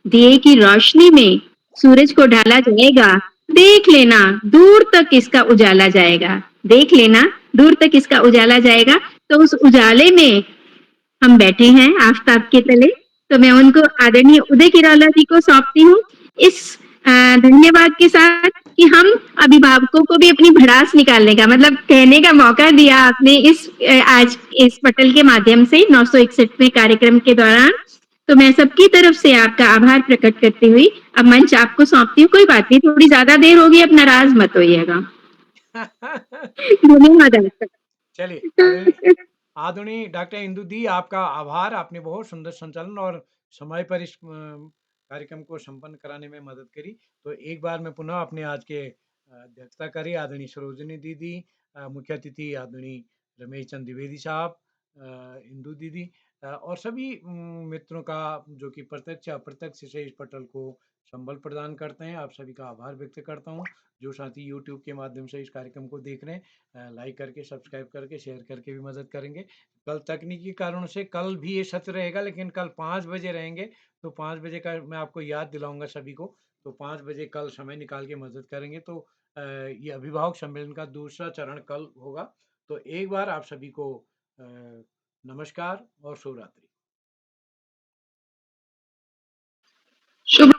दिए की रोशनी में सूरज को ढाला जाएगा, देख लेना दूर तक इसका उजाला जाएगा, देख लेना दूर तक इसका उजाला जाएगा। तो उस उजाले में हम बैठे हैं आफताब के तले, तो मैं उनको आदरणीय उदय किरौला जी को सौंपती हूँ इस धन्यवाद के साथ कि हम अभिभावकों को भी अपनी भड़ास निकालने का, मतलब कहने का मौका दिया आपने इस आज इस पटल के माध्यम से 961वें कार्यक्रम के दौरान। तो मैं सबकी तरफ से आपका आभार प्रकट करती हुई अब मंच आपको सौंपती हूँ। कोई बात नहीं, थोड़ी ज्यादा देर होगी, अब नाराज मत होइएगा। धन्यवाद आपका।
चलिए, आदरणीय डॉक्टर इंदु दी, आपका आभार। आपने बहुत सुंदर संचालन और समय पर इस कार्यक्रम को संपन्न कराने में मदद करी। तो एक बार मैं पुनः अपने आज के अध्यक्षता करी आदरणीय सरोजिनी दीदी, मुख्य अतिथि आदरणीय रमेश चंद द्विवेदी साहब, इंदु दीदी और सभी मित्रों का जो कि प्रत्यक्ष अप्रत्यक्ष से इस पटल को संबल प्रदान करते हैं, आप सभी का आभार व्यक्त करता हूँ। जो साथी यूट्यूब के माध्यम से इस कार्यक्रम को देख रहे हैं, लाइक करके, सब्सक्राइब करके, शेयर करके भी मदद करेंगे। कल तकनीकी कारणों से कल भी ये सत्र रहेगा, लेकिन कल 5 बजे रहेंगे। तो 5 बजे का मैं आपको याद दिलाऊंगा सभी को। तो 5 बजे कल समय निकाल के मदद करेंगे। तो ये अभिभावक सम्मेलन का दूसरा चरण कल होगा। तो एक बार आप सभी को नमस्कार और शुभ रात्रि।
शुभ